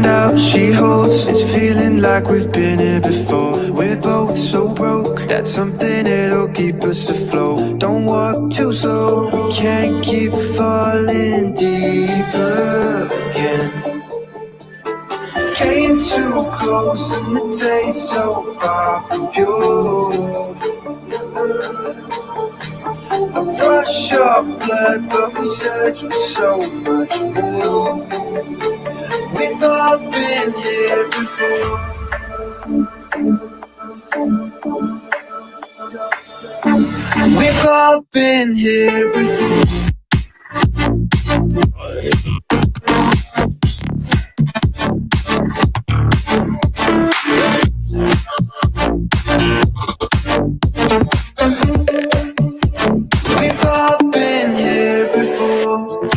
Hand out, she holds. It's feeling like we've been here before. We're both so broke. That's something that'll keep us afloat. Don't walk too slow. We can't keep falling deeper again. Came too close and the day's so far from pure. A rush of blood, but we search for so much more. We've all been here before. We've all been here before. We've all been here before.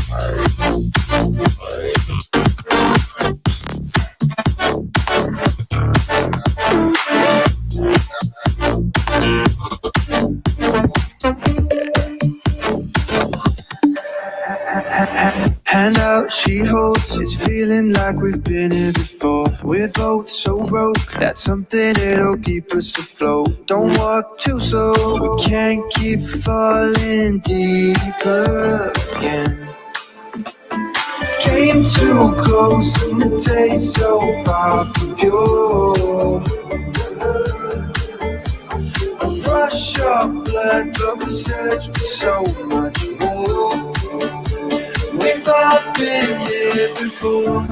Hand out, she holds. It's feeling like we've been here before. We're both so broke. That's something that'll keep us afloat. Don't walk too slow. We can't keep falling deeper again. Came too close and the day's so far from pure. A rush of blood, but we search for so much more. We've all been here before.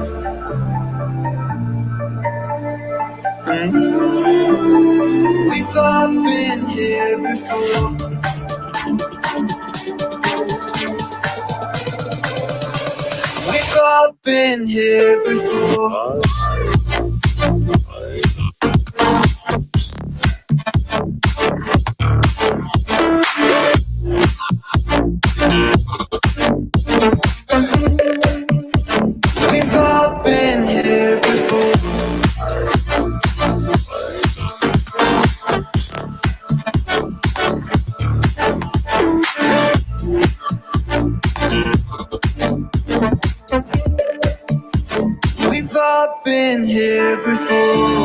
We've all been here before. We've all been here before. We've all been here before. We've all been here before.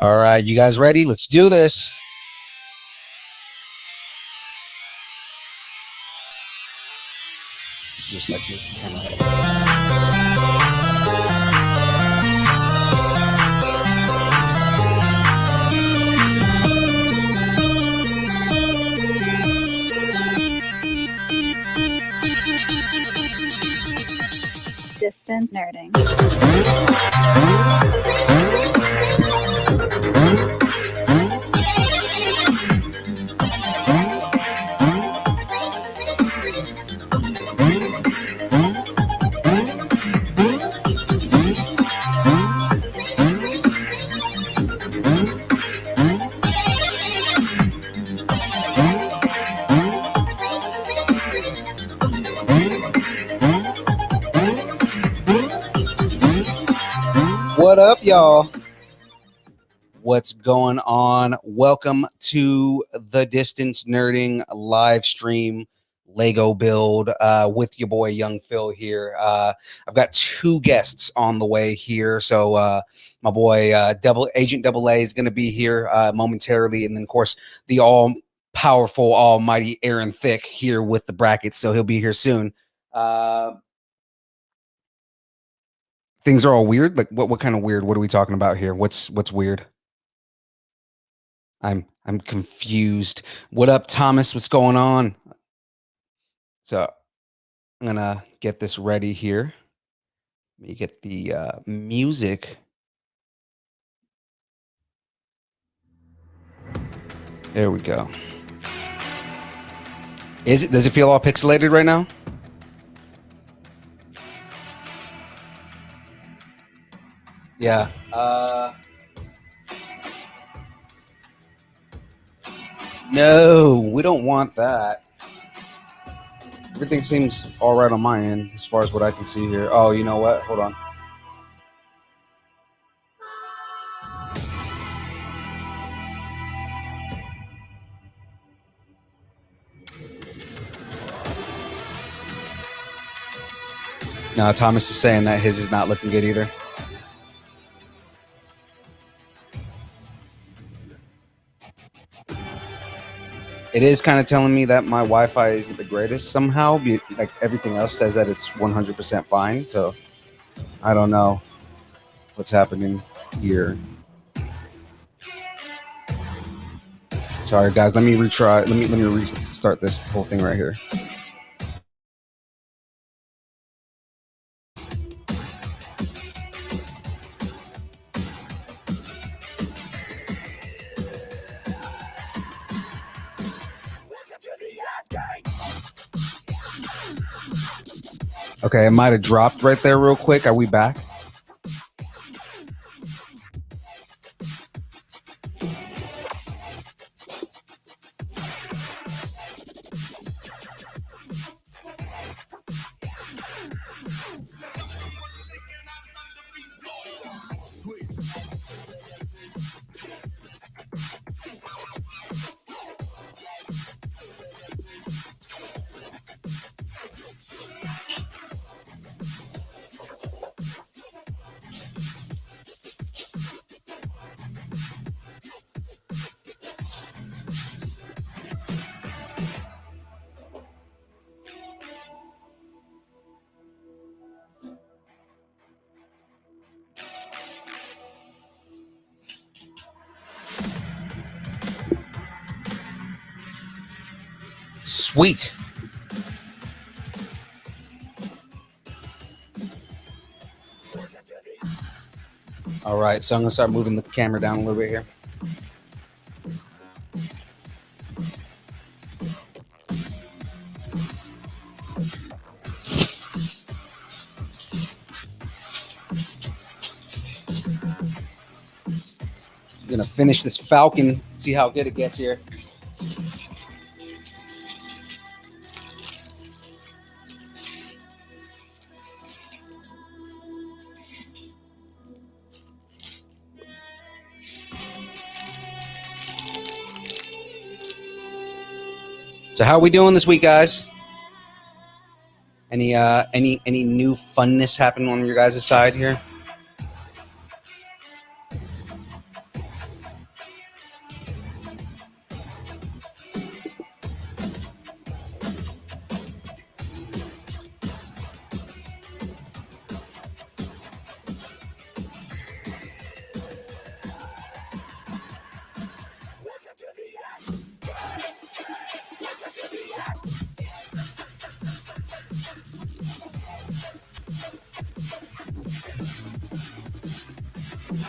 All right, you guys ready? Let's do this. Just like this camera. Distance nerding. What up, y'all? What's going on? Welcome to the Distance Nerding live stream Lego build with your boy Young Phil here. I've got two guests on the way here. So my boy Double Agent Double A is going to be here momentarily, and then of course the all-powerful, almighty Aaron Thiccc here with the brackets. So he'll be here soon. Things are all weird. Like what kind of weird? What are we talking about here? What's weird? I'm confused. What up, Thomas? What's going on? So I'm gonna get this ready here. Let me get the music. There we go. Does it feel all pixelated right now? Yeah. No, we don't want that. Everything seems all right on my end as far as what I can see here. Oh, you know what? Hold on. No, Thomas is saying that his is not looking good either. It is kind of telling me that my Wi-Fi isn't the greatest somehow. Like everything else says that it's 100% fine. So I don't know what's happening here. Sorry, guys. Let me retry. Let me restart this whole thing right here. Okay, it might have dropped right there real quick. Are we back? Sweet. All right, so I'm gonna start moving the camera down a little bit here. I'm gonna finish this Falcon, see how good it gets here. So how are we doing this week, guys? Any new funness happening on your guys' side here?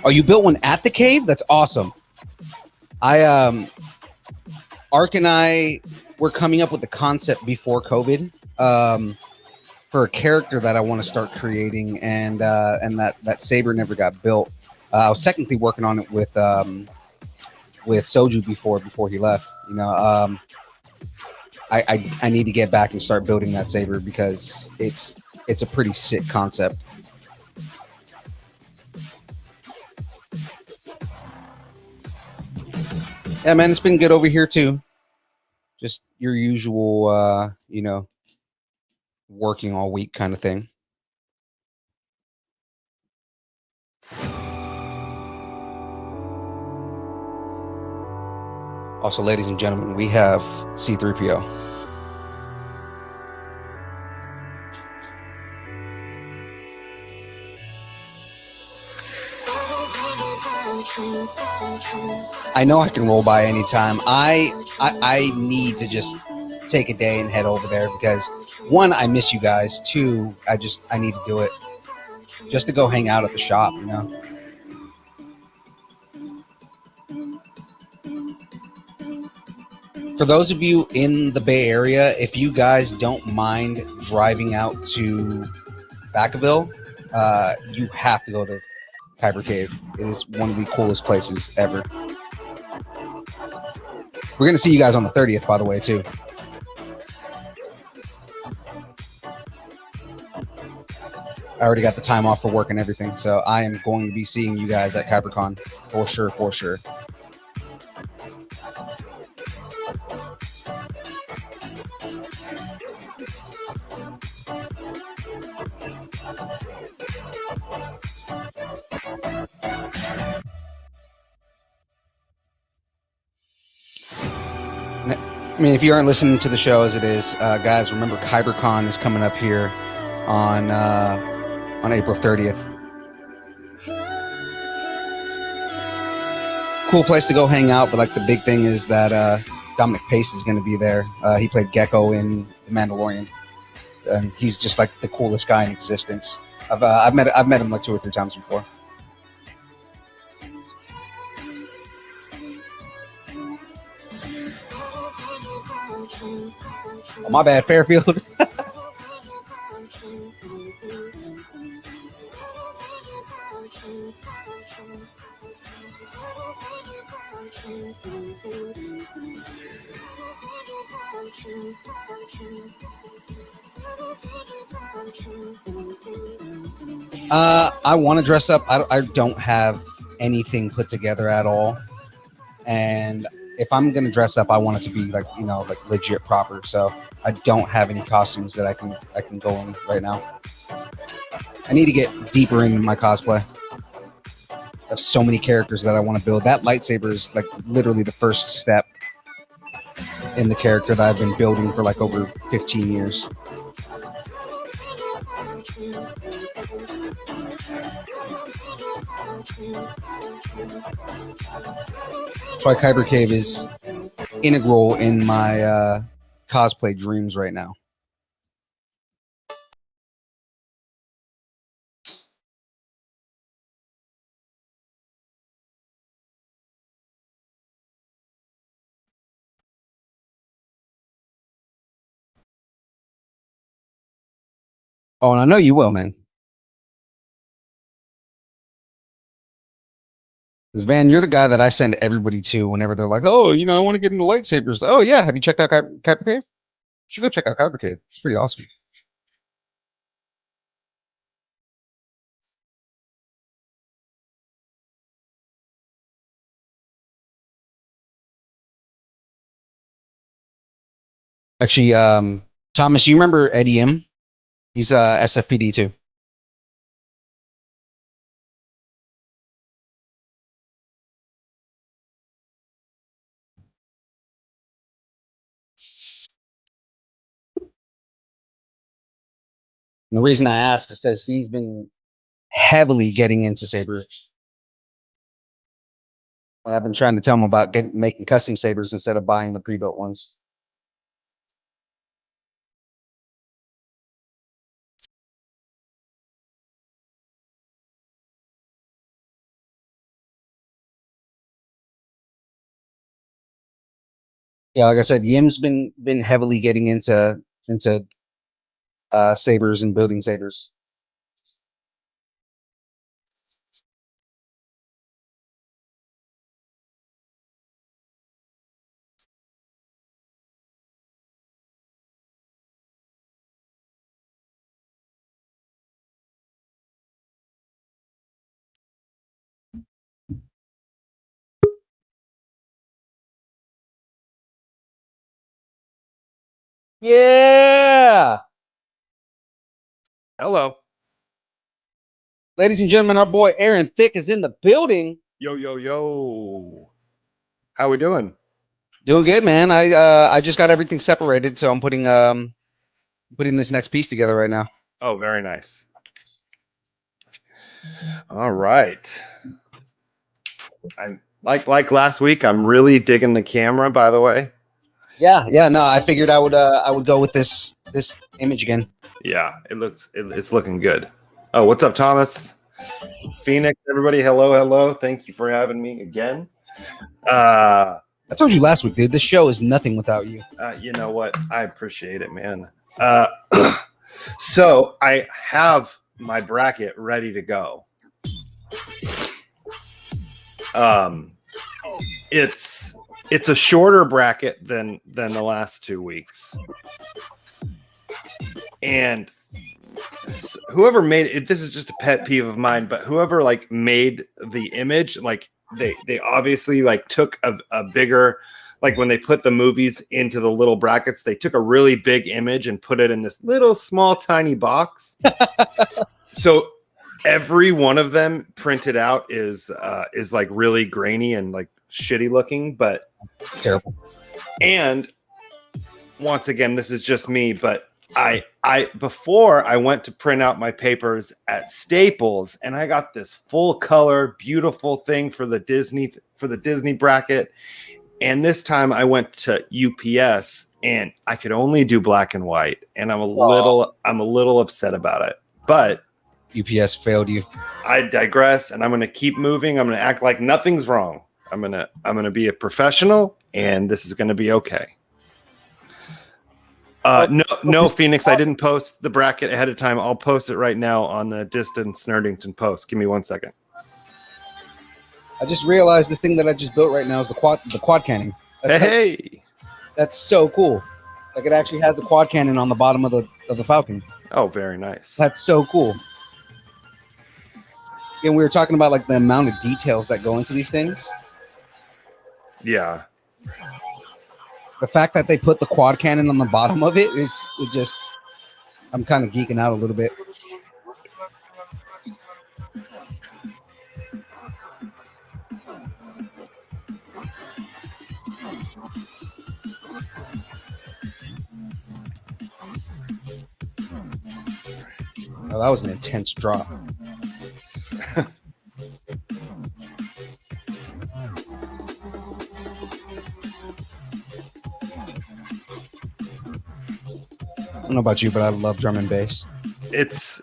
Oh, you built one at the cave? That's awesome. Ark and I were coming up with the concept before COVID for a character that I want to start creating, and that saber never got built. I was technically working on it with Soju before he left. You know, I need to get back and start building that saber because it's a pretty sick concept. Yeah, man, it's been good over here too. Just your usual, working all week kind of thing. Also, ladies and gentlemen, we have C3PO. I know I can roll by anytime. I need to just take a day and head over there because one, I miss you guys. Two, I need to do it just to go hang out at the shop, you know. For those of you in the Bay Area, if you guys don't mind driving out to Vacaville, you have to go to Kyber Cave. It is one of the coolest places ever. We're gonna see you guys on the 30th, by the way, too. I already got the time off for work and everything, so I am going to be seeing you guys at KyberCon for sure, for sure. I mean, if you aren't listening to the show as it is, guys, remember KyberCon is coming up here on April 30th. Cool place to go hang out, but like the big thing is that Dominic Pace is going to be there. He played Gecko in The Mandalorian, and he's just like the coolest guy in existence. I've met him like 2 or 3 times before. Oh, my bad, Fairfield. I want to dress up. I don't have anything put together at all, and if I'm gonna dress up, I want it to be like like legit proper. So I don't have any costumes that I can go in right now. I need to get deeper into my cosplay. I have so many characters that I want to build. That lightsaber is like literally the first step in the character that I've been building for like over 15 years. That's why Kyber Cave is integral in my cosplay dreams right now. Oh, and I know you will, man. Because Van, you're the guy that I send everybody to whenever they're like, "Oh, I want to get into lightsabers." Oh yeah, have you checked out Kyber Cave? You should go check out Kyber Cave. It's pretty awesome. Actually, Thomas, you remember Eddie M? He's SFPD too. And the reason I ask is because he's been heavily getting into sabers. I've been trying to tell him about making custom sabers instead of buying the pre-built ones. Yeah, like I said, Yim's been heavily getting into sabers and building sabers. Yeah, Hello. ladies and gentlemen, our boy Aaron Thick is in the building. Yo, yo, yo. How we doing? Doing good, man. I just got everything separated, so I'm putting this next piece together right now. Oh, very nice. All right. I'm like last week, I'm really digging the camera, by the way. Yeah. No, I figured I would go with this image again. Yeah, it's looking good. Oh, what's up, Thomas? Phoenix, everybody, hello. Thank you for having me again. I told you last week, dude. This show is nothing without you. You know what? I appreciate it, man. So I have my bracket ready to go. It's a shorter bracket than the last 2 weeks, and whoever made it, this is just a pet peeve of mine, but whoever like made the image, like they obviously like took a bigger, like when they put the movies into the little brackets, they took a really big image and put it in this little small tiny box. So every one of them printed out is like really grainy and like shitty looking, but Terrible. and once again, this is just me, but I before I went to print out my papers at Staples, and I got this full color, beautiful thing for the Disney bracket. And this time I went to UPS, and I could only do black and white, and I'm a little upset about it. But UPS failed you. I digress, and I'm going to keep moving. I'm going to act like nothing's wrong. I'm going to be a professional, and this is going to be okay. No, Phoenix, I didn't post the bracket ahead of time. I'll post it right now on the Distance Nerdington post. Give me 1 second. I just realized this thing that I just built right now is the quad cannon. Hey, That's so cool. Like it actually has the quad cannon on the bottom of the Falcon. oh, very nice. That's so cool. And we were talking about like the amount of details that go into these things. Yeah, The fact that they put the quad cannon on the bottom of it I'm kind of geeking out a little bit. Oh, that was an intense drop. I don't know about you, but I love drum and bass. it's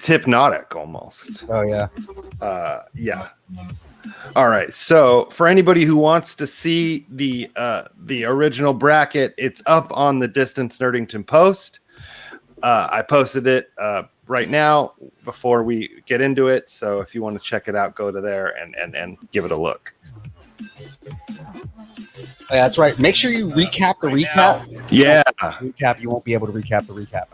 hypnotic almost. Oh yeah. Yeah. All right. So for anybody who wants to see the original bracket, it's up on the Distance Nerdington post. I posted it right now before we get into it. So if you want to check it out, go to there and give it a look. Oh, yeah, that's right. Make sure you recap the recap. Yeah. Recap. You won't be able to recap the recap.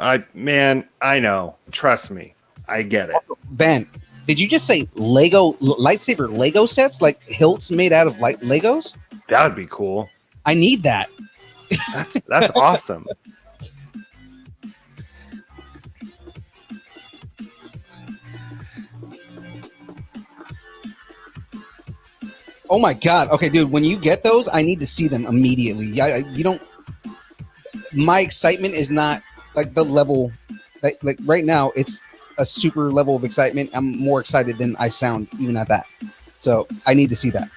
I know. Trust me. I get it. Van, did you just say lightsaber Lego sets, like hilts made out of Legos? That would be cool. I need that. That's awesome. Oh my god. Okay, dude. When you get those, I need to see them immediately. You don't. My excitement is not like the level. Like right now, it's a super level of excitement. I'm more excited than I sound even at that. So I need to see that.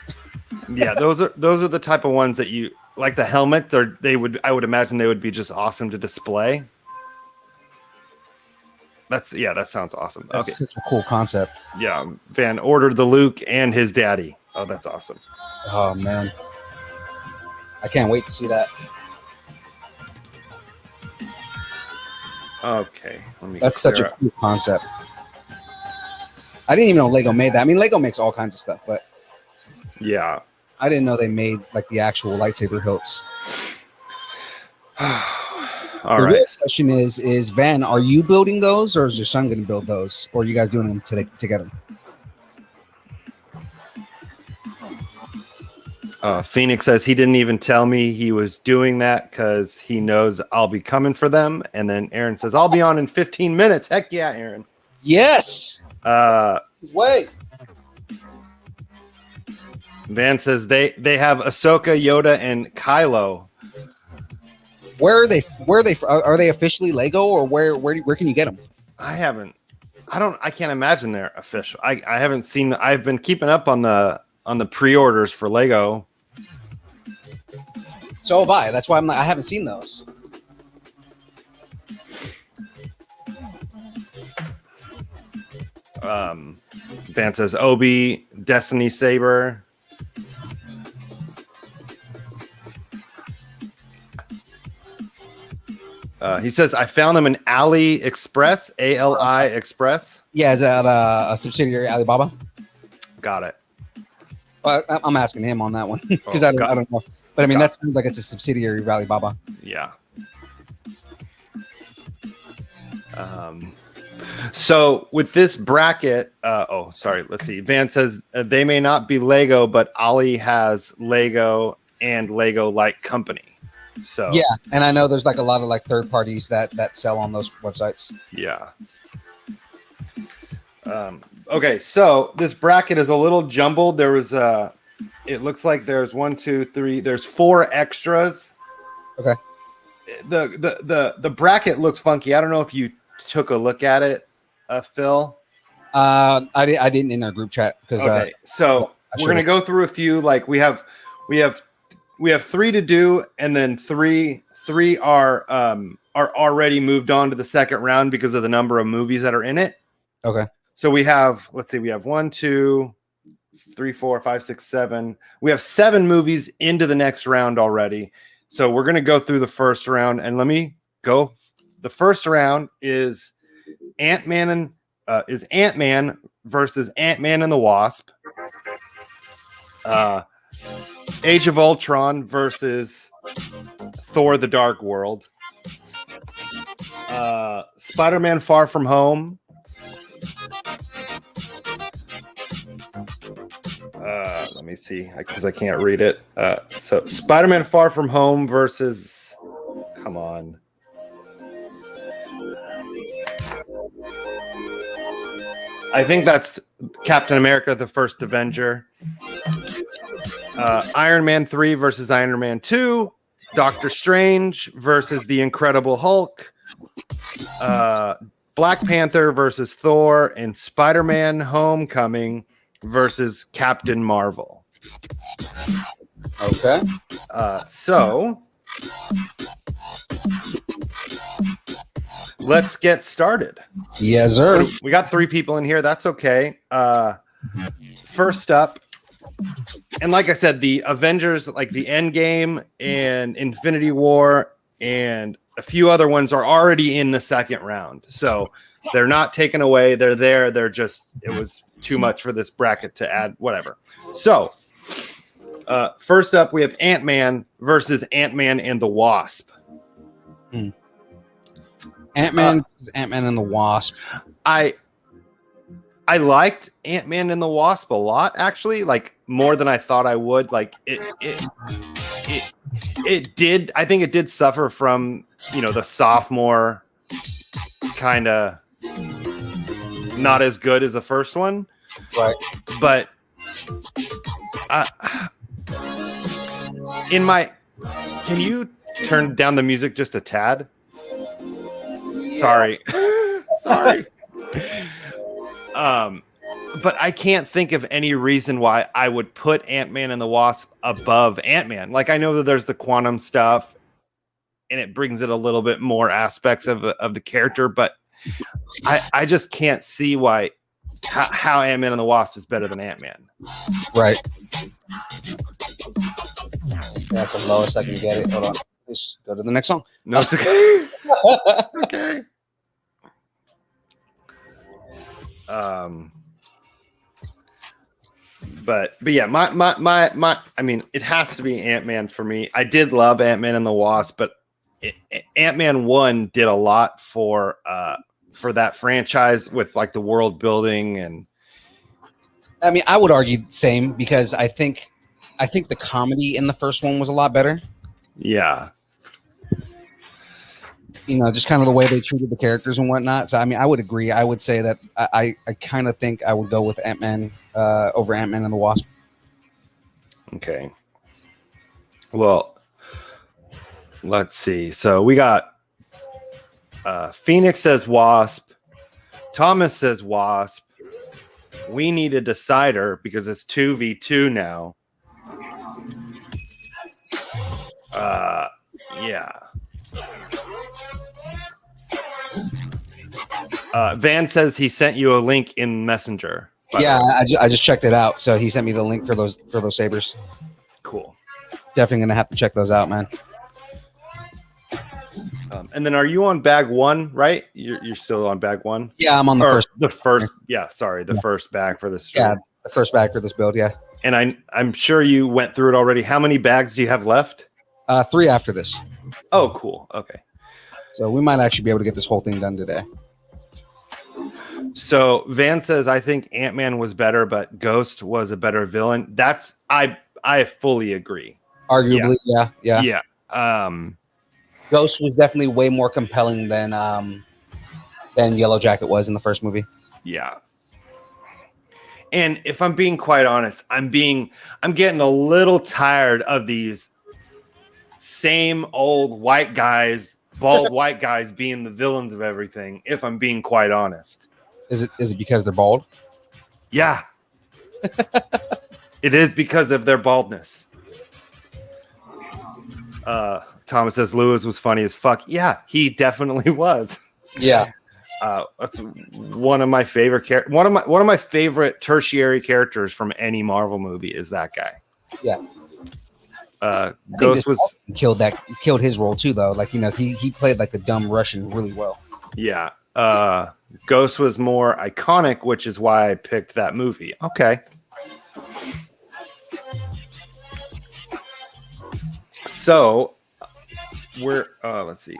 Yeah, those are the type of ones that you like. The helmet, I would imagine they would be just awesome to display. That sounds awesome. That's Okay, such a cool concept. yeah, Van ordered the Luke and his daddy. Oh, that's awesome. Oh man. I can't wait to see that. Okay, let me. That's such a cool concept. I didn't even know Lego made that. I mean, Lego makes all kinds of stuff, but Yeah. I didn't know they made like the actual lightsaber hilts. All The right. real question is Van, are you building those, or is your son going to build those, or are you guys doing them together? Phoenix says he didn't even tell me he was doing that because he knows I'll be coming for them. And then Aaron says, I'll be on in 15 minutes. Heck yeah, Aaron. Yes. Wait. Van says they have Ahsoka, Yoda, and Kylo. Where are they? Are they officially Lego, or where can you get them? I can't imagine they're official. I haven't seen. I've been keeping up on the pre-orders for Lego. So have I. That's why I haven't seen those. Van says Obi, Destiny Saber. He says I found them in AliExpress, ALI Express. Yeah, is that a subsidiary Alibaba? Got it. Well, I'm asking him on that one because I don't know. But I mean, that sounds like it's a subsidiary of Alibaba. Yeah. So with this bracket, let's see. Van says they may not be Lego, but Ali has Lego and Lego-like company. So yeah, and I know there's like a lot of like third parties that sell on those websites. Yeah. Okay, so this bracket is a little jumbled. There was it looks like there's 1, 2, 3. There's 4 extras. Okay. The bracket looks funky. I don't know if you took a look at it, Phil. I didn't in our group chat because. Okay, so we're gonna go through a few. Like we have 3 to do, and then three are already moved on to the second round because of the number of movies that are in it. Okay. So we have 1, 2, 3, 4, 5, 6, 7. We have 7 movies into the next round already. So we're going to go through the first round, and let me go. The first round is Ant-Man versus Ant-Man and the Wasp. Age of Ultron versus Thor: The Dark World. Spider-Man: Far From Home. Let me see, because I can't read it. So Spider-Man: Far From Home versus, come on. I think that's Captain America: The First Avenger. Iron Man 3 versus Iron Man 2. Doctor Strange versus the Incredible Hulk. Black Panther versus Thor, and Spider-Man: Homecoming versus Captain Marvel. Okay. So let's get started. Yes, sir. We got 3 people in here. That's okay. First up, and like I said, the Avengers, like the Endgame and Infinity War and a few other ones are already in the second round. So they're not taken away. They're there. They're just, it was too much for this bracket to add, whatever. So first up, we have Ant-Man versus Ant-Man and the Wasp. Ant-Man and the Wasp. I liked Ant-Man and the Wasp a lot, actually, like more than I thought I would. Like it did. I think it did suffer from, the sophomore kind of not as good as the first one. Right. But can you turn down the music just a tad? Sorry. Sorry. But I can't think of any reason why I would put Ant-Man and the Wasp above Ant-Man. Like, I know that there's the quantum stuff and it brings it a little bit more aspects of the character, but I just can't see how Ant-Man and the Wasp is better than Ant-Man. Right. That's the lowest I can get it. Hold on. Let's go to the next song. No, it's okay. It's okay. But yeah, my I mean, it has to be Ant-Man for me. I did love Ant-Man and the Wasp, but Ant-Man 1 did a lot for that franchise with like the world building. And I mean, I would argue the same because I think the comedy in the first one was a lot better. yeah. You know, just kind of the way they treated the characters and whatnot. So, I mean, I would agree. I would say that I kind of think I would go with Ant-Man over Ant-Man and the Wasp. Okay. Well, let's see. So we got Phoenix says Wasp. Thomas says Wasp. We need a decider because it's 2v2 now. Yeah. Van says he sent you a link in Messenger. Yeah, I just checked it out. So he sent me the link for those sabers. Cool. Definitely gonna have to check those out, man. And then, are you on bag one? Right? You're still on bag one. Yeah, I'm on the first. The first. Yeah, sorry, the first bag for this. Yeah, the first bag for this build. Yeah. And I'm sure you went through it already. How many bags do you have left? 3 after this. Oh, cool. Okay. So we might actually be able to get this whole thing done today. So Van says, I think Ant-Man was better, but Ghost was a better villain. That's I fully agree. Arguably, yeah. Yeah. Ghost was definitely way more compelling than Yellow Jacket was in the first movie. Yeah. And if I'm being quite honest, I'm getting a little tired of these same old white guys, bald white guys being the villains of everything, if I'm being quite honest. Is it because they're bald? Yeah. It is because of their baldness. Thomas says Lewis was funny as fuck. Yeah, he definitely was. Yeah. That's one of my favorite one of my favorite tertiary characters from any Marvel movie is that guy. Yeah. Ghost was killed his role too, though. Like, you know, he played like a dumb Russian really well. Yeah. Ghost was more iconic, which is why I picked that movie. Okay. So let's see.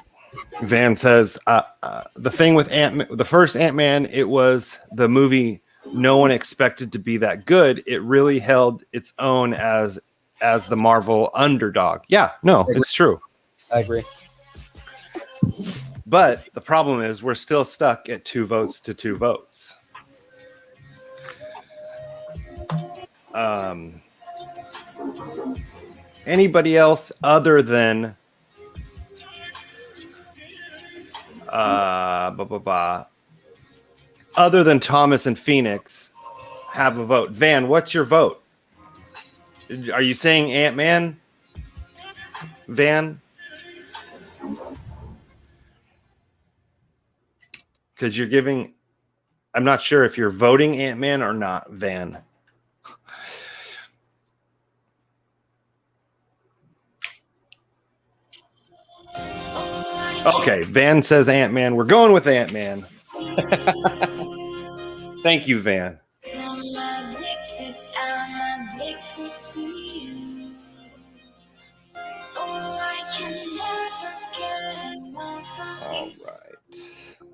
Van says the thing with the first Ant-Man, it was the movie no one expected to be that good. It really held its own as the Marvel underdog. Yeah, no, it's true. I agree. But the problem is we're still stuck at 2 votes to 2 votes. Anybody else other than other than Thomas and Phoenix have a vote? Van, what's your vote? Are you saying Ant-Man? Van? Because you're giving... I'm not sure if you're voting Ant-Man or not, Van. Okay, Van says Ant-Man. We're going with Ant-Man. Thank you, Van. All right.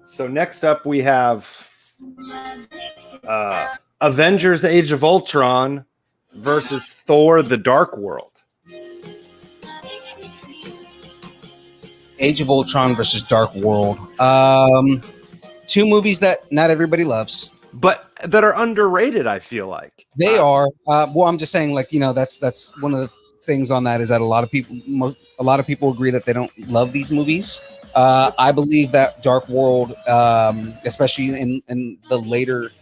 So next up we have Avengers Age of Ultron versus Thor the Dark World. Age of Ultron versus Dark World. 2 movies that not everybody loves, but that are underrated. I feel like they are. Well, I'm just saying, like, you know, that's one of the things on that is that a lot of people agree that they don't love these movies. I believe that Dark World, especially in the later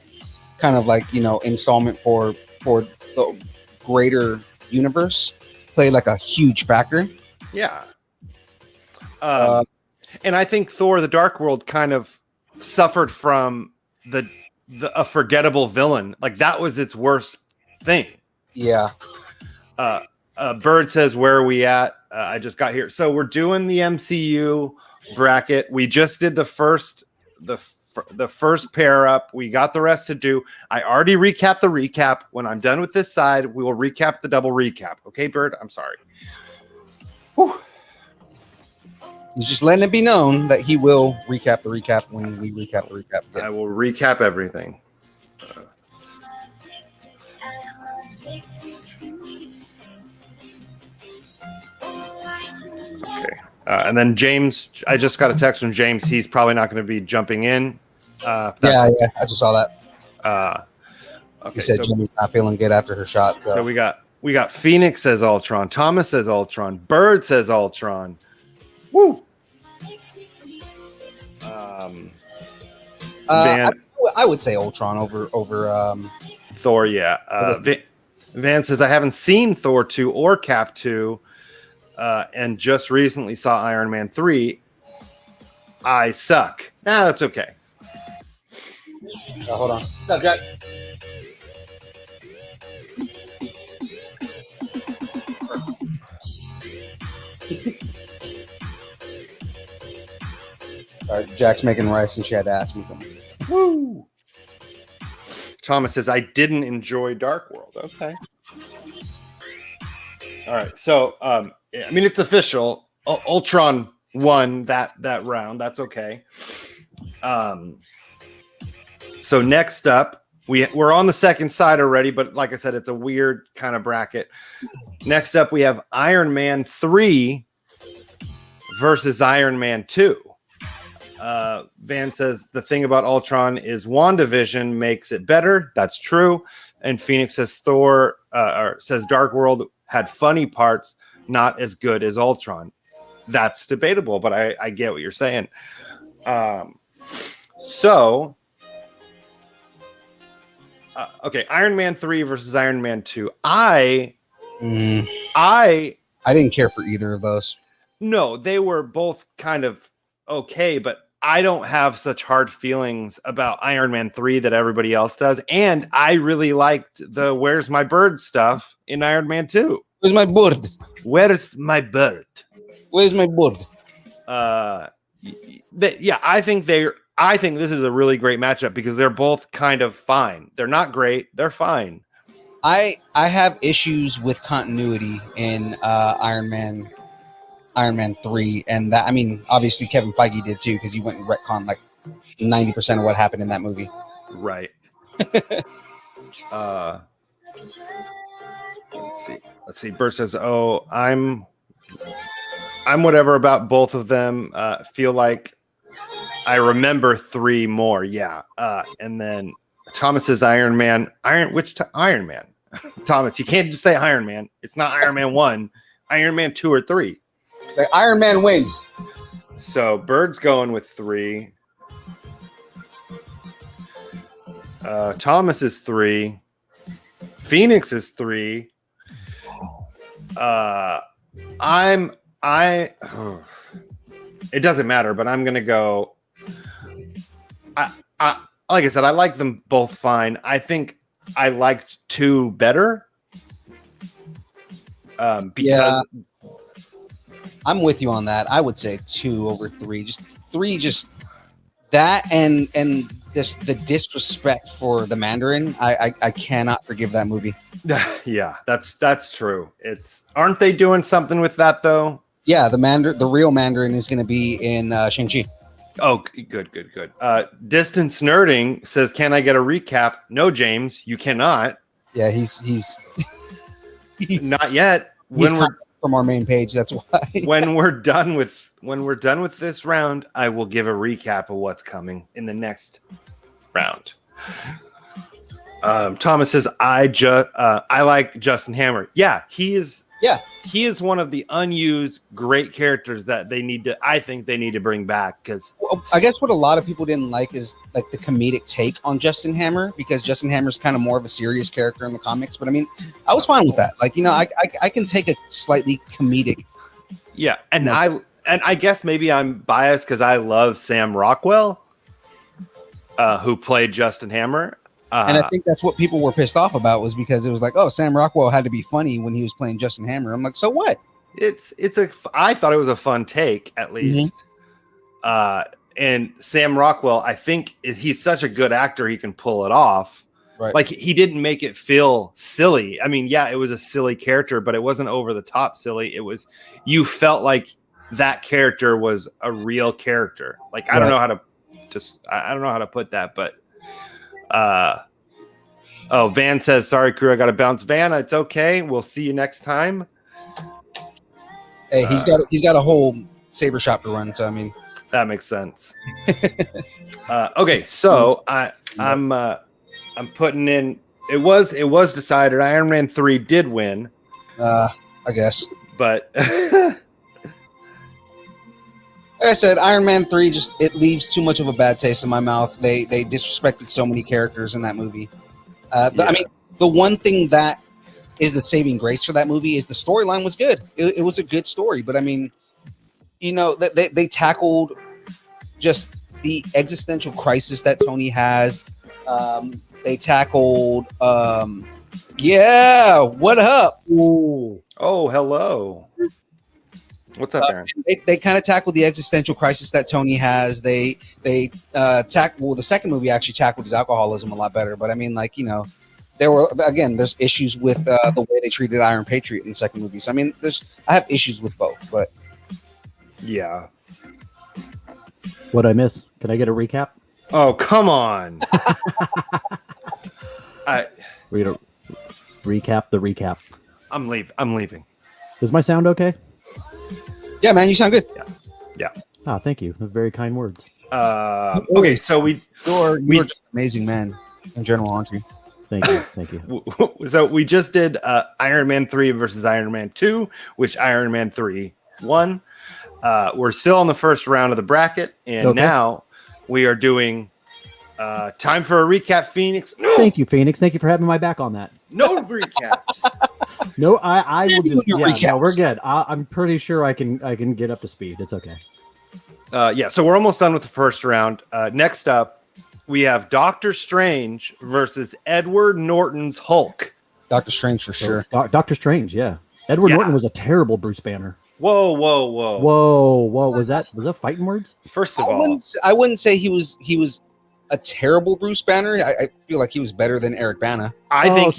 kind of like, you know, installment for the greater universe, played like a huge factor. Yeah. And I think Thor the Dark World kind of suffered from a forgettable villain. Like, that was its worst thing. Yeah. Bird says, where are we at? I just got here. So we're doing the MCU bracket. We just did the first pair up. We got the rest to do. I already recapped the recap. When I'm done with this side, we will recap the double recap. Okay, Bird? I'm sorry. Whew. He's just letting it be known that he will recap the recap when we recap the recap. I will recap everything. Okay. And then James, I just got a text from James. He's probably not going to be jumping in. Yeah, I just saw that. Okay, he said Jimmy's not feeling good after her shot. So we got Phoenix says Ultron, Thomas says Ultron, Bird says Ultron. Woo! I would say Ultron over Thor. Yeah. Van says I haven't seen Thor 2 or Cap 2, and just recently saw Iron Man 3. I suck. Nah, that's okay. Hold on. What's up, Jack? All right, Jack's making rice, and she had to ask me something. Woo! Thomas says I didn't enjoy Dark World. Okay. All right. So, I mean, it's official. Ultron won that round. That's okay. So next up, we're on the second side already, but like I said, it's a weird kind of bracket. Next up, we have Iron Man 3 versus Iron Man 2. Van says the thing about Ultron is WandaVision makes it better. That's true. And Phoenix says says Dark World had funny parts, not as good as Ultron. That's debatable, but I get what you're saying. Okay, Iron Man 3 versus Iron Man 2. I didn't care for either of those. No, they were both kind of okay, but I don't have such hard feelings about Iron Man 3 that everybody else does. And I really liked the Where's My Bird stuff in Iron Man 2. Where's my bird? Where's my bird? Where's my bird? Yeah, I think this is a really great matchup because they're both kind of fine. They're not great. They're fine. I have issues with continuity in Iron Man 3, and that, I mean, obviously Kevin Feige did too, because he went and retconned like 90% of what happened in that movie. Right. Let's see. Bert says, "Oh, I'm whatever about both of them. Feel like I remember 3 more." Yeah. And then Thomas says, "Iron Man. Iron Man?" Thomas, you can't just say Iron Man. It's not Iron Man 1, Iron Man 2 or 3. The Iron Man wins. So Bird's going with 3. Thomas is 3. Phoenix is 3. It doesn't matter, but I'm gonna go. I like I said, I like them both fine. I think I liked 2 better. Because I'm with you on that. I would say 2 over 3. Just 3, just that and this the disrespect for the Mandarin. I cannot forgive that movie. Yeah, that's true. Aren't they doing something with that though? Yeah, the real Mandarin is going to be in Shang-Chi. Oh, good. Distance Nerding says, "Can I get a recap?" No, James, you cannot. Yeah, he's not yet. He's from our main page. That's why. when we're done with this round, I will give a recap of what's coming in the next round. Thomas says, I like Justin Hammer. Yeah, he is one of the unused great characters that I think they need to bring back, because I guess what a lot of people didn't like is like the comedic take on Justin Hammer, because Justin Hammer's kind of more of a serious character in the comics. But I mean, I was fine with that. Like, you know, I can take a slightly comedic. Yeah, and I guess maybe I'm biased because I love Sam Rockwell, who played Justin Hammer. And I think that's what people were pissed off about, was because it was like, oh, Sam Rockwell had to be funny when he was playing Justin Hammer. I'm like, so what? I thought it was a fun take, at least. And Sam Rockwell, I think he's such a good actor, he can pull it off. Right. Like, he didn't make it feel silly. I mean, yeah, it was a silly character, but it wasn't over the top silly. It was, you felt like that character was a real character. Like, I don't know how to put that, but Van says, sorry crew, I gotta bounce. Van, it's okay, we'll see you next time. Hey, he's got a whole saber shop to run, so I mean, that makes sense. Okay, so I'm putting in, it was decided Iron Man 3 did win, I guess, but like I said, Iron Man 3 it leaves too much of a bad taste in my mouth. They disrespected so many characters in that movie. I mean, the one thing that is the saving grace for that movie is the storyline was good. It was a good story, but I mean, you know, they tackled just the existential crisis that Tony has. They tackled, what up? Ooh. Oh, hello. What's up, Aaron? They kind of tackled the existential crisis that Tony has. They tackled, the second movie actually tackled his alcoholism a lot better. But I mean, like, you know, there's issues with the way they treated Iron Patriot in the second movie. So I mean, I have issues with both, but yeah. What'd I miss? Can I get a recap? Oh, come on. We're gonna recap the recap. I'm leaving. Is my sound okay? Yeah, man, you sound good. Yeah. Ah, thank you. Very kind words. Okay, so you're an amazing man in general, aren't you? Thank you. Thank you. So we just did Iron Man 3 versus Iron Man 2, which Iron Man 3 won. We're still in the first round of the bracket, and now we are doing time for a recap, Phoenix. No! Thank you, Phoenix. Thank you for having my back on that. No recaps. No, I will just. Recaps. No, we're good. I'm pretty sure I can get up to speed. It's okay. So we're almost done with the first round. Next up, we have Doctor Strange versus Edward Norton's Hulk. Doctor Strange for sure. Doctor Strange, yeah. Edward Norton was a terrible Bruce Banner. Whoa. Was that fighting words? First of all, I wouldn't say he was a terrible Bruce Banner. I feel like he was better than Eric Bana. I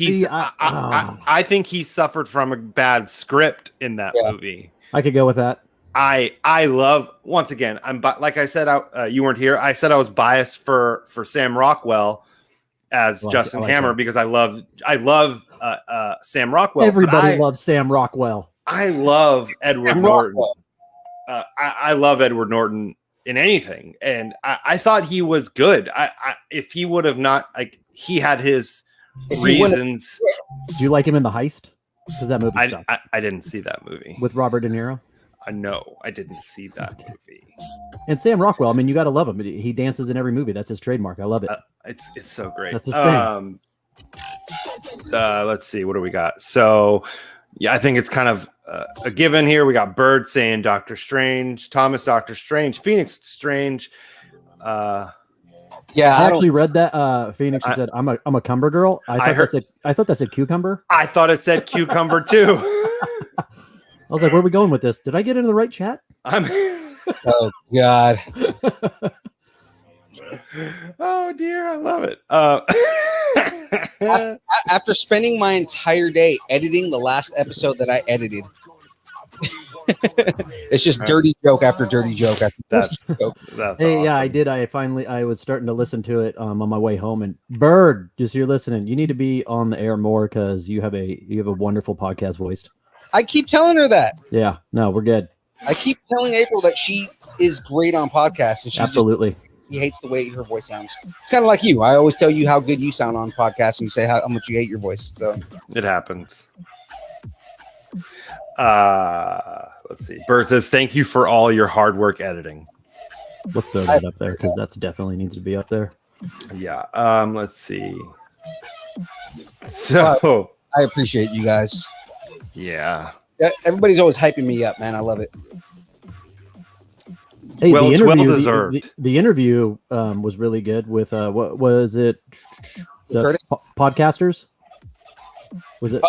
think he suffered from a bad script in that movie. I could go with that. I love, once again, like I said, you weren't here. I said I was biased for Sam Rockwell as Justin Hammer because I love Sam Rockwell. Everybody loves Sam Rockwell. I love Edward Norton. I love Edward Norton in anything, and I thought he was good. If he would have not, like, he had his reasons. Do you like him in The Heist? Because that movie sucked. I didn't see that movie with Robert De Niro. No, I didn't see that movie. And Sam Rockwell, I mean, you got to love him. He dances in every movie. That's his trademark. I love it. It's so great. That's his thing. Let's see, what do we got? So, yeah, I think it's kind of a given here. We got Bird saying Doctor Strange, Thomas Doctor Strange, Phoenix Strange. I actually read that. Phoenix said, "I'm a cumber girl." I thought that said cucumber. I thought it said cucumber too. I was like, "Where are we going with this? Did I get into the right chat?" Oh God. Oh dear, I love it. After spending my entire day editing the last episode that I edited, it's just dirty joke after dirty joke after that's joke. That's hey, awesome. yeah, I did. I was starting to listen to it on my way home. And Bird, just you're listening. You need to be on the air more because you have a wonderful podcast voice. I keep telling her that. Yeah, no, we're good. I keep telling April that she is great on podcasts, and she Absolutely. He hates the way her voice sounds. It's kind of like you. I always tell you how good you sound on podcasts, and you say how much you hate your voice. So it happens. Let's see. Bert says, "Thank you for all your hard work editing." Let's throw that up there because that's definitely needs to be up there. Yeah. Let's see. So I appreciate you guys. Yeah. Everybody's always hyping me up, man. I love it. Hey, it's well deserved. The interview was really good with what was it? The Curtis? podcasters. Was it?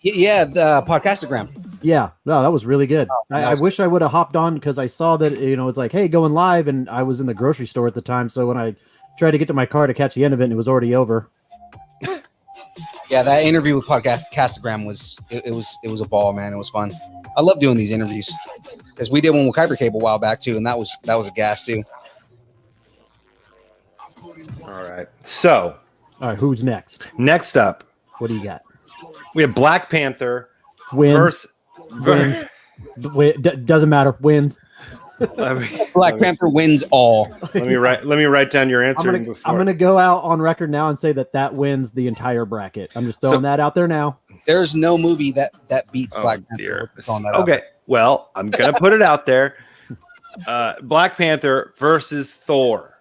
Yeah, the podcastagram. Yeah, no, that was really good. that I was wish I would have hopped on because I saw that it's like, hey, going live, and I was in the grocery store at the time. So when I tried to get to my car to catch the end of it, and it was already over. Yeah, that interview with podcastagram was a ball, man. It was fun. I love doing these interviews because we did one with Kuiper Cable a while back too, and that was a gas too. All right. So All right, who's next? next up, What do you got? we have Black Panther Wins. versus Doesn't matter. Wins. Black Panther wins all. Let me write down your answer. I'm gonna go out on record now and say that wins the entire bracket. I'm just throwing that out there now. There's no movie that beats Black Panther. Dear. Throwing that out Okay, well, I'm gonna put it out there. Black Panther versus Thor.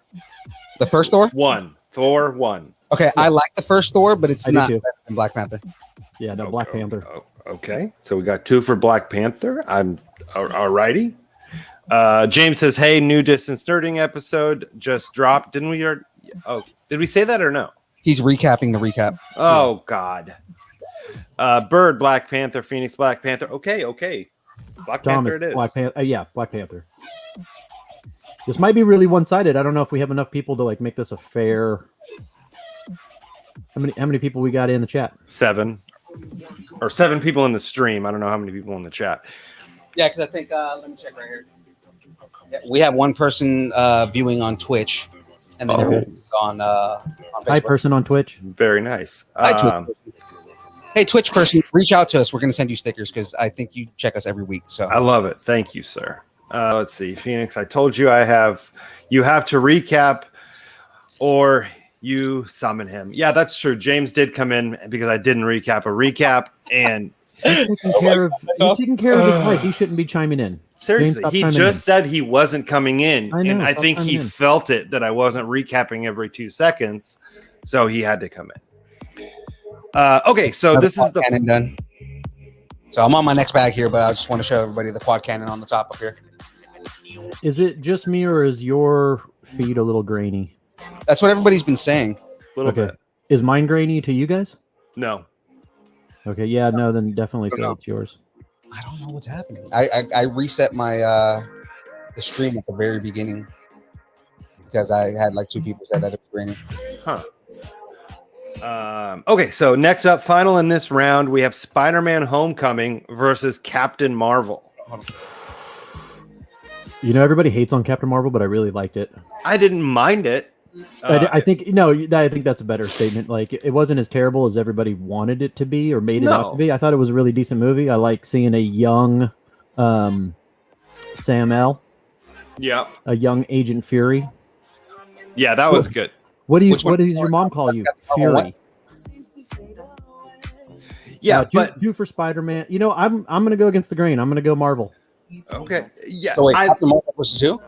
The first Thor? Thor 1. Okay, I like the first Thor, but it's I do not too. better than Black Panther. Yeah, no, Black Panther. Okay, so we got 2 for Black Panther. I'm all righty. James says, "Hey, new Distance Nerding episode just dropped. Didn't we? Did we say that or no? He's recapping the recap. Oh God. Bird, Black Panther, Phoenix, Black Panther. Okay. Black Thomas, Panther it is. Black Panther. Yeah, Black Panther. This might be really one-sided. I don't know if we have enough people to make this a fair. How many people we got in the chat? 7 or 7 people in the stream. I don't know how many people in the chat. Yeah, because I think let me check right here. Yeah, we have one person viewing on Twitch, and then everyone's on Facebook. Hi, person on Twitch. Very nice. Hi, Twitch. Hey, Twitch person, reach out to us. We're going to send you stickers because I think you check us every week. So I love it. Thank you, sir. Let's see, Phoenix. I told you you have to recap, or you summon him. Yeah, that's true. James did come in because I didn't recap a recap, and He's taking care of his wife. He shouldn't be chiming in. seriously, he just said he wasn't coming in, I know, and I stop think chiming he in. felt it that I wasn't recapping every 2 seconds, so he had to come in. Okay, so this is the cannon done. So I'm on my next bag here, but I just want to show everybody the quad cannon on the top up here. Is it just me, or is your feed a little grainy? That's what everybody's been saying. little Okay. bit. Is mine grainy to you guys? No, Okay, yeah, no, then definitely No. feel it's yours. I don't know what's happening. I reset my the stream at the very beginning because I had 2 people said that it was raining. Okay, so next up, final in this round, we have Spider-Man: Homecoming versus Captain Marvel. Everybody hates on Captain Marvel, but I really liked it. I didn't mind it. I think I think that's a better statement. It wasn't as terrible as everybody wanted it to be or made it out to be. I thought it was a really decent movie. I like seeing a young Sam L. Yeah, A young Agent Fury. yeah, that was good. What Which one? does your mom call you? Fury. Yeah, but two for Spider-Man. I'm gonna go against the grain. I'm gonna go Marvel. okay, yeah. So wait, Captain Marvel versus who?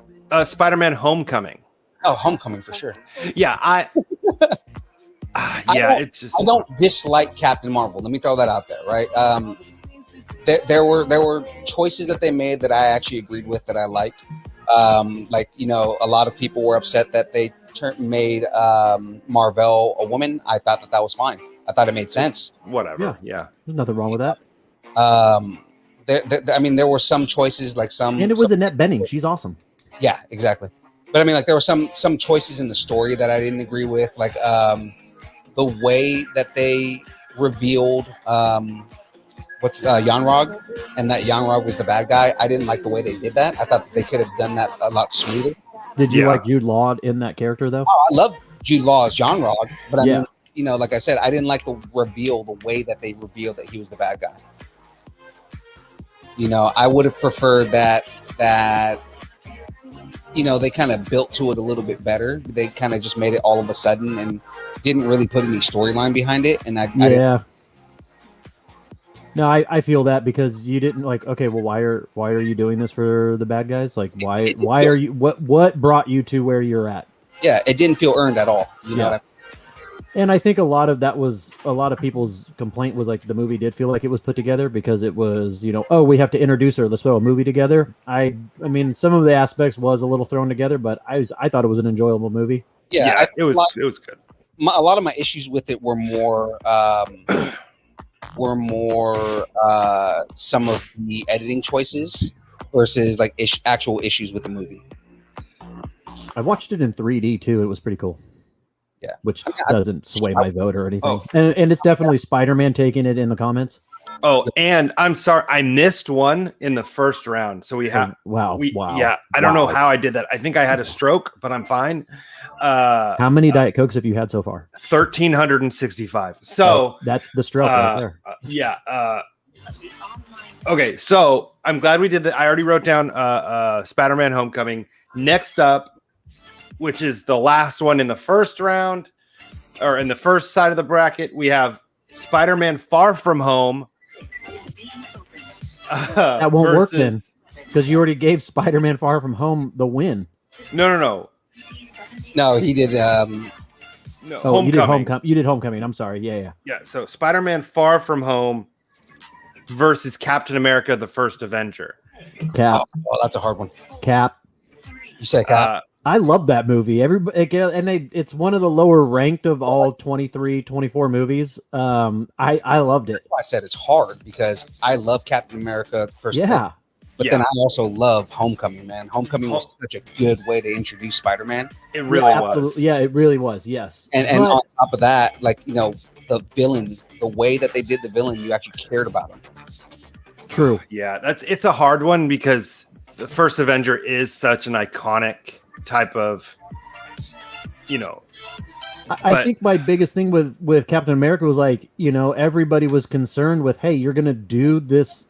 Spider-Man: Homecoming. Oh, Homecoming for sure. Yeah, it's just I don't dislike Captain Marvel. Let me throw that out there, right? There were choices that they made that I actually agreed with that I liked. A lot of people were upset that they made Marvel a woman. I thought that was fine. I thought it made sense. whatever. Yeah. There's nothing wrong with that. There were some choices And it was Annette Bening. She's awesome. Yeah, exactly. But there were some choices in the story that I didn't agree with, the way that they revealed Yanrog, and that Yanrog was the bad guy. I didn't like the way they did that. I thought they could have done that a lot smoother. Did you Yeah. like Jude Law in that character though? Oh, I love Jude Law's Yanrog, but Yeah. like I said, I didn't like the reveal, the way that they revealed that he was the bad guy. I would have preferred that they kind of built to it a little bit better. They kind of just made it all of a sudden and didn't really put any storyline behind it. And I didn't. No, I feel that because you didn't okay, well, why are you doing this for the bad guys? Why are you, what brought you to where you're at? Yeah, it didn't feel earned at all. You know what I mean? And I think a lot of people's complaint was the movie did feel like it was put together because it was, we have to introduce her. Let's throw a movie together. I mean, some of the aspects was a little thrown together, but I thought it was an enjoyable movie. Yeah, it was good. a lot of my issues with it were more some of the editing choices versus like actual issues with the movie. I watched it in 3D too. It was pretty cool. Yeah, which doesn't sway my vote or anything. And it's definitely Spider-Man taking it in the comments. Oh, and I'm sorry, I missed one in the first round. So we have wow. Yeah, I don't know how I did that. I think I had a stroke, but I'm fine. How many Diet Cokes have you had so far? 1,365. So that's the stroke right there. Yeah. Okay, so I'm glad we did that. I already wrote down Spider-Man Homecoming. Next up, which is the last one in the first round, or in the first side of the bracket, we have Spider-Man Far From Home. That won't work then, because you already gave Spider-Man Far From Home the win. No, he did. No, Homecoming. You did Homecoming. I'm sorry. Yeah. So Spider-Man Far From Home versus Captain America: The First Avenger. Cap. Oh, that's a hard one. Cap. You said Cap. I love that movie. It's one of the lower ranked of all 23, 24 movies. I loved it. I said it's hard because I love Captain America first. Yeah. But then I also love Homecoming, man. Homecoming was such a good way to introduce Spider-Man. It really was. Absolutely. Yeah, it really was. Yes. And on top of that, like, the villain, the way that they did the villain, you actually cared about him. True. Yeah, it's a hard one because the First Avenger is such an iconic type of, I think my biggest thing with Captain America was like, everybody was concerned with, hey, you're gonna do this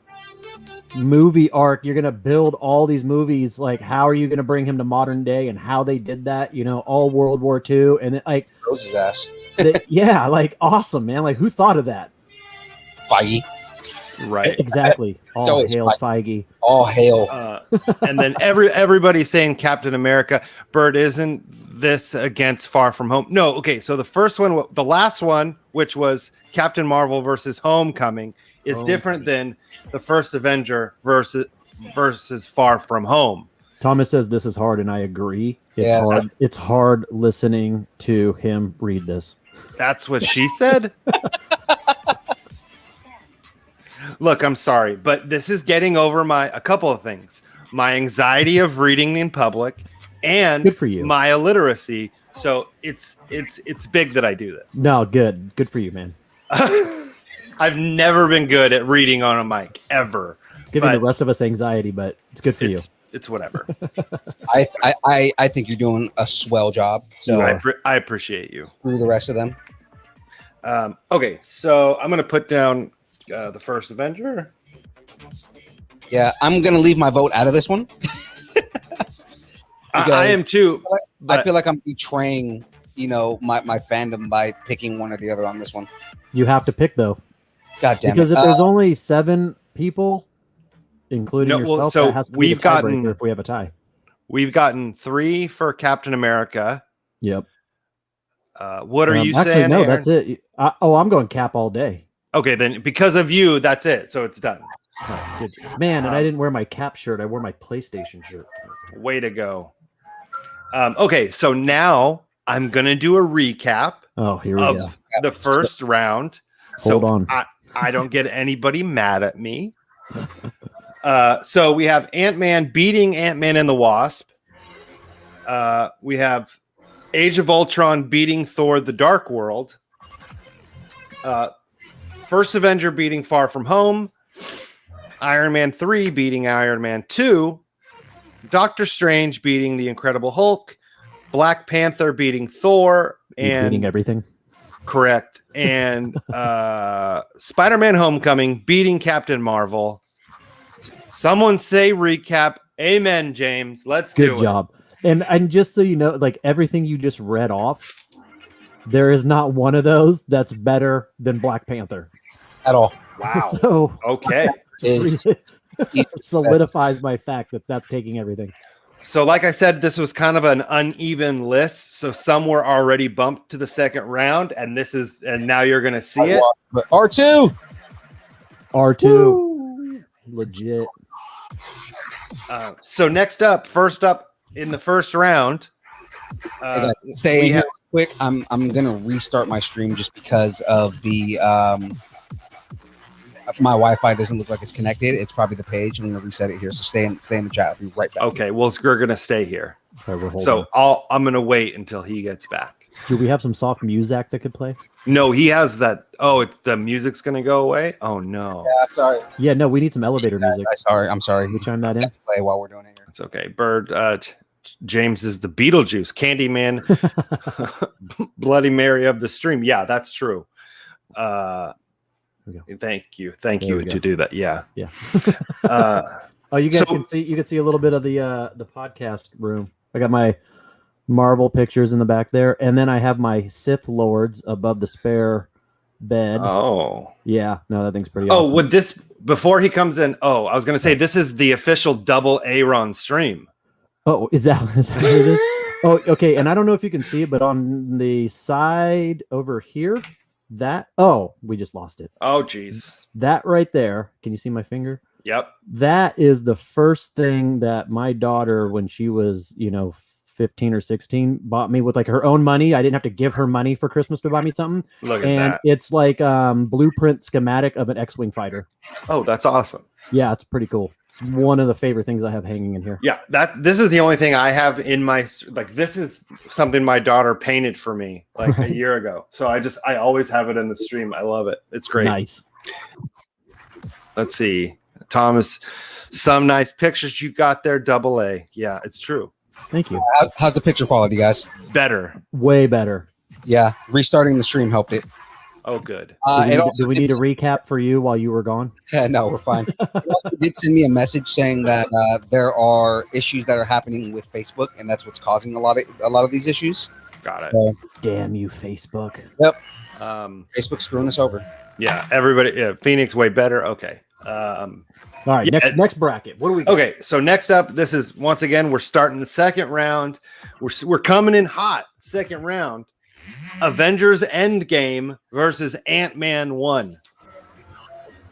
movie arc, you're gonna build all these movies, like how are you gonna bring him to modern day, and how they did that, all World War II, and like Rose's ass. Yeah, like awesome, man. Like who thought of that? Feige. Right. Exactly. All hail Feige. All hail. And then everybody's saying Captain America. Bert, isn't this against Far From Home? No. Okay. So the first one, the last one, which was Captain Marvel versus Homecoming, is different than the First Avenger versus Far From Home. Thomas says this is hard, and I agree. It's hard. It's hard listening to him read this. That's what she said. Look, I'm sorry, but this is getting over a couple of things. My anxiety of reading in public and good for you. My illiteracy. So it's big that I do this. No, good. Good for you, man. I've never been good at reading on a mic, ever. It's giving the rest of us anxiety, but it's good for you. It's whatever. I think you're doing a swell job. So I appreciate you. Screw the rest of them. Okay, so I'm going to put down the First Avenger. Yeah, I'm gonna leave my vote out of this one. I am too. I feel like I'm betraying, my fandom by picking one or the other on this one. You have to pick though. God damn because it! Because if there's only 7 people, including yourself, so that has to be the tiebreaker if we have a tie. We've gotten 3 for Captain America. Yep. What are you actually, saying? No, Aaron? that's it. I'm going Cap all day. Okay, then because of you, that's it. So it's done. Oh, good. Man, and I didn't wear my Cap shirt. I wore my PlayStation shirt. Way to go. Okay, so now I'm going to do a recap of the first round. Hold on. I don't get anybody mad at me. So we have Ant-Man beating Ant-Man and the Wasp. We have Age of Ultron beating Thor the Dark World. First Avenger beating Far From Home. Iron Man 3 beating Iron Man 2. Doctor Strange beating the Incredible Hulk. Black Panther beating Thor. And beating everything. Correct. And Spider-Man Homecoming beating Captain Marvel. Someone say recap. Amen, James. Let's do it. Good job. And just so you know, like everything you just read off, there is not one of those that's better than Black Panther at all. Wow. So okay, solidifies my fact that that's taking everything. So, like I said, this was kind of an uneven list. So some were already bumped to the second round, and now you're going to see it. R2, Woo! Legit. So first up in the first round. stay in here quick. I'm gonna restart my stream just because of the my Wi-Fi doesn't look like it's connected. It's probably the page. I'm gonna reset it here. So stay in the chat. I'll be right back. Okay, well, we're gonna stay here. Okay, we're holding. So I'm gonna wait until he gets back. Do we have some soft music that could play? No, he has that. Oh, it's the music's gonna go away. Oh no. Yeah, sorry. Yeah, no, we need some elevator music. I'm sorry. Can you turn that in? Play while we're doing it here. It's okay. Bird. James is the Beetlejuice, Candyman, Bloody Mary of the stream. Yeah, that's true. Thank you to do that. Yeah. Oh, you guys can see. You can see a little bit of the podcast room. I got my Marvel pictures in the back there, and then I have my Sith Lords above the spare bed. Oh, yeah. No, that thing's pretty. Awesome. Would this before he comes in? Oh, I was going to say this is the official double Aaron stream. Oh, is that what it is? Oh, okay. And I don't know if you can see it, but on the side over here, we just lost it. Oh, geez. That right there. Can you see my finger? Yep. That is the first thing that my daughter, when she was, 15 or 16, bought me with like her own money. I didn't have to give her money for Christmas to buy me something. Look at and that. It's like blueprint schematic of an X-Wing fighter. Oh, that's awesome. Yeah, it's pretty cool. It's one of the favorite things I have hanging in here. Yeah, this is the only thing I have in my this is something my daughter painted for me like a year ago. So I always have it in the stream. I love it. It's great. Nice. Let's see. Thomas, some nice pictures you got there, double A. Yeah, it's true. Thank you. How's the picture quality, guys? Better. Way better. Yeah, restarting the stream helped it. Oh, good. Do we need a recap for you while you were gone? Yeah, no, we're fine. He also did send me a message saying that there are issues that are happening with Facebook, and that's what's causing a lot of these issues. Got it. So, damn you, Facebook. Yep. Facebook's screwing us over. Yeah, everybody. Yeah, Phoenix way better. Okay. All right, next bracket. What do we got? Okay, so next up, this is once again we're starting the second round. We're coming in hot. Second round. Avengers Endgame versus Ant-Man 1.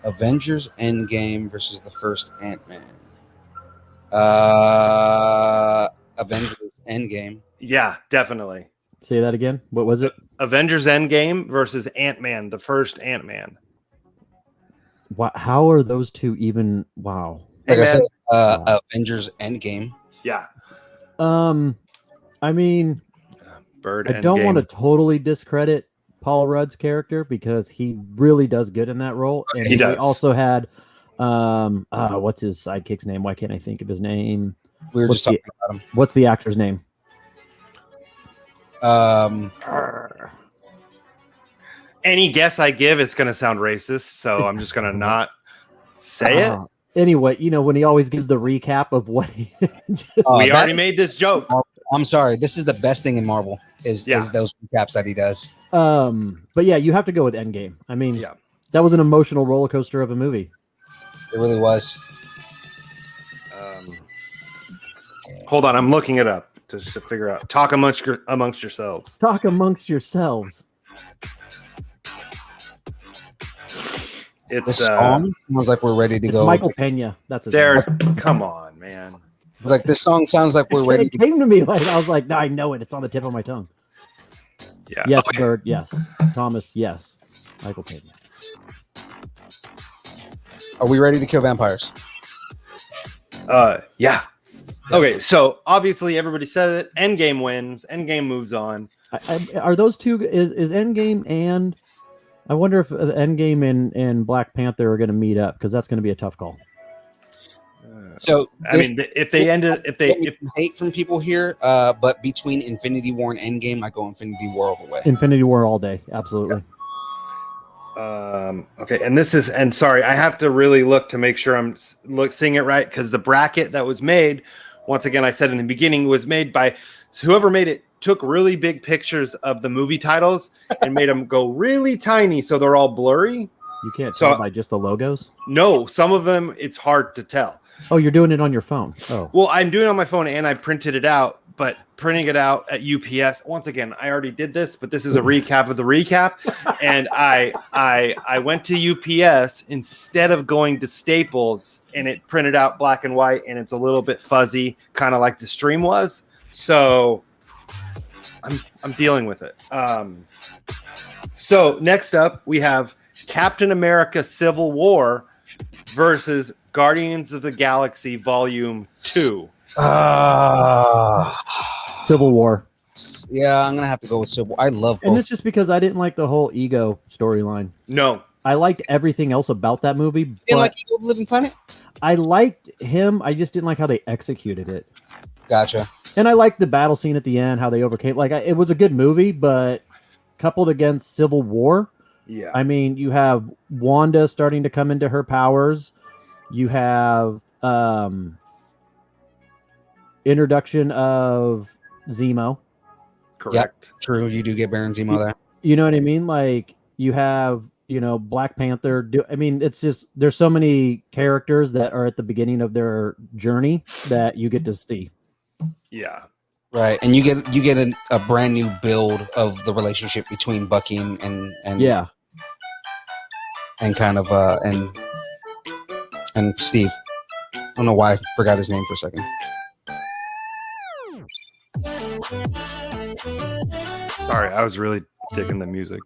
Avengers Endgame versus the first Ant-Man. Avengers Endgame. Yeah, definitely. Say that again. What was it? Avengers Endgame versus Ant-Man, the first Ant-Man. How are those two even? Wow. Like I said, Avengers Endgame. Yeah. I mean, Bird. I don't want to totally discredit Paul Rudd's character because he really does good in that role. And he does. We also had, what's his sidekick's name? Why can't I think of his name? We were just talking about him. What's the actor's name? Any guess I give, it's going to sound racist, so I'm just going to not say it. Anyway, when he always gives the recap of what he we already made this joke. I'm sorry. This is the best thing in Marvel is those recaps that he does. But yeah, you have to go with Endgame. I mean, that was an emotional roller coaster of a movie. It really was. Hold on, I'm looking it up to figure out. Talk amongst yourselves. Talk amongst yourselves. It's the song sounds like we're ready to go. Michael Pena. That's his there. name. Come on, man. It's like this song sounds like we're ready. It came to me like I was like, no, I know it. It's on the tip of my tongue. Yeah. Yes, Bird. Yes, Thomas. Yes, Michael Pena. Are we ready to kill vampires? Yeah. Okay, so obviously everybody said it. Endgame wins. Endgame moves on. Are those two? Is Endgame and I wonder if Endgame and Black Panther are going to meet up because that's going to be a tough call. So I mean, if hate from people here, but between Infinity War and Endgame, I go Infinity War all the way. Infinity War all day, absolutely. Okay, and sorry, I have to really look to make sure I'm seeing it right because the bracket that was made, once again, I said in the beginning, was made by whoever made it. Took really big pictures of the movie titles and made them go really tiny, so they're all blurry. You can't tell by just the logos. No, some of them it's hard to tell. Oh, you're doing it on your phone. Oh, well, I'm doing it on my phone and I printed it out, but printing it out at UPS. Once again, I already did this, but this is a recap of the recap. And I went to UPS instead of going to Staples, and it printed out black and white, and it's a little bit fuzzy, kind of like the stream was. So I'm dealing with it. So next up we have Captain America: Civil War versus Guardians of the Galaxy Volume 2. Civil War. Yeah, I'm gonna have to go with Civil. I love And both. it's just because I didn't like the whole ego storyline. No. I liked everything else about that movie, You didn't but like Eagle of the Living Planet? I liked him. I just didn't like how they executed it. Gotcha. And I liked the battle scene at the end, how they overcame. It was a good movie, but coupled against Civil War, Yeah. I mean, you have Wanda starting to come into her powers. You have introduction of Zemo. Correct. True, you do get Baron Zemo there. You know what I mean? Like you have, Black Panther. I mean, it's just there's so many characters that are at the beginning of their journey that you get to see. Yeah. Right, and you get a brand new build of the relationship between Bucky and Yeah. and kind of and Steve. I don't know why I forgot his name for a second. Sorry, I was really digging the music.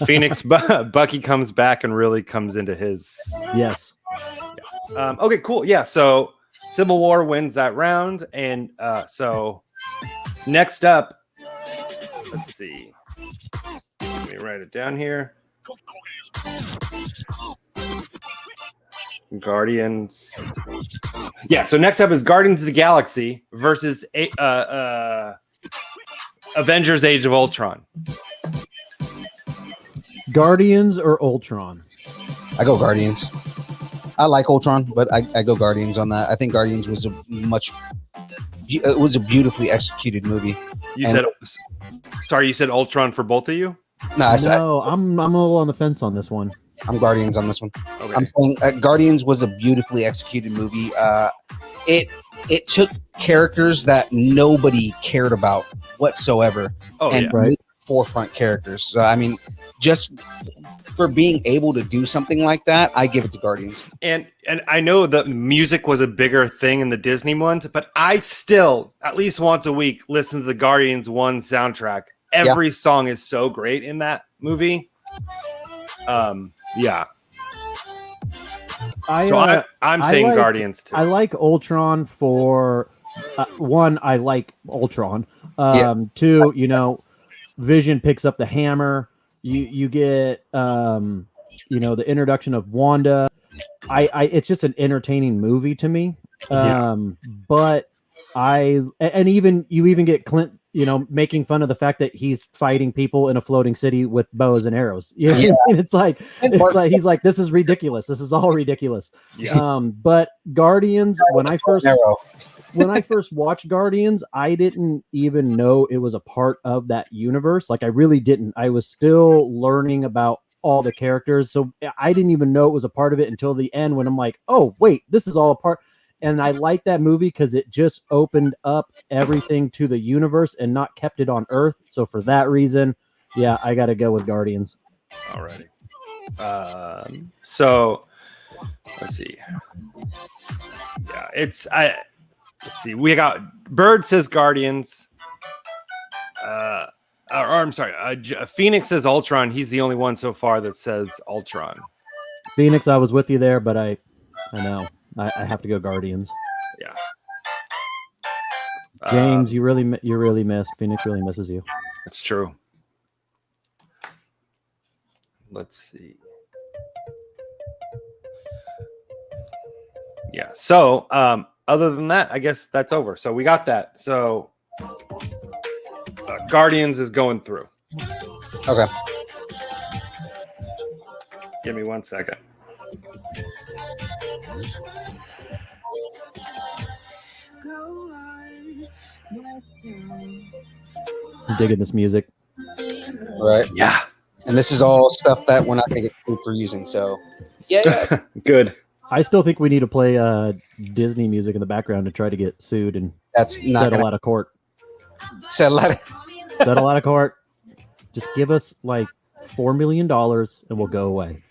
Phoenix Bucky comes back and really comes into his. Yes. Okay, cool. Yeah, so Civil War wins that round, and so next up, let's see. Let me write it down here. Guardians. Yeah, so next up is Guardians of the Galaxy versus Avengers: Age of Ultron. Guardians or Ultron? I go Guardians. I like Ultron, but I go Guardians on that. I think Guardians was a beautifully executed movie. You said Ultron for both of you? No, I'm a little on the fence on this one. I'm Guardians on this one. Okay. I'm saying Guardians was a beautifully executed movie. It took characters that nobody cared about whatsoever and Right. made forefront characters. So, I mean, just for being able to do something like that, I give it to Guardians. And I know the music was a bigger thing in the Disney ones, but I still, at least once a week, listen to the Guardians 1 soundtrack. Every song is so great in that movie. Yeah. I'm saying like, Guardians too. I like Ultron for one. I like Ultron. Two, Vision picks up the hammer. You get the introduction of Wanda. It's just an entertaining movie to me. But you even get Clint, making fun of the fact that he's fighting people in a floating city with bows and arrows. You know what I mean? It's like he's like, this is ridiculous. This is all ridiculous. Yeah. But Guardians, when I first watched Guardians, I didn't even know it was a part of that universe. Like I really didn't. I was still learning about all the characters. So I didn't even know it was a part of it until the end when I'm like, oh wait, this is all a part. And I like that movie because it just opened up everything to the universe and not kept it on Earth. So for that reason, yeah, I got to go with Guardians. Alrighty. So let's see. Yeah, let's see. We got Bird says Guardians. I'm sorry. Phoenix says Ultron. He's the only one so far that says Ultron. Phoenix, I was with you there, but I know. I have to go Guardians. Yeah. James, you really missed. Phoenix really misses you. It's true. Let's see. Yeah. So, other than that, I guess that's over. So we got that. So, Guardians is going through. Okay. Give me 1 second. I'm digging this music. Right. Yeah. And this is all stuff that we're not going to get sued for using. So, yeah. Good. I still think we need to play Disney music in the background to try to get sued and That's not settle out of court. settle out. Settle out of court. Just give us like $4 million and we'll go away.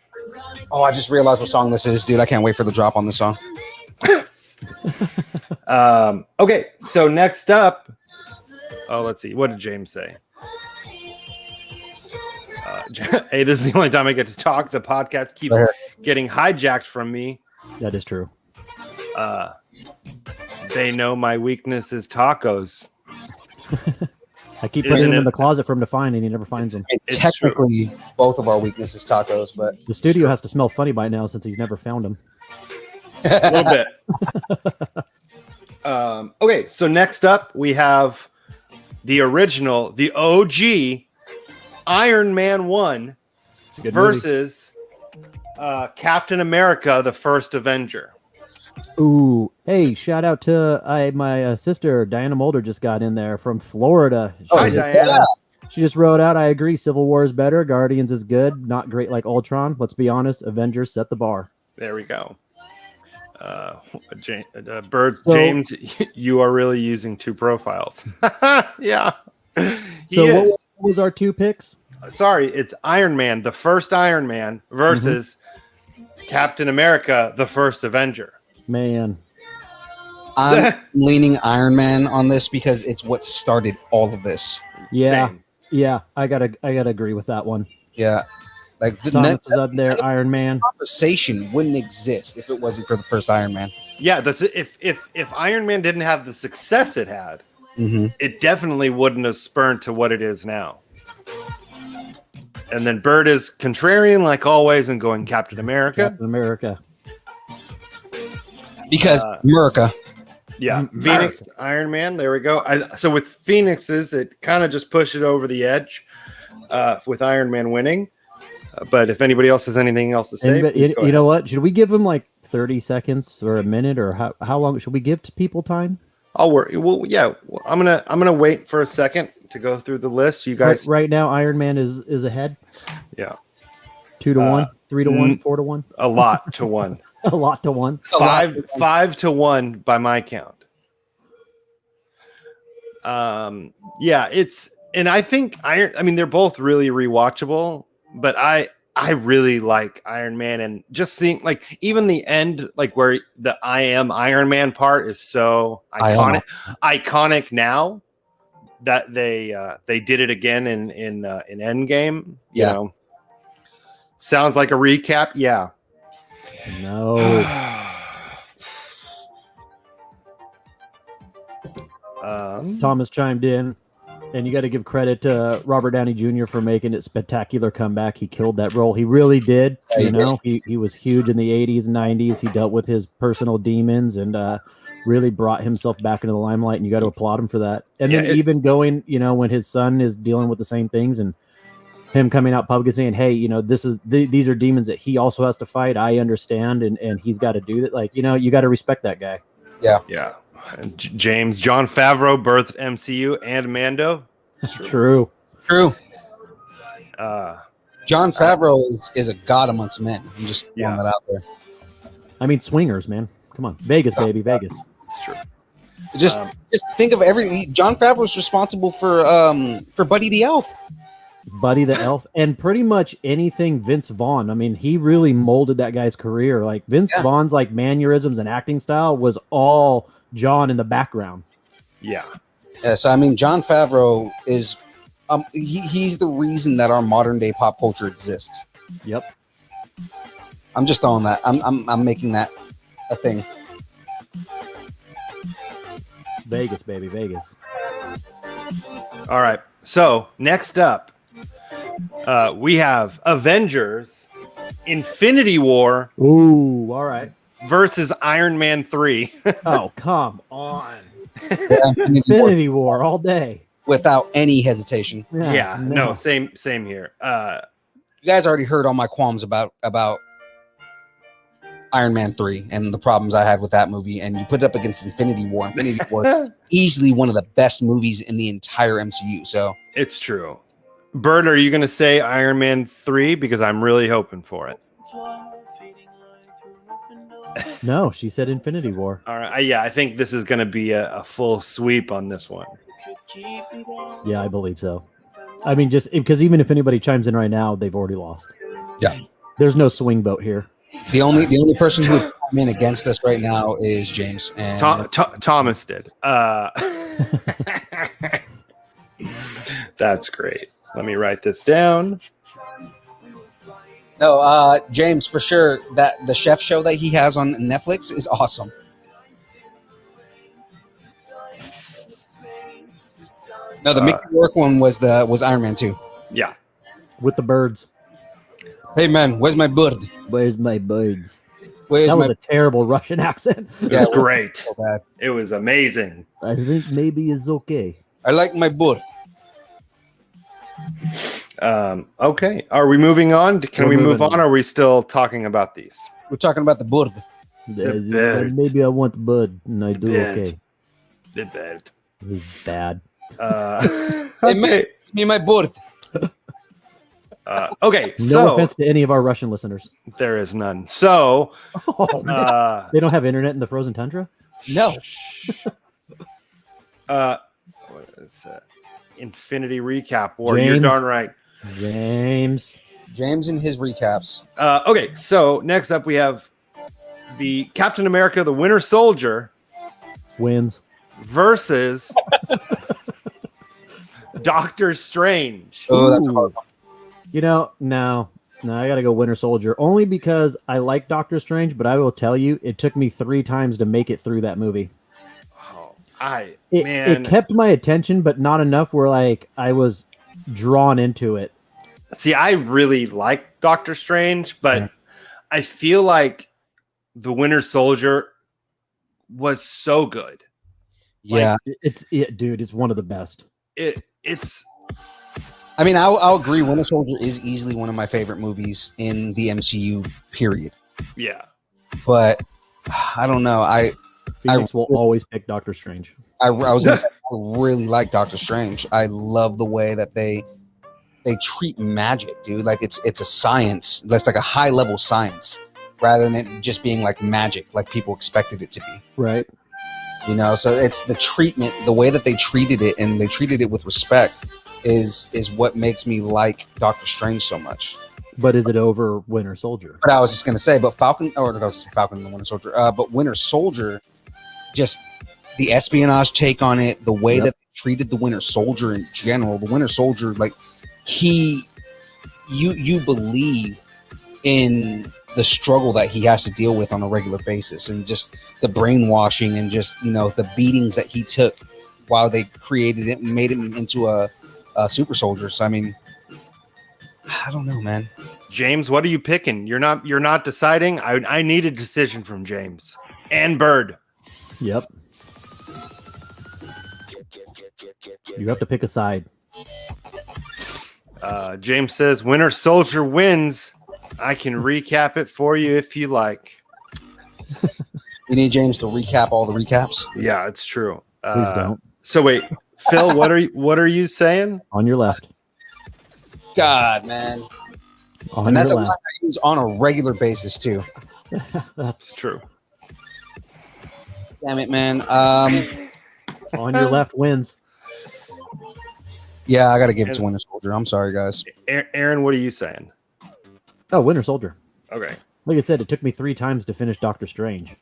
Oh, I just realized what song this is, dude. I can't wait for the drop on this song. Okay. So next up, let's see. What did James say? Hey, this is the only time I get to talk. The podcast keeps getting hijacked from me. That is true. They know my weakness is tacos. I keep putting them in the closet for him to find, and he never finds them. And technically, both of our weaknesses tacos, but the studio has to smell funny by now since he's never found them. A little bit. Okay, so next up we have the original, the OG Iron Man 1 versus Captain America, the First Avenger. Ooh, hey, shout out to my sister, Diana Mulder, just got in there from Florida. Hi, Diana. She just wrote out, I agree, Civil War is better, Guardians is good, not great like Ultron. Let's be honest, Avengers set the bar. There we go. James, you are really using two profiles. Yeah. What was our two picks? Sorry, it's Iron Man, the first Iron Man versus Captain America, the first Avenger. Man, I'm leaning Iron Man on this because it's what started all of this. Yeah, Same. yeah, I gotta agree with that one. Yeah, like the Thomas is up there, Iron Man. Conversation wouldn't exist if it wasn't for the first Iron Man. Yeah, if Iron Man didn't have the success it had, it definitely wouldn't have spurned to what it is now. And then Bird is contrarian like always and going Captain America. Captain America. Because America. Yeah, Phoenix, Iron Man. There we go. So with Phoenix's, it kind of just pushed it over the edge with Iron Man winning. But if anybody else has anything else to say, you know what? Should we give him like 30 seconds or a minute, or how long should we give to people time? I'll worry. Well, yeah, I'm gonna wait for a second to go through the list. You guys, right now, Iron Man is ahead. Yeah, 2-1, 3-1, 4-1. A lot to 1. A lot to 1. 5-1 by my count. Yeah, and I think they're both really rewatchable, but I really like Iron Man, and just seeing like even the end, like where the I am Iron Man part is so iconic now that they did it again in Endgame. Yeah. You know, sounds like a recap. Yeah. No. Thomas chimed in, and you got to give credit to Robert Downey Jr. for making it spectacular comeback. He killed that role. He really did. He was huge in the 80s and 90s. He dealt with his personal demons and really brought himself back into the limelight, and you got to applaud him for that. And then even going, when his son is dealing with the same things, and him coming out publicly saying, hey, these are demons that he also has to fight. I understand. And he's got to do that. Like, you got to respect that guy. Yeah. Yeah. And James, Jon Favreau birthed MCU and Mando. True. Jon Favreau is a god amongst men. I'm just throwing that out there. I mean, swingers, man. Come on. Vegas, baby. Vegas. It's true. Just think of everything. Jon Favreau's responsible for Buddy the Elf. Buddy the Elf, and pretty much anything Vince Vaughn. I mean, he really molded that guy's career. Like Vince Vaughn's like mannerisms and acting style was all John in the background. Yeah. So I mean, Jon Favreau is he's the reason that our modern day pop culture exists. Yep. I'm just throwing that. I'm making that a thing. Vegas, baby, Vegas. All right. So next up, we have Avengers Infinity War. Ooh, all right. Versus Iron Man 3. Oh, come on. Infinity War all day. Without any hesitation. Yeah, no, same here. You guys already heard all my qualms about Iron Man 3 and the problems I had with that movie, and you put it up against Infinity War. Infinity War, easily one of the best movies in the entire MCU. So it's true. Bert, are you going to say Iron Man 3? Because I'm really hoping for it. No, she said Infinity War. All right. I think this is going to be a full sweep on this one. Yeah, I believe so. I mean, just because even if anybody chimes in right now, they've already lost. Yeah. There's no swing vote here. The only person who would come in against us right now is James. And Thomas did. That's great. Let me write this down. No, James, for sure, that the chef show that he has on Netflix is awesome. No, the Mickey Rourke one was Iron Man 2. Yeah. With the birds. Hey man, where's my bird? Where's my birds? Where's That was my a terrible Russian accent. It Yeah, was great. so bad. It was amazing. I think maybe it's okay. I like my bird. Okay. Are we moving on? Can we move on? Or are we still talking about these? We're talking about the bird. bird. Maybe I want the bird, and I do bird. okay. The bed. It's bad. Hey, Okay. man, give me my bird. Okay. No So offense to any of our Russian listeners. there is none. So Oh, man. They don't have internet in the frozen tundra? No. What is that? Infinity recap war. You're James. darn right. James. James and his recaps. Okay, so next up we have the Captain America: The Winter Soldier Wins. versus Doctor Strange. Oh, that's Ooh. hard. You know, no, I gotta go Winter Soldier. Only because I like Doctor Strange, but I will tell you, it took me 3 times to make it through that movie. Oh, It kept my attention, but not enough where like I was drawn into it. See, I really like Doctor Strange, but Yeah. I feel like The Winter Soldier was so good. Yeah. Dude, it's one of the best. It's I mean, I'll agree. Winter Soldier is easily one of my favorite movies in the MCU, period. yeah. But I don't know. Phoenix will always pick Doctor Strange. I was gonna say, I really like Doctor Strange. I love the way that they treat magic, dude. Like it's a science. That's like a high level science, rather than it just being like magic, like people expected it to be. Right. You know, so it's the treatment, the way that they treated it, and they treated it with respect, is what makes me like Doctor Strange so much. But is it over Winter Soldier? But I was just gonna say, but Falcon, or I was gonna say Falcon and the Winter Soldier, but Winter Soldier, just the espionage take on it, the way that they treated the Winter Soldier in general. The Winter Soldier, like you believe in the struggle that he has to deal with on a regular basis, and just the brainwashing, and just the beatings that he took while they created it and made him into a super soldier. So I mean, I don't know, man. James, what are you picking? You're not deciding. I need a decision from James and Bird. Yep. You have to pick a side. James says Winter Soldier wins. I can recap it for you if you like. You need James to recap all the recaps. Yeah, it's true. Please don't. So wait, Phil, what are you saying? On your left. God, man. On And that's a your line left. I use on a regular basis too. That's true. Damn it, man. On your left wins. Yeah, I gotta give it to Winter Soldier. I'm sorry, guys. Aaron, what are you saying? Oh, Winter Soldier. Okay. Like I said, it took me 3 times to finish Doctor Strange.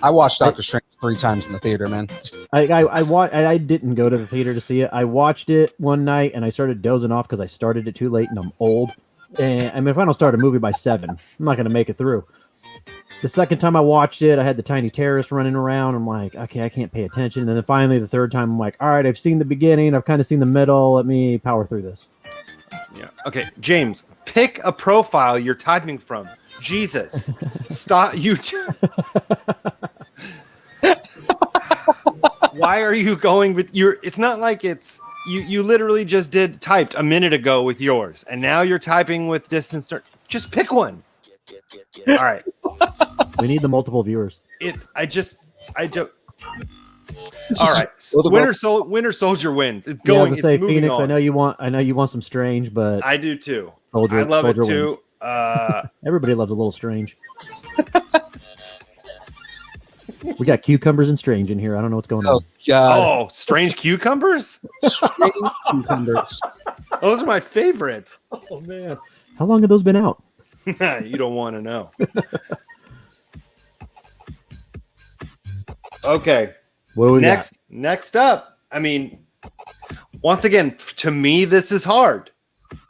I watched Doctor Strange 3 times in the theater, man. I didn't go to the theater to see it. I watched it one night and I started dozing off because I started it too late and I'm old. And I mean, if I don't start a movie by 7, I'm not going to make it through. The second time I watched it, I had the tiny terrorist running around. I'm like, okay, I can't pay attention. And then finally, the third time, I'm like, all right, I've seen the beginning. I've kind of seen the middle. Let me power through this. Yeah. Okay, James, pick a profile you're typing from. Jesus, stop you. Why are you going with your? It's not like it's you. You literally just typed a minute ago with yours, and now you're typing with distance. Just pick one. All right. We need the multiple viewers. I don't. All right. Winter Soldier wins. It's Yeah, I going. was gonna say, it's moving Phoenix. on. I know you want some Strange, but I do too. Soldier. I love Soldier it too. wins. Everybody loves a little Strange. We got cucumbers and Strange in here. I don't know what's going on. Oh God! Oh, strange cucumbers. Strange cucumbers. Those are my favorite. Oh man, how long have those been out? You don't want to know. Okay. What do we Next up, I mean, once again, to me, this is hard.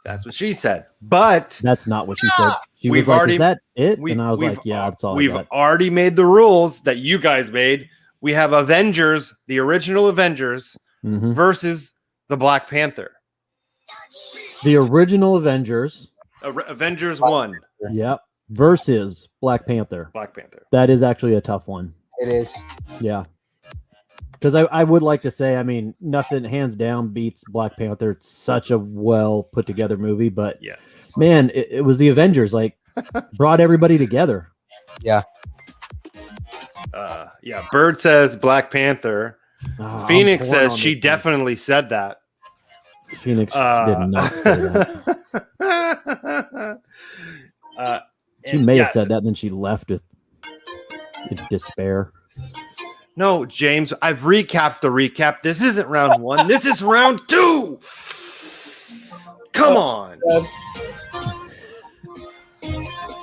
That's what she said. But That's not what she said. She We've was like, already- "Is that it?" we- And I was we've- like, "Yeah, that's all I we've got." already made the rules that you guys made. We have Avengers, the original Avengers, Mhm. versus the Black Panther. The original Avengers, Avengers 1, yep, versus Black Panther. Black Panther. That is actually a tough one. It is. Yeah. Because I would like to say, I mean, nothing hands down beats Black Panther. It's such a well put together movie, but Yes. man, it was the Avengers, like brought everybody together. Yeah. Yeah. Bird says Black Panther. Ah, Phoenix I'm torn says on she this one. definitely said that. Phoenix did not say that. She may have said that, and then she left with despair. No, James, I've recapped the recap. This isn't round 1. This is round 2. Come on.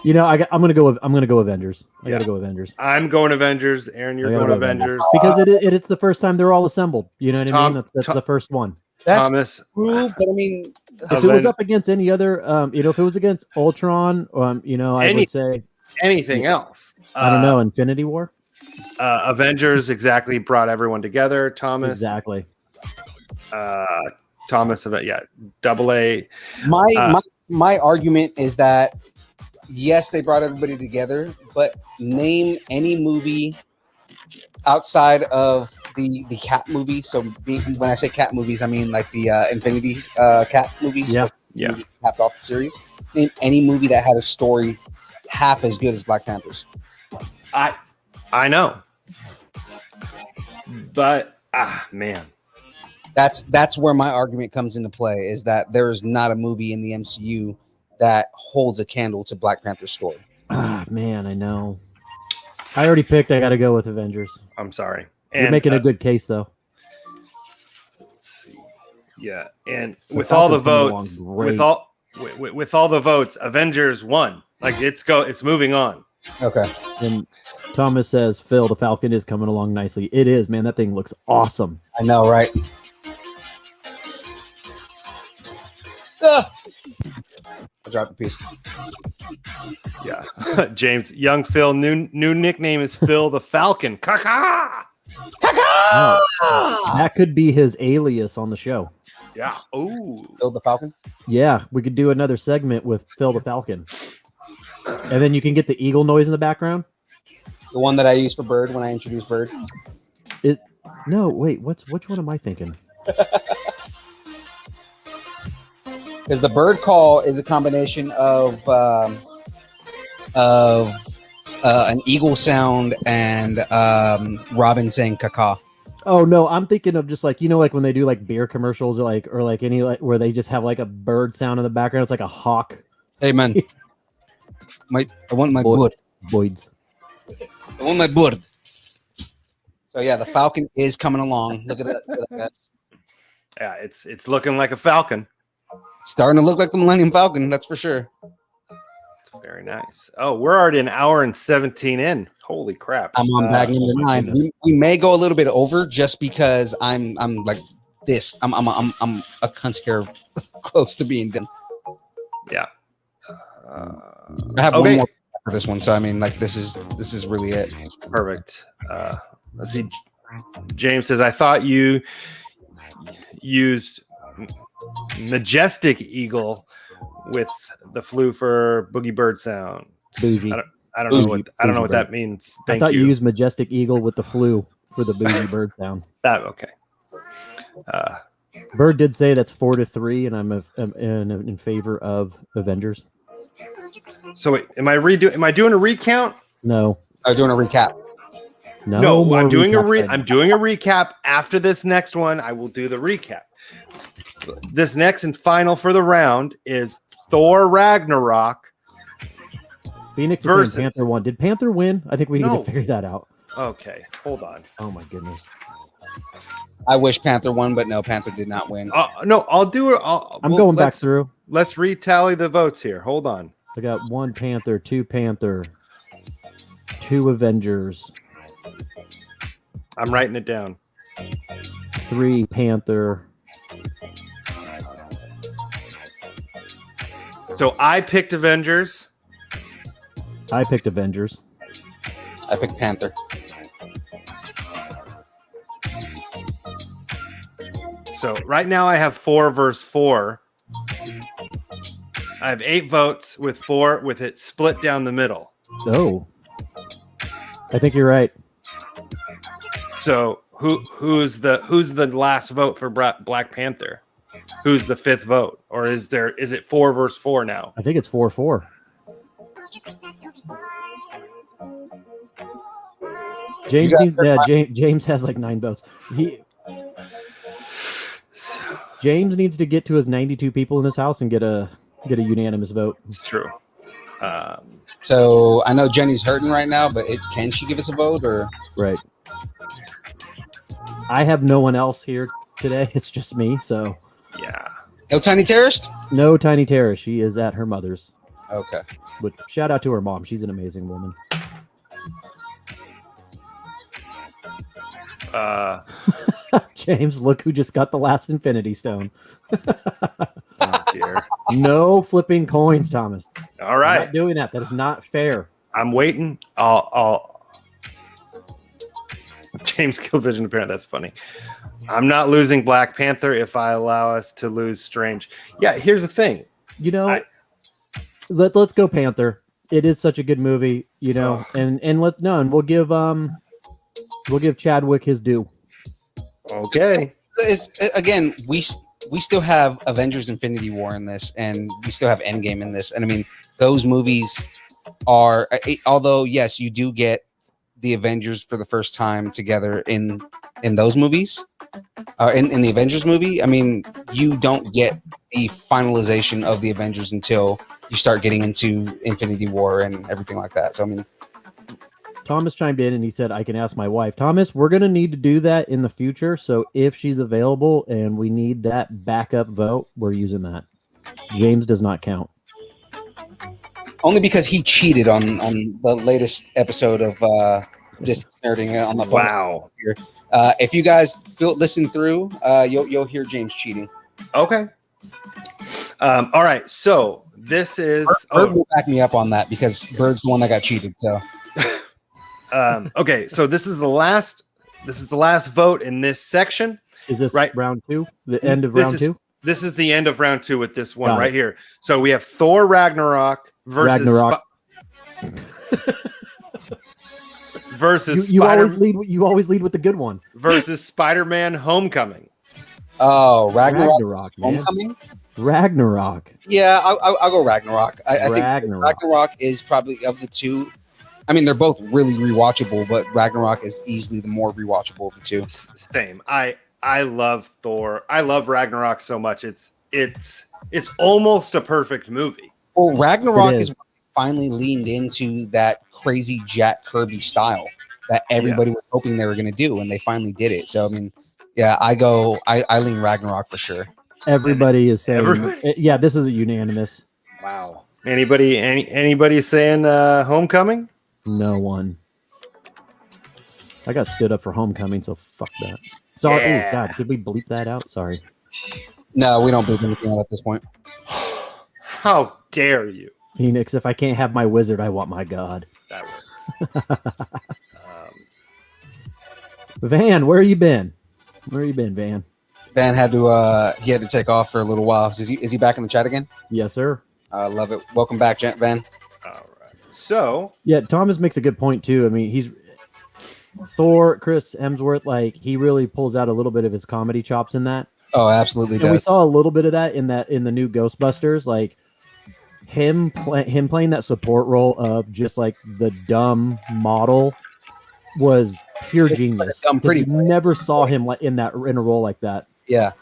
You know, I'm gonna go. I'm gonna go Avengers. I Yeah. gotta go Avengers I'm going Avengers. Aaron, you're I gotta going go Avengers. because it's the first time they're all assembled. You know what I Tom- mean? That's Tom- the first one. That's Thomas. true, but I mean, If it was up against any other, if it was against Ultron, I would say Anything else? I don't know, Infinity War. Avengers exactly brought everyone together. Thomas. Exactly. Thomas. Yeah. AA. my argument is that yes, they brought everybody together, but name any movie outside of the cat movie. So when I say cat movies, I mean like the Infinity cat movies. Yeah. like Yeah. movies that capped off the series. Name any movie that had a story half as good as Black Panther's. I know. But man. That's where my argument comes into play, is that there is not a movie in the MCU that holds a candle to Black Panther's story. Ah, man, I know. I already picked. I got to go with Avengers. I'm sorry. You're making a good case, though. Yeah, and The with all the Falcon's votes, coming along with great. with all the votes, Avengers won. Like it's moving on. Okay. And Thomas says, "Phil, the Falcon is coming along nicely." It is, man. That thing looks awesome. I know, right? I dropped a piece. Yeah, James Young Phil new nickname is Phil the Falcon. Kaka. That could be his alias on the show. Yeah. Ooh. Build the Falcon. Yeah, we could do another segment with Phil the Falcon, and then you can get the eagle noise in the background. The one that I use for Bird when I introduce Bird. No, wait. Which one am I thinking? Because the Bird call is a combination of an eagle sound and Robin saying "caca." Oh no, I'm thinking of just like like when they do like beer commercials or any where they just have like a bird sound in the background. It's like a hawk. Hey man, I want my Boy- bird. Boyd's. I want my bird. So yeah, the Falcon is coming along. Look at that. Guys. Yeah, it's looking like a Falcon. It's starting to look like the Millennium Falcon. That's for sure. It's very nice. Oh, we're already an hour and 17 in. Holy crap! I'm on back into my 9. goodness. We may go a little bit over just because I'm like this. I'm a cunt hair close to being done. Yeah. I have Okay. one more for this one, so I mean, like this is really it. Perfect. Let's see. James says, I thought you used Majestic Eagle with the flu for Boogie Bird sound. Bougie. I don't know what that means. I Thank thought you you. used Majestic Eagle with the flu for the bougie bird sound. That okay. Bird did say that's 4-3, and I'm in favor of Avengers. So wait, am I doing a recount? No, I'm doing a recap. no, more I'm doing recap I'm doing a recap after this next one. I will do the recap. This next and final for the round is Thor Ragnarok. Phoenix is versus- saying Panther won. Did Panther win? I think we need No. to figure that out. Okay, hold on. Oh my goodness. I wish Panther won, but no, Panther did not win. No, I'll do it. I'm going back through. Let's retally the votes here. Hold on. I got 1 Panther, 2 Panther, 2 Avengers, I'm writing it down. 3 Panther, So I picked Avengers. I picked Avengers. I picked Panther. So right now I have 4 versus 4. I have 8 votes with 4 with it split down the middle. Oh, I think you're right. So who's the last vote for Black Panther? Who's the 5th vote, or is it 4 versus 4 now? I think it's 4-4. James has like 9 votes. James needs to get to his 92 people in his house and get a unanimous vote. It's true. So I know Jenny's hurting right now, but can she give us a vote or? Right. I have no one else here today. It's just me. So Yeah. No Tiny Terrorist? no Tiny Tara. She is at her mother's. Okay. But shout out to her mom. She's an amazing woman. James, look who just got the last Infinity Stone. Oh dear. No flipping coins, Thomas. All I'm right. not doing that. That is not fair. I'm waiting. I'll James killed Vision apparent. That's funny. I'm not losing Black Panther if I allow us to lose Strange. Yeah, here's the thing. You know, let's go Panther. It is such a good movie, you know, and we'll give Chadwick his due. Okay. Again, we still have Avengers Infinity War in this, and we still have Endgame in this. And I mean, those movies are, although yes, you do get the Avengers for the first time together in those movies, in the Avengers movie. I mean, you don't get the finalization of the Avengers until you start getting into Infinity War and everything like that. So I mean, Thomas chimed in and he said, I can ask my wife. Thomas, we're going to need to do that in the future. So if she's available and we need that backup vote, we're using that. James does not count. only because he cheated on the latest episode of just nerding on the Wow. here. If you guys listen through, you'll hear James cheating. Okay. All right. So this is Bird will back me up on that because Bird's the one that got cheated. So okay. So this is the last vote in this section. Is this right? round 2? The end of round 2? This is the end of round 2 with this one Got right it. here. So we have Thor Ragnarok versus Ragnarok. versus You Spider- always lead with the good one. versus Spider-Man Homecoming. oh, Ragnarok, man. Homecoming. Ragnarok. Yeah, I'll go Ragnarok. I think Ragnarok. Ragnarok is probably of the two. I mean, they're both really rewatchable, but Ragnarok is easily the more rewatchable of the two. Same. I love Thor. I love Ragnarok so much. It's almost a perfect movie. Well, Ragnarok It is is. finally leaned into that crazy Jack Kirby style that everybody was hoping they were going to do, and they finally did it. So, I mean, yeah, I lean Ragnarok for sure. Everybody is saying, Everybody? yeah, this is a unanimous. Wow. Anybody saying Homecoming? No one. I got stood up for Homecoming, so fuck that. Sorry. Yeah. Oh, God, did we bleep that out? Sorry. No, we don't believe anything at this point. How dare you? Phoenix, if I can't have my wizard, I want my god. That works. Van, where you been? Where you been, Van? Van had to take off for a little while. Is he back in the chat again? Yes, sir. Love it. Welcome back, Van. All right. So Yeah, Thomas makes a good point too. I mean, he's Thor, Chris Hemsworth, like he really pulls out a little bit of his comedy chops in that. Oh, absolutely And we does. saw a little bit of that in the new Ghostbusters, like him playing that support role of just like the dumb model was pure genius. dumb pretty You never saw him like in a role like that. Yeah,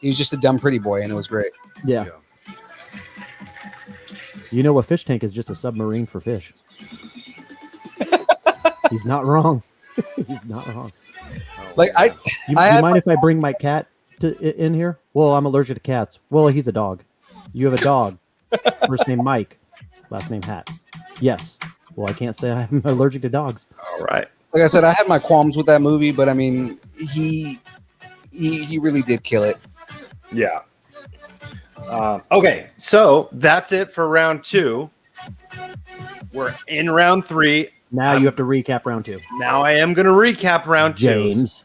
he was just a dumb pretty boy, and it was great. Yeah. You know, a fish tank is just a submarine for fish. He's not wrong. He's not wrong. Like You I had mind if I bring my cat in here? Well, I'm allergic to cats. Well, he's a dog. You have a dog. First name Mike, last name Hat. Yes. Well, I can't say I'm allergic to dogs. all right. like I said, I had my qualms with that movie, but I mean, he really did kill it. Yeah. Okay, so that's it for round 2. We're in round 3. Now you have to recap round 2. Now I am going to recap round 2. James.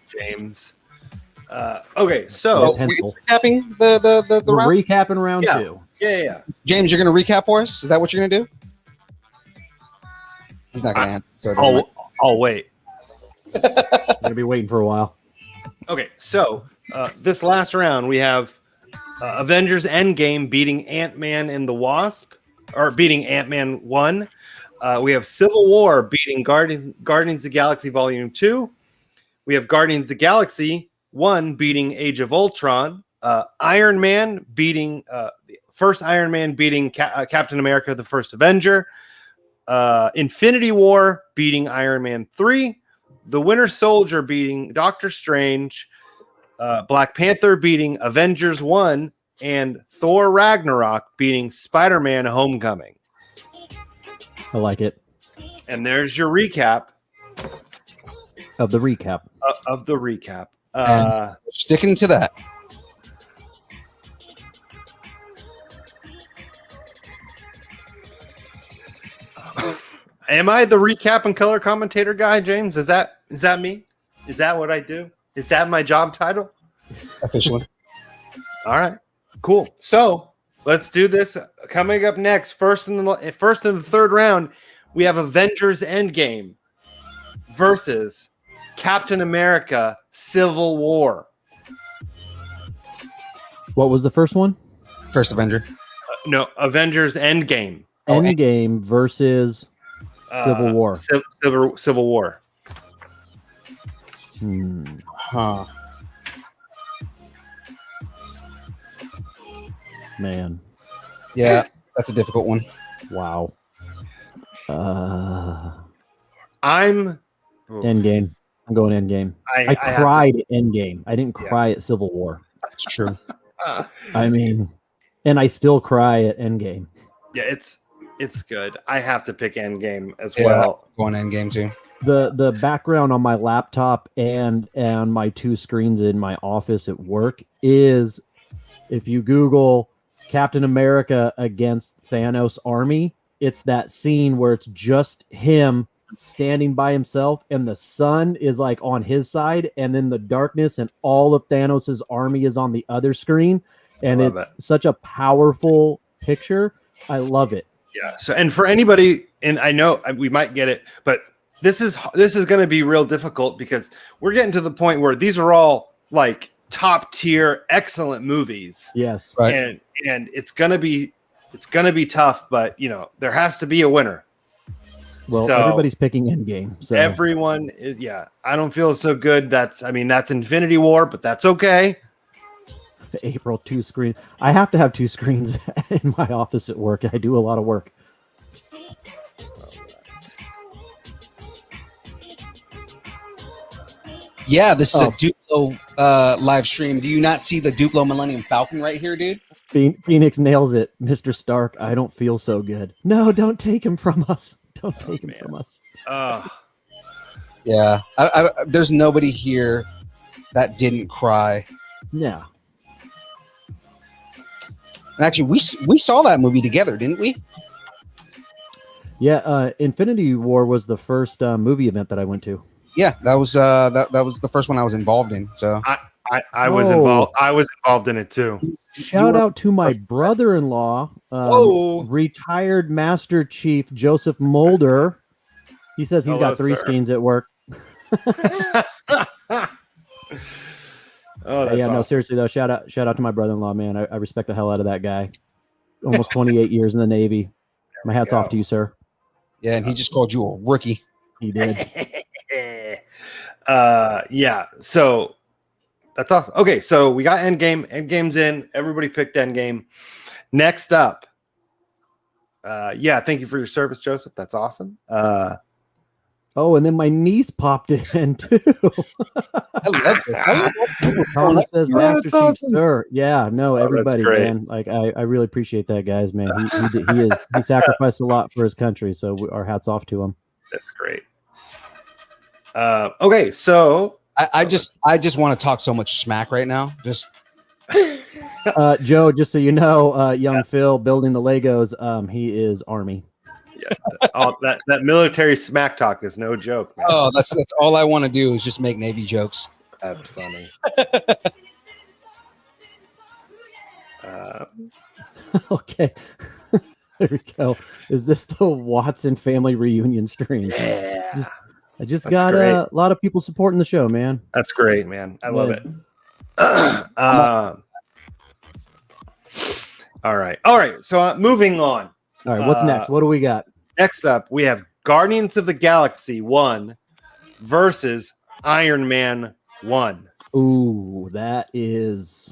Okay, so Pencil. Recapping the We're round? recapping round Yeah. 2. yeah. James, you're going to recap for us? Is that what you're going to do? He's not going to answer. So it doesn't matter. I'll wait. I'm gonna be waiting for a while. Okay, so this last round we have Avengers Endgame beating Ant-Man and the Wasp, or beating Ant-Man 1. We have Civil War beating Guardians of the Galaxy Volume 2. We have Guardians of the Galaxy 1 beating Age of Ultron. Iron Man beating first Iron Man beating Captain America: The First Avenger. Infinity War beating Iron Man 3. The Winter Soldier beating Doctor Strange. Black Panther beating Avengers 1. And Thor Ragnarok beating Spider-Man Homecoming. I like it. And there's your recap Of the recap. of the recap. And sticking to that. Am I the recap and color commentator guy, James? Is that me? Is that what I do? Is that my job title? Officially. All right, cool. So let's do this. Coming up next, first in the third round, we have Avengers Endgame versus Captain America: Civil War. What was the first one? First Avenger. No, Avengers Endgame. Endgame versus Civil War. Civil War. Huh. Man. Yeah, that's a difficult one. Wow. I'm Endgame. I'm going Endgame. I cried at Endgame. I didn't cry at Civil War. That's true. I mean, and I still cry at Endgame. Yeah, it's good. I have to pick Endgame as Yeah, well. going Endgame too. The background on my laptop and my 2 screens in my office at work is, if you Google Captain America against Thanos' army, it's that scene where it's just him standing by himself and the sun is like on his side, and then the darkness and all of Thanos' army is on the other screen, and it's such a powerful picture. I love it. Yeah. So, and for anybody, and I know we might get it, but this is going to be real difficult because we're getting to the point where these are all like top tier, excellent movies. Yes. Right. And it's gonna be tough, but there has to be a winner. Well, So, everybody's picking Endgame. So everyone is, I don't feel so good. That's Infinity War, but that's okay. April 2 screen. I have to have 2 screens in my office at work. I do a lot of work. Yeah, this is a Duplo live stream. Do you not see the Duplo Millennium Falcon right here, dude? Phoenix nails it. Mr. Stark, I don't feel so good. No, don't take him from us. Don't take him from us. Yeah, there's nobody here that didn't cry. Yeah. And actually, we saw that movie together, didn't we? Yeah, Infinity War was the first movie event that I went to. Yeah, that was that was the first one I was involved in. So I was involved. I was involved in it too. Shout out to my brother-in-law, retired Master Chief Joseph Mulder. He says he's got 3 screens at work. Oh, that's yeah, awesome. no, seriously though, shout out to my brother-in-law, man. I respect the hell out of that guy. Almost 28 years in the Navy. My hat's off to you, sir. yeah, and he just called you a rookie. He did. Yeah. So that's awesome. Okay, so we got Endgame. Endgame's in. Everybody picked Endgame. Next up. Thank you for your service, Joseph. That's awesome. Oh, and then my niece popped in too. I love it. Colin says, "Master Chief, awesome. Sir." Yeah, no, everybody, great. man. Like, I really appreciate that, guys, man. He sacrificed a lot for his country, so our hats off to him. That's great. Okay, so I just want to talk so much smack right now. Just Joe, just so you know, young Phil building the Legos, he is Army. That military smack talk is no joke, man. Oh, that's all I want to do is just make Navy jokes. That's funny. Okay. There we go. Is this the Watson family reunion stream? Yeah. I just That's got great. a lot of people supporting the show, man. That's great, man. I love it. All right. So moving on. All right, what's next? What do we got? Next up, we have Guardians of the Galaxy 1 versus Iron Man 1. Ooh, that is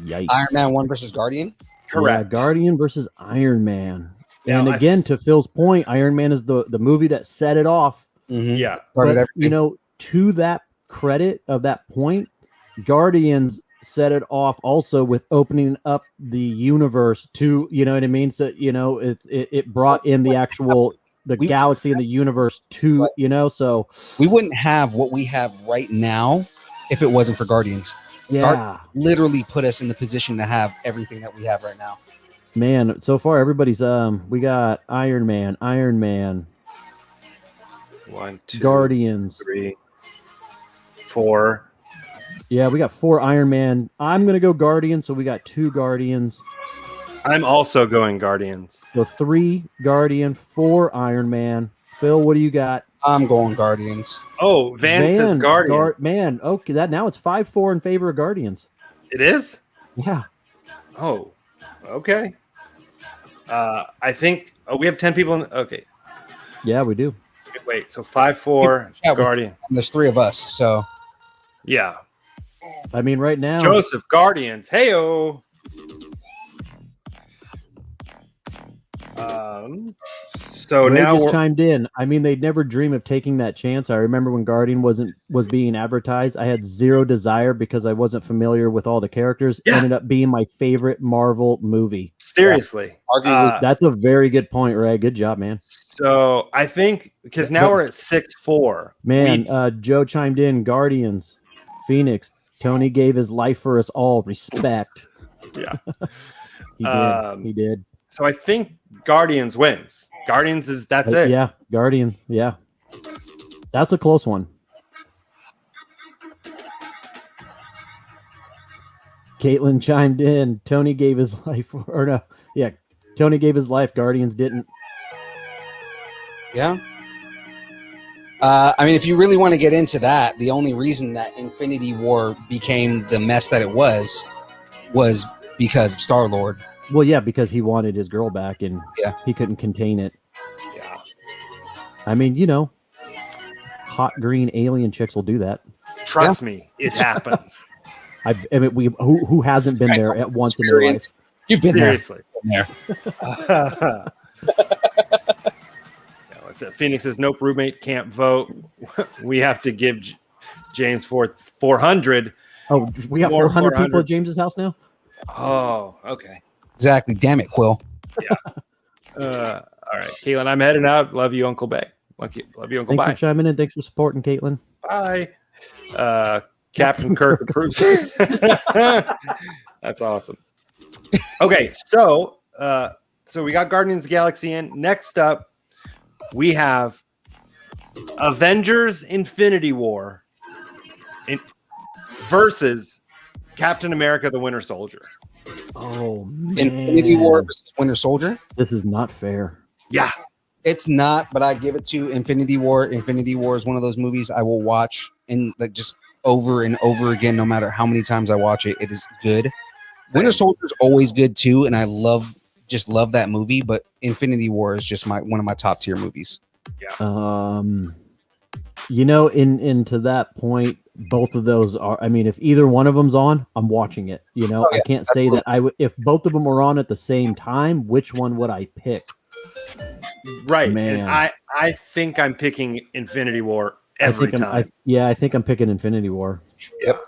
yikes. Iron Man 1 versus Guardian. Correct. Yeah, Guardian versus Iron Man. Now, And again, to Phil's point, Iron Man is the movie that set it off. Mm-hmm. Yeah. But, you know, to that credit of that point, Guardians set it off also with opening up the universe to, you know what I mean? So, you know, it brought in the actual galaxy and the universe to, you know, so we wouldn't have what we have right now if it wasn't for Guardians. yeah. Literally put us in the position to have everything that we have right now. Man, so far everybody's we got Iron Man, 1, 2, Guardians, 3, 4. Yeah, we got 4 Iron Man. I'm gonna go Guardians, so we got 2 Guardians. I'm also going Guardians. So 3 Guardian, 4 Iron Man. Phil, what do you got? I'm going Guardians. Oh, Van says Guardian. Man, okay, that now it's 5-4 in favor of Guardians. It is? Yeah. Oh, okay. I think we have 10 people. Okay. Yeah, we do. Wait, so 5-4 Yeah, Guardian. And there's 3 of us, so Yeah. I mean, right now, Joseph, Guardians. Heyo. So Ray now just we're, chimed in. I mean, they'd never dream of taking that chance. I remember when Guardian was being advertised. I had zero desire because I wasn't familiar with all the characters. Yeah. Ended up being my favorite Marvel movie. seriously. arguably That's a very good point, Ray. Good job, man. So I think because now we're at 6-4. Man, Joe chimed in. Guardians, Phoenix. Tony gave his life for us all. Respect. Yeah. He did. He did. So I think Guardians wins. Guardians is that's it. Yeah, Guardians. Yeah, that's a close one. Caitlin chimed in. Tony gave his life, or no, yeah, Tony gave his life. Guardians didn't. Yeah. I mean, if you really want to get into that, the only reason that Infinity War became the mess that it was because of Star-Lord. Well, yeah, because he wanted his girl back, and Yeah. he couldn't contain it. Yeah. I mean, you know, hot green alien chicks will do that. Trust me, it happens. I mean, who hasn't been there at once in their life? Experience. You've been Seriously. there. No, it's Phoenix says nope, roommate can't vote. We have to give James 400. Oh, we got More 400 people 400. at James's house now. Oh, okay. Exactly. Damn it, Quill. All right, Caitlin, I'm heading out. Love you, Uncle Bay. Love you, Uncle Thanks Bye. for chiming in. Thanks for supporting, Caitlin. Bye. Captain Kirk approves. That's awesome. Okay, so we got Guardians of the Galaxy in. Next up, we have Avengers Infinity War versus Captain America the Winter Soldier. Oh, man. Infinity War versus Winter Soldier. This is not fair. Yeah. It's not, but I give it to Infinity War. Infinity War is one of those movies I will watch and like just over and over again, no matter how many times I watch it. It is good. Winter Soldier is always good too, and I love that movie. But Infinity War is just one of my top tier movies. You know, to that point, both of those are. I mean, if either one of them's on, I'm watching it. You know, yeah, I can't say that I would. If both of them were on at the same time, which one would I pick? Right. Man. And I think I'm picking Infinity War every time. I think I'm picking Infinity War. Yep.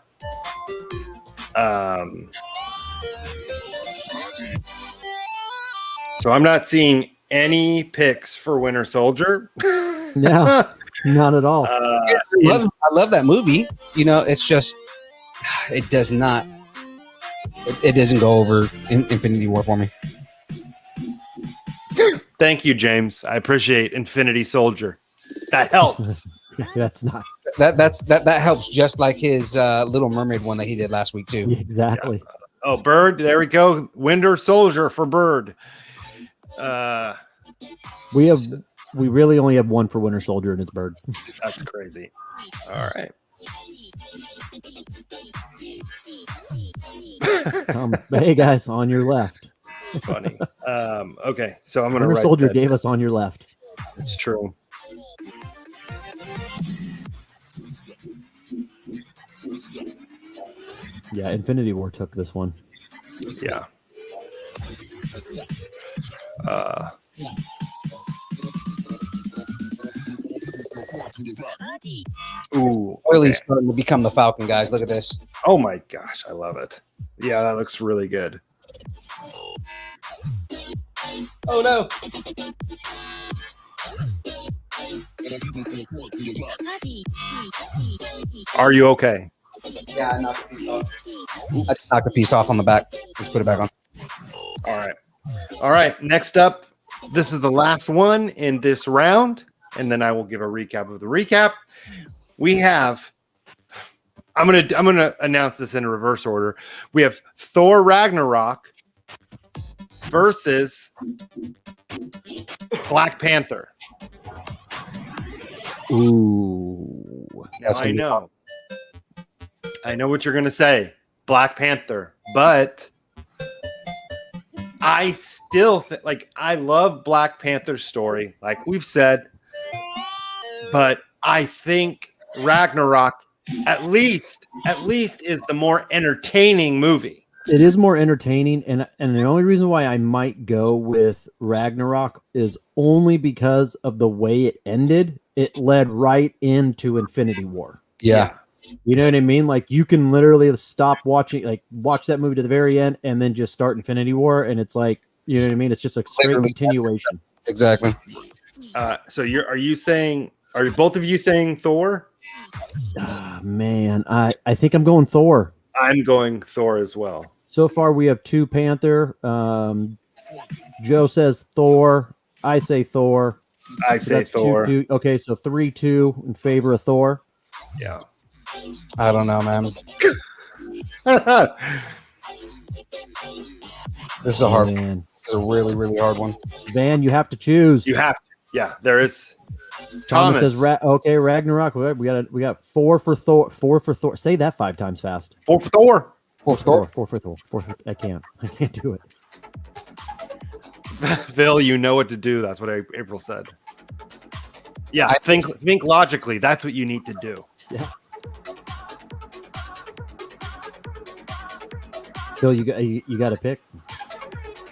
So I'm not seeing any picks for Winter Soldier. No, not at all. I love that movie. You know, it's just it does not It doesn't go over in Infinity War for me. Thank you, James. I appreciate Infinity Soldier. That helps. That's not That helps, just like his Little Mermaid one that he did last week too. exactly. Yeah. Oh, Bird. There we go. Winter Soldier for Bird. We really only have one for Winter Soldier, and it's Bird. That's crazy. All right. Hey guys, on your left. Funny. Okay, so I'm gonna Winter write Soldier that. gave us on your left. It's true. Yeah, Infinity War took this one. Yeah. Ooh. Really Okay. starting to become the Falcon, guys. Look at this. Oh my gosh, I love it. Yeah, that looks really good. Oh no! Are you okay? Yeah, I knocked the piece off. I just knocked the piece off on the back. Let's put it back on. All right. All right. Next up, this is the last one in this round, and then I will give a recap of the recap. We have. I'm gonna announce this in reverse order. We have Thor Ragnarok versus Black Panther. Ooh. Now, That's gonna be I know what you're gonna say, Black Panther, but I still I love Black Panther's story, like we've said, but I think Ragnarok at least is the more entertaining movie. It is more entertaining, and the only reason why I might go with Ragnarok is only because of the way it ended. It led right into Infinity War. Yeah. You know what I mean? Like you can literally stop watching, like watch that movie to the very end, and then just start Infinity War, and it's like, you know what I mean? It's just a straight Literally. continuation. Exactly. So are both of you saying Thor? Ah, man, I think I'm going Thor. I'm going Thor as well. So far, we have two Panther. Joe says Thor. I say Thor. I So say that's Thor. 2-2. Okay, so 3-2 in favor of Thor. Yeah. I don't know, man. This is a hard. Man. This is a really, really hard one. Van, you have to choose. You have to. Yeah, there is. Thomas Thomas says, okay, Ragnarok. We got 4 for Thor. 4 for Thor. Say that 5 times fast. 4 for Thor. 4 for Thor. 4 for Thor. 4 for, I can't do it. Phil, you know what to do. That's what April said. Yeah, think logically. That's what you need to do. Yeah. Phil, you got to pick.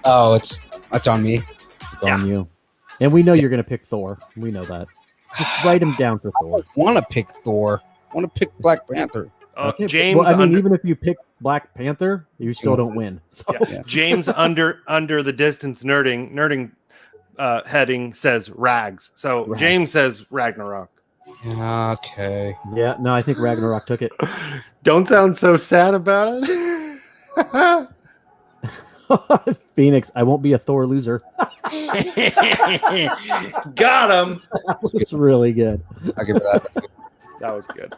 Oh, it's on me. It's on you. And we know you're going to pick Thor. We know that. Just write him down for Thor. I want to pick Thor. I want to pick Black Panther. Okay, James, well, I mean, even if you pick Black Panther, you still don't win. So yeah. James under the distance nerding heading says Rags. So Rags. James says Ragnarok. Yeah, okay. yeah, no, I think Ragnarok took it. Don't sound so sad about it. Phoenix, I won't be a Thor loser. Got him. It's really good. I'll give it that. That was good.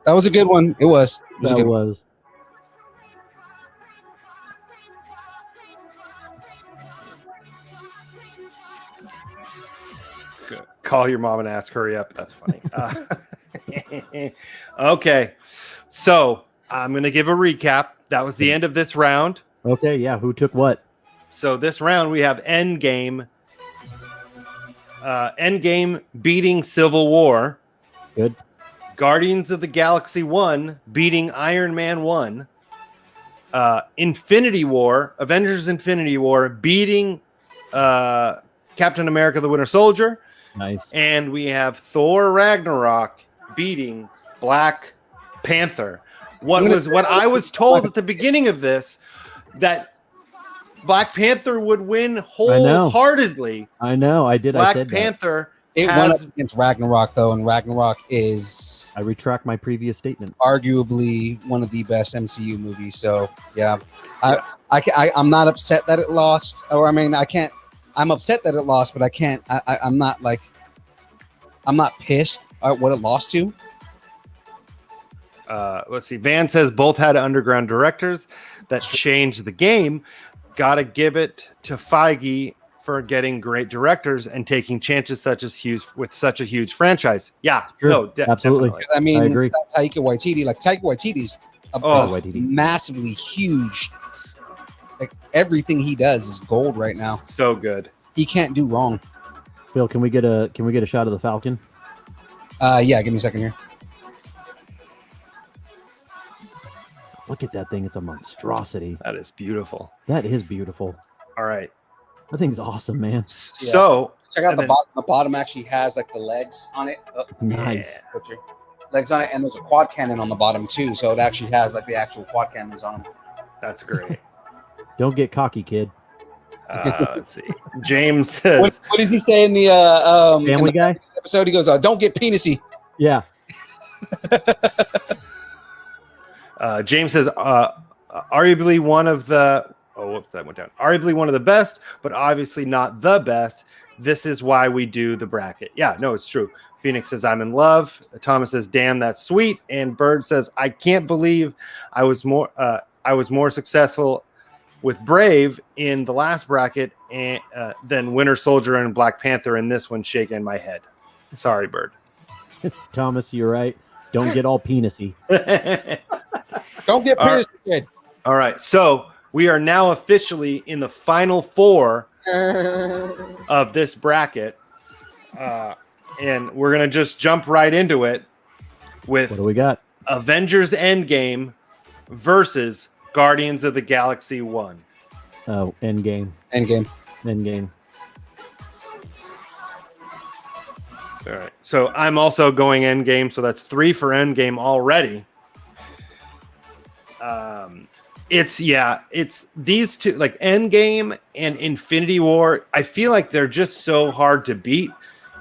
That was a good one. It was. It was a That good one. was. Good. Call your mom and ask, hurry up. That's funny. Okay. So I'm going to give a recap. That was the end of this round. Okay, yeah. Who took what? So this round we have Endgame. Endgame beating Civil War. Good. Guardians of the Galaxy 1 beating Iron Man 1. Infinity War, Avengers Infinity War beating Captain America the Winter Soldier. Nice. And we have Thor Ragnarok beating Black Panther. What I was told at the beginning of this, that Black Panther would win wholeheartedly. I know. I did. Black I said Panther It went up against Ragnarok, though, and Ragnarok is I retract my previous statement. arguably one of the best MCU movies. So yeah, I'm not upset that it lost, or I mean, I can't. I'm upset that it lost, but I can't. I'm not like. I'm not pissed at what it lost to. Let's see. Van says both had underground directors that changed the game. Gotta give it to Feige for getting great directors and taking chances such as with such a huge franchise. Yeah, True. no, Absolutely. definitely. I mean, I agree. Taika Waititi, like Taika Waititi's Waititi. massively huge. Like everything he does is gold right now. So good. He can't do wrong. Phil, can we get a shot of the Falcon? Yeah, give me a second here. Look at that thing. It's a monstrosity. That is beautiful. That is beautiful. All right. That thing's awesome, man. Yeah. So Check out and the then- bottom. The bottom actually has like the legs on it. Oh, Nice. legs on it, and there's a quad cannon on the bottom too. So it actually has like the actual quad cannons on them. That's great. Don't get cocky, kid. Let's see. James says, What does he say in the Family Guy? episode? He goes, "Don't get penisy." Yeah. James says, arguably one of the that went down. Arguably one of the best, but obviously not the best. This is why we do the bracket. Yeah, no, it's true. Phoenix says, I'm in love. Thomas says, damn, that's sweet. And Bird says, I can't believe I was more successful with Brave in the last bracket and than Winter Soldier and Black Panther in this one. Shaking my head. Sorry, Bird. Thomas, you're right. Don't get all penisy. Don't get penisy, kid. All right, so we are now officially in the final four of this bracket. And we're going to just jump right into it with What do we got? Avengers Endgame versus Guardians of the Galaxy 1. Oh, Endgame. Endgame. Endgame. All right. So I'm also going Endgame. So that's 3 for Endgame already. It's these two, like Endgame and Infinity War. I feel like they're just so hard to beat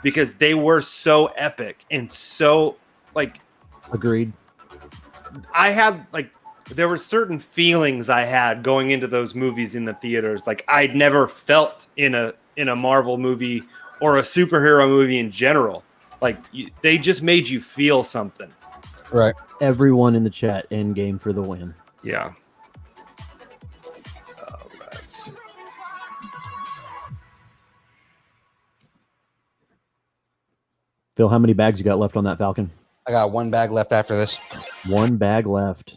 because they were so epic and so like. Agreed. I had like there were certain feelings I had going into those movies in the theaters, like I'd never felt in a Marvel movie or a superhero movie in general. Like they just made you feel something. Right. Everyone in the chat, Endgame for the win. Yeah. All right. Phil, how many bags you got left on that Falcon? I got one bag left after this. One bag left.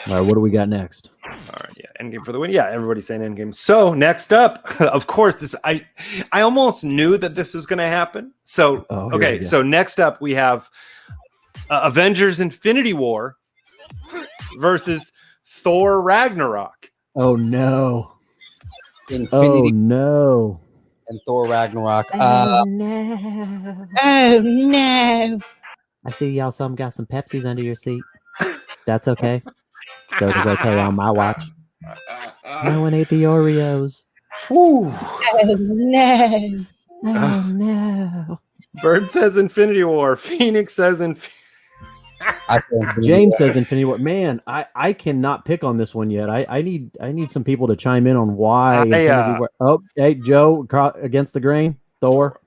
All right, what do we got next? All right, yeah, Endgame for the win. Yeah, everybody's saying Endgame. So next up, of course, this I almost knew that this was going to happen. So Oh, here okay, we go. so next up we have Avengers: Infinity War versus Thor: Ragnarok. Oh no! Infinity Oh no! and Thor Ragnarok. Oh no! Oh no! I see y'all some got some Pepsis under your seat. That's okay. Soda's okay on my watch. No one ate the Oreos. Whew. Oh no! Oh no! Bird says Infinity War. Phoenix says James says Infinity War. Man, I cannot pick on this one yet. I need some people to chime in on why. Infinity War. Oh, hey Joe, against the grain. Thor.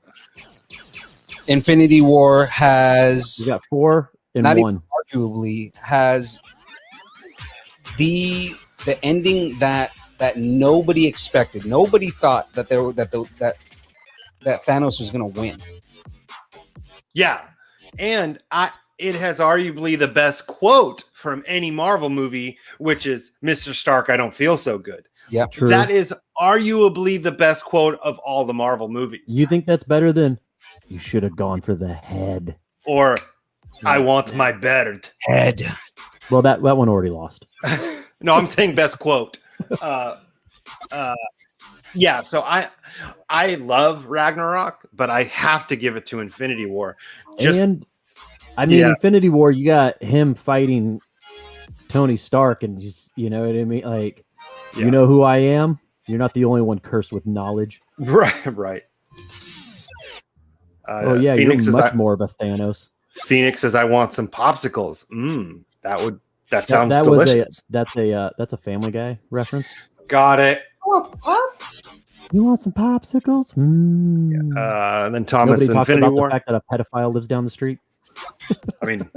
Infinity War has You got 4 and not 1. even arguably has the ending that nobody expected. Nobody thought that that Thanos was going to win. yeah, and it has arguably the best quote from any Marvel movie, which is "Mr. Stark, I don't feel so good." Yeah, True. That is arguably the best quote of all the Marvel movies. You think that's better than you should have gone for the head? Or I want my bed. head. Well, that one already lost. No, I'm saying best quote. Yeah, so I love Ragnarok, but I have to give it to Infinity War. And I mean, Yeah. Infinity War, you got him fighting Tony Stark, and just, you know what I mean? Like, Yeah. you know who I am? You're not the only one cursed with knowledge. Right. Oh yeah, Phoenix you're says much more of a Thanos. Phoenix says, "I want some popsicles." That sounds That delicious. that's a Family Guy reference. Got it. You want some popsicles? And then Thomas, Nobody talks Infinity about War. the fact that a pedophile lives down the street. I mean,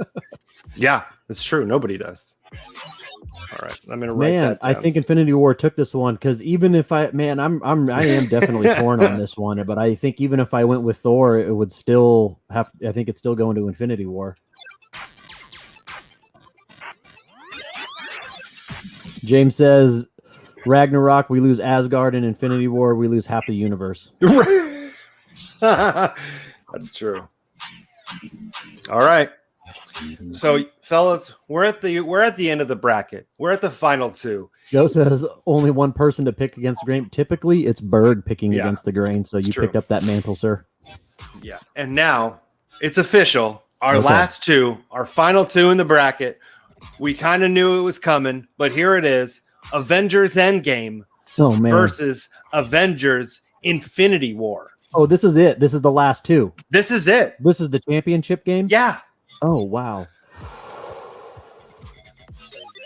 yeah, it's true. Nobody does. All right, I'm gonna write Man, that down. I think Infinity War took this one because even if I am definitely torn on this one, but I think even if I went with Thor, it would still have. I think it's still going to Infinity War. James says, Ragnarok, we lose Asgard, and Infinity War, we lose half the universe. That's true. All right. So, fellas, we're at the end of the bracket. We're at the final two. Joe says only one person to pick against the grain. Typically, it's Bird picking against the grain, so you picked up that mantle, sir. Yeah. And now it's official. Our Okay. last two, our final two in the bracket. We kind of knew it was coming, but here it is. Avengers Endgame Oh man. versus Avengers Infinity War. Oh, this is it. This is the last two. This is it. This is the championship game? Yeah. Oh, wow.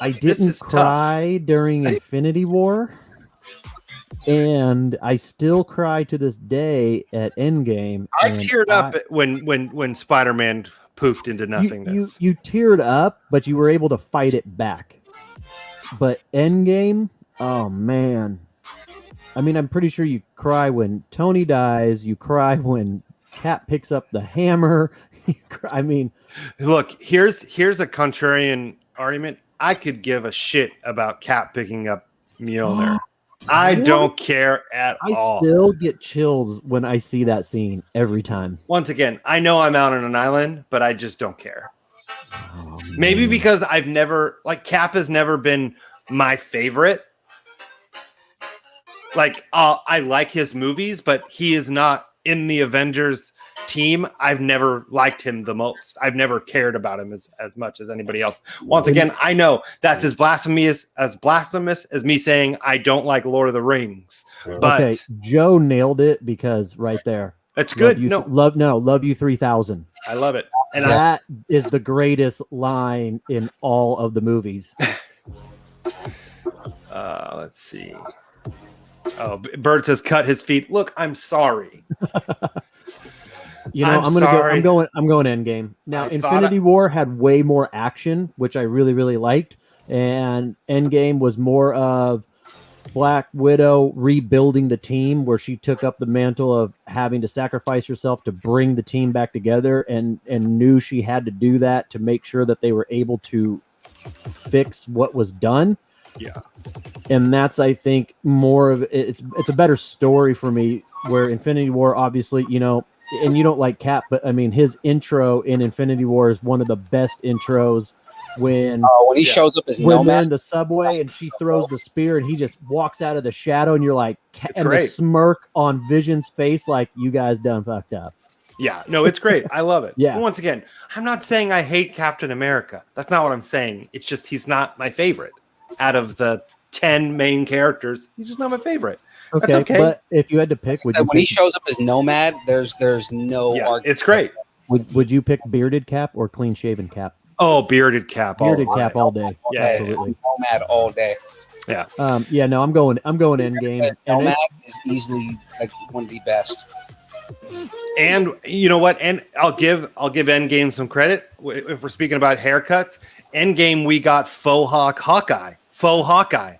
I This didn't is tough. cry during Infinity War, and I still cry to this day at Endgame. I and teared up when Spider-Man poofed into nothingness. You teared up, but you were able to fight it back. But Endgame, oh man. I mean, I'm pretty sure you cry when Tony dies. You cry when Cap picks up the hammer. I mean, Look, here's a contrarian argument. I could give a shit about Cap picking up Mjolnir. I don't care at I all. still get chills when I see that scene every time. Once again, I know I'm out on an island, but I just don't care. Oh, Maybe man. because I've never, like, Cap has never been my favorite. Like, I like his movies, but he is not in the Avengers team. I've never liked him the most. I've never cared about him as much as anybody else. Once again, I know that's as blasphemous as me saying I don't like Lord of the Rings. But Okay, Joe nailed it because right there. it's good. Love you 3000. I love it. And That is the greatest line in all of the movies. let's see. Oh, Bird says cut his feet. Look, I'm sorry. You know, I'm I'm sorry. going Endgame. Now, I thought Infinity War had way more action, which I really, really liked. And Endgame was more of Black Widow rebuilding the team, where she took up the mantle of having to sacrifice herself to bring the team back together, and knew she had to do that to make sure that they were able to fix what was done. Yeah. And that's, I think, more of it's a better story for me, where Infinity War, obviously, you know, and you don't like Cap, but I mean, his intro in Infinity War is one of the best intros when When he shows up as when they're Nomad, in the subway and she throws the spear and he just walks out of the shadow, and you're like, and the great. smirk on Vision's face, like, you guys done fucked up. Yeah, no, it's great. I love it. Yeah. And once again, I'm not saying I hate Captain America. That's not what I'm saying. It's just he's not my favorite. Out of the 10 main characters, he's just not my favorite. Okay, That's okay. but if you had to pick, would you when he pick, shows up as Nomad, there's no Yeah, argument. it's great. would you pick bearded Cap or clean shaven Cap? Oh, bearded Cap. Bearded all Cap day. all day. Yeah, Absolutely. Nomad all day. Yeah. Yeah, no, I'm going Endgame. And Nomad it's, is easily like one of the best. And you know what? And I'll give Endgame some credit. If we're speaking about haircuts, Endgame, we got faux Hawkeye. Faux Hawkeye.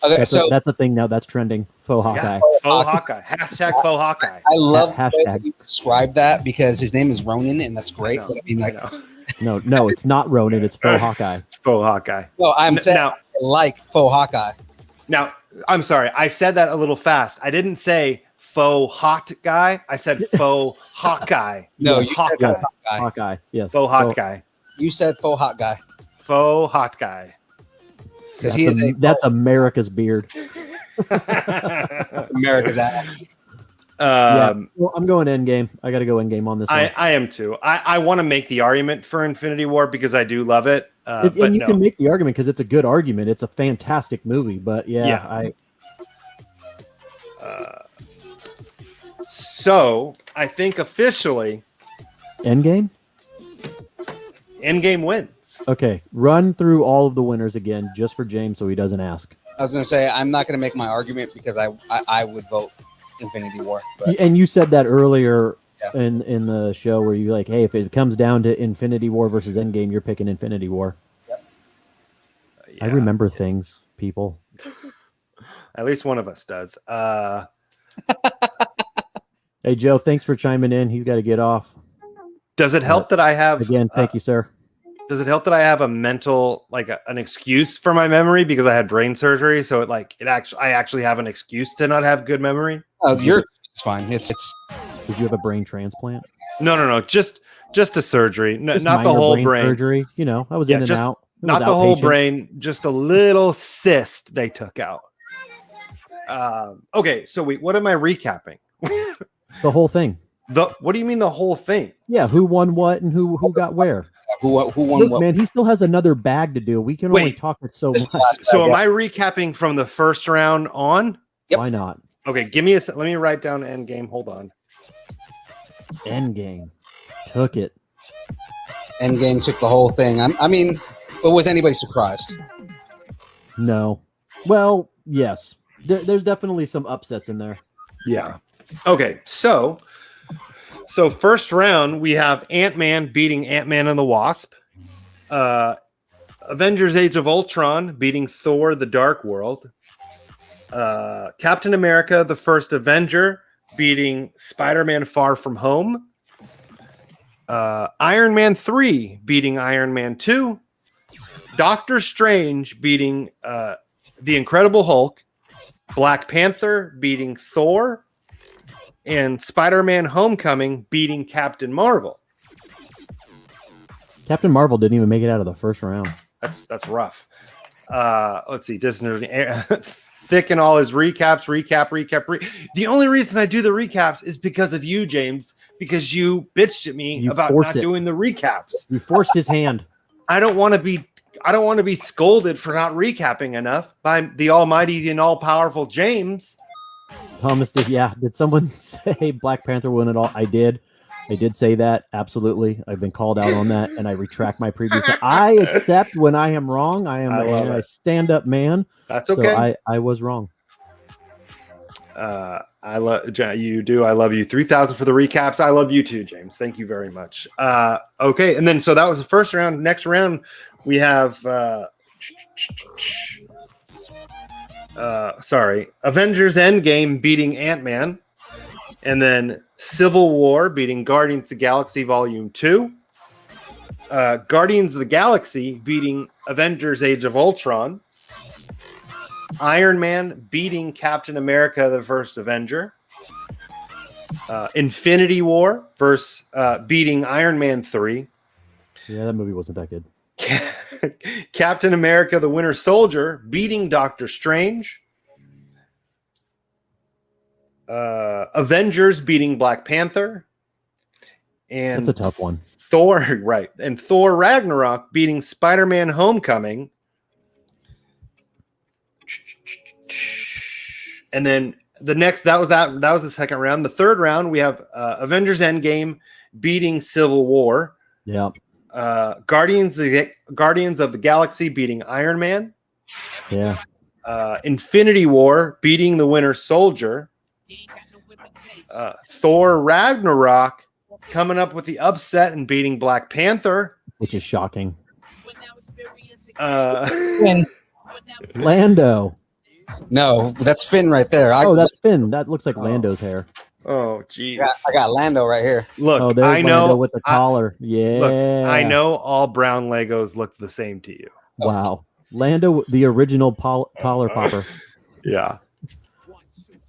Okay, that's a thing now. That's trending. Faux Hawkeye. Yeah, faux Hawkeye. Hashtag faux Hawkeye. I love the way Hashtag. that you describe that, because his name is Ronan, and that's great. I know, But I mean, like, I know. No, it's not Ronin. It's faux Hawkeye. Faux Hawkeye. no, I'm saying Now, I like faux Hawkeye. Now, I'm sorry. I said that a little fast. I didn't say faux hot guy. I said faux Hawkeye. No, you said Hawkeye. faux Hawkeye. Hawkeye. Yes. Faux hot guy. You said faux hot guy Faux hot guy. because he is That's America's beard. America's ass. Well, I'm going Endgame. I got to go Endgame on this one. I am too. I want to make the argument for Infinity War because I do love it. But and you no. can make the argument because it's a good argument. It's a fantastic movie. But Yeah. So I think officially Endgame. Endgame wins. Okay, run through all of the winners again, just for James, so he doesn't ask. I was going to say, I'm not going to make my argument because I would vote Infinity War. But And you said that earlier Yeah. in the show where you're like, hey, if it comes down to Infinity War versus Endgame, you're picking Infinity War. I Yeah. remember things, people. At least one of us does. Hey, Joe, thanks for chiming in. He's got to get off. Does it help that I have Again, thank you, sir. Does it help that I have a mental an excuse for my memory because I had brain surgery? So I actually have an excuse to not have good memory. It's fine. It's Did you have a brain transplant? No, just a surgery, Just not the minor whole brain. surgery. You know, I was Yeah, in and just out. It Not was the whole outpatient. brain, just a little cyst they took out. Okay, so what am I recapping? The whole thing. What do you mean the whole thing? Yeah, who won what and who got where. who won Look, what? man, he still has another bag to do. We can only Wait. talk it so This much. last- So am I recapping from the first round on? Yep. Why not? Okay, give me let me write down Endgame. Hold on. Endgame took it. Endgame took the whole thing. I mean, but was anybody surprised? No. Well, yes. There's definitely some upsets in there. Yeah. Okay, so first round we have Ant-Man beating Ant-Man and the Wasp. Avengers Age of Ultron beating Thor the Dark World. Captain America the First Avenger beating Spider-Man Far From Home. Iron Man 3 beating Iron Man 2. Doctor Strange beating The Incredible Hulk. Black Panther beating Thor. And Spider-Man Homecoming beating Captain Marvel. Captain Marvel didn't even make it out of the first round. That's rough. Let's see. Disney Thick and all his recap. The only reason I do the recaps is because of you, James, because you bitched at me You about force not it. doing the recaps. You forced his hand. I don't want to be scolded for not recapping enough by the almighty and all-powerful James. Thomas did. Yeah. Did someone say Black Panther won it all? I did. I did say that. Absolutely. I've been called out on that, and I retract my previous. I accept when I am wrong. I am I love a it. stand-up man. That's okay. So I was wrong. I love you. I love you. 3,000 for the recaps. I love you too, James. Thank you very much. Okay, and then so that was the first round. Next round, we have Avengers Endgame beating Ant-Man, and then Civil War beating Guardians of the Galaxy Volume 2. Guardians of the Galaxy beating Avengers Age of Ultron. Iron Man beating Captain America the First Avenger. Infinity War versus beating Iron Man 3. Yeah, that movie wasn't that good. Captain America the Winter Soldier beating Doctor Strange. Avengers beating Black Panther. And That's a tough one. Thor, right. And Thor Ragnarok beating Spider-Man Homecoming. And then the next, that was the second round. The third round, we have Avengers Endgame beating Civil War. Yeah. Guardians of the Galaxy beating Iron Man. Yeah. Infinity War beating the Winter Soldier. Thor Ragnarok coming up with the upset and beating Black Panther. Which is shocking. Finn. Lando. No, that's Finn right there. Oh, that's Finn. That looks like Lando's hair. Oh, geez. I got Lando right here. Look, Oh, there's I know Lando with the collar. Yeah. Look, I know all brown Legos look the same to you. Wow. Lando, the original collar popper. Yeah.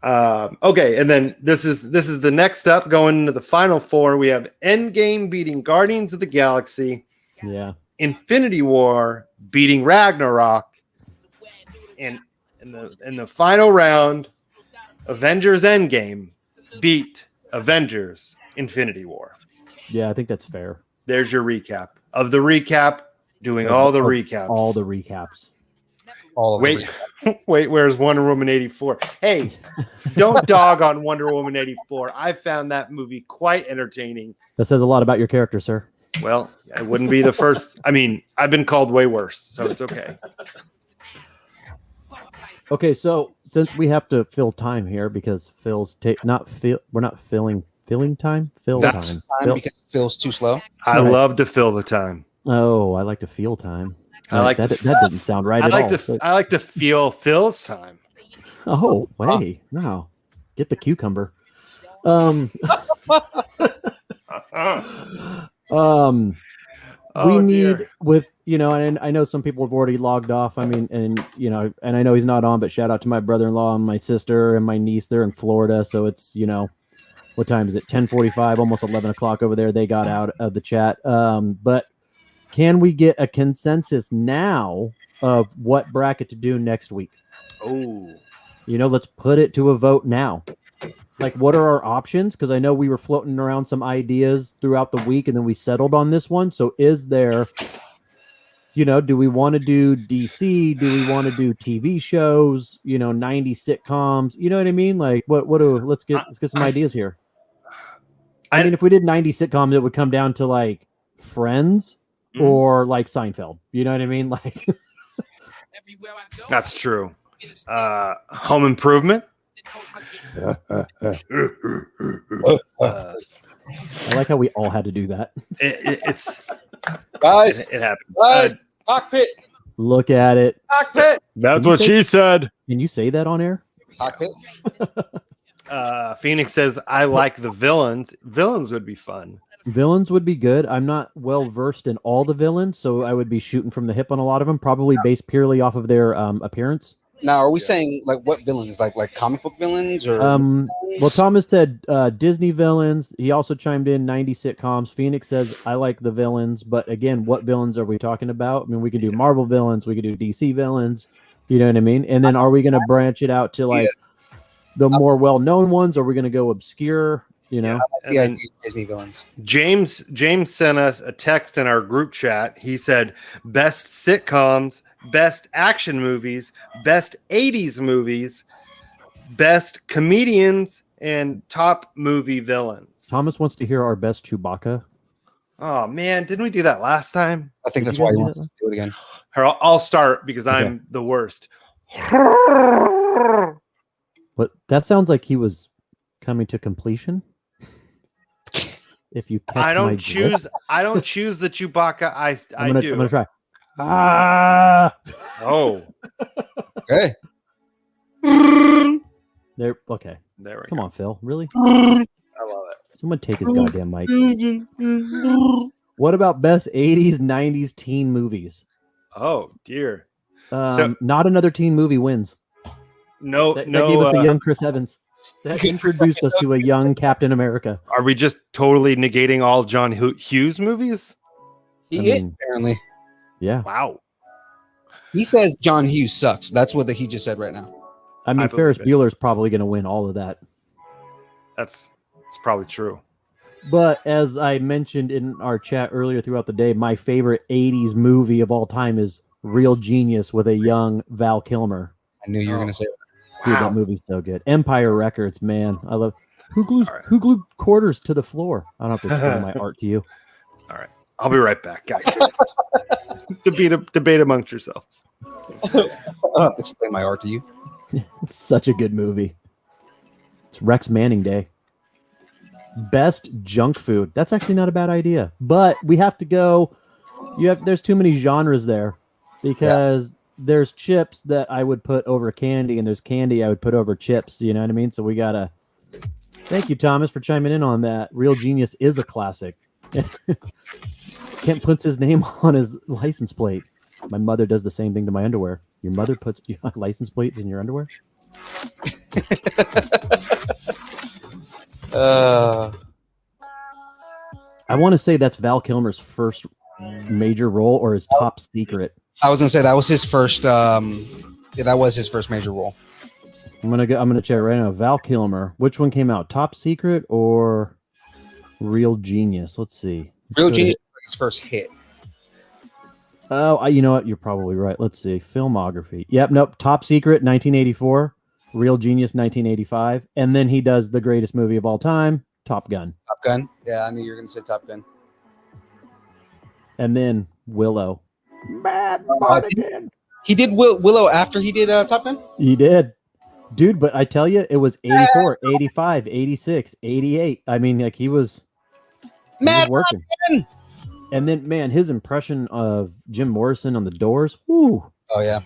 Okay, and then this is the next up going into the final four. We have Endgame beating Guardians of the Galaxy, Yeah. Infinity War beating Ragnarok, and in the final round, Avengers Endgame beat Avengers Infinity War. Yeah, I think that's fair. There's your recap of the recap, doing all the recaps. All the recaps. all of Wait, wait, where's Wonder Woman 84? Hey, don't dog on Wonder Woman 84. I found that movie quite entertaining. That says a lot about your character, sir. Well, I wouldn't be the first. I mean, I've been called way worse, so it's okay. Okay, so since we have to fill time here because Phil's we're not filling time. Fill That's time. time because it feels too slow. I Right. love to fill the time. Oh, I like to feel time. I like that. to- That didn't sound right at all. I like to feel Phil's time. Oh, hey, no, get the cucumber. We need dear. with and I know some people have already logged off. I mean, and I know he's not on, but shout out to my brother-in-law and my sister and my niece. They're in Florida, so it's what time is it? 10:45, almost 11 o'clock over there. They got out of the chat. But can we get a consensus now of what bracket to do next week? Oh, Let's put it to a vote now. Like, what are our options? Because I know we were floating around some ideas throughout the week, and then we settled on this one. So is there, do we want to do DC? Do we want to do TV shows? 90 sitcoms? You know what I mean? Like, let's get some ideas here. I mean, if we did 90 sitcoms, it would come down to like Friends or like Seinfeld. You know what I mean? Like, that's true. Home Improvement. I like how we all had to do that. It's Guys, it happened. guys, cockpit, Look at it. cockpit, That's Can you what say- she said. Can you say that on air? cockpit. Phoenix says, I like the villains. Villains would be fun. Villains would be good. I'm not well versed in all the villains, so I would be shooting from the hip on a lot of them, probably based purely off of their appearance. Now, are we saying like what villains? Like comic book villains or? Well, Thomas said Disney villains. He also chimed in 90 sitcoms. Phoenix says, I like the villains, but again, what villains are we talking about? I mean, we could do Marvel villains, we could do DC villains, you know what I mean? And then are we going to branch it out to like the more well-known ones, or are we going to go obscure, And yeah, then Disney villains. James sent us a text in our group chat. He said, best sitcoms, best action movies, best 80s movies, best comedians, and top movie villains. Thomas wants to hear our best Chewbacca. Oh, man. Didn't we do that last time? I think Did that's you why guys he do wants that us to do it again. Here, I'll start because Okay. I'm the worst. But that sounds like he was coming to completion. If you catch I my don't drift. choose the Chewbacca. I I'm do. gonna try. Ah, Oh, Okay. there. Okay, there we come go. on, Phil. Really? I love it. Someone take his goddamn mic. What about best 80s, 90s teen movies? Oh dear. Not another teen movie wins. No, That no. gave us a young Chris Evans. That introduced us to a young Captain America. Are we just totally negating all John Hughes movies? He I is mean- apparently. Yeah, Wow. He says John Hughes sucks. That's what he just said right now. I mean I Ferris believe it. Bueller's probably going to win all of that. It's probably true. But as I mentioned in our chat earlier throughout the day, my favorite 80s movie of all time is Real Genius with a young Val Kilmer. I knew you were going to say that. Dude, Wow. that movie's so good. Empire Records, man. I love who glued All right. who glued quarters to the floor. I don't have to explain my art to you. I'll be right back, guys. Debate amongst yourselves. I'll explain my art to you. It's such a good movie. It's Rex Manning Day. Best junk food. That's actually not a bad idea. But we have to go. There's too many genres there because there's chips that I would put over candy, and there's candy I would put over chips. You know what I mean? So we gotta. Thank you, Thomas, for chiming in on that. Real Genius is a classic. Kent puts his name on his license plate. My mother does the same thing to my underwear. Your mother puts license plates in your underwear? I want to say that's Val Kilmer's first major role or his top secret. I was going to say that was his first. That was his first major role. I'm gonna check right now. Val Kilmer. Which one came out? Top Secret or Real Genius? Let's see. Real Genius was his first hit. Oh, you know what? You're probably right. Let's see. Filmography. Yep. Nope. Top Secret, 1984. Real Genius, 1985. And then he does the greatest movie of all time, Top Gun. Top Gun. Yeah, I knew you were gonna say Top Gun. And then Willow. Mad Mardigan. He did Willow after he did Top Gun? He did. Dude, but I tell you, it was 84, 85, 86, 88. I mean, like he was working. Mardigan. And then, man, his impression of Jim Morrison on The Doors. Whoo. Oh, yeah.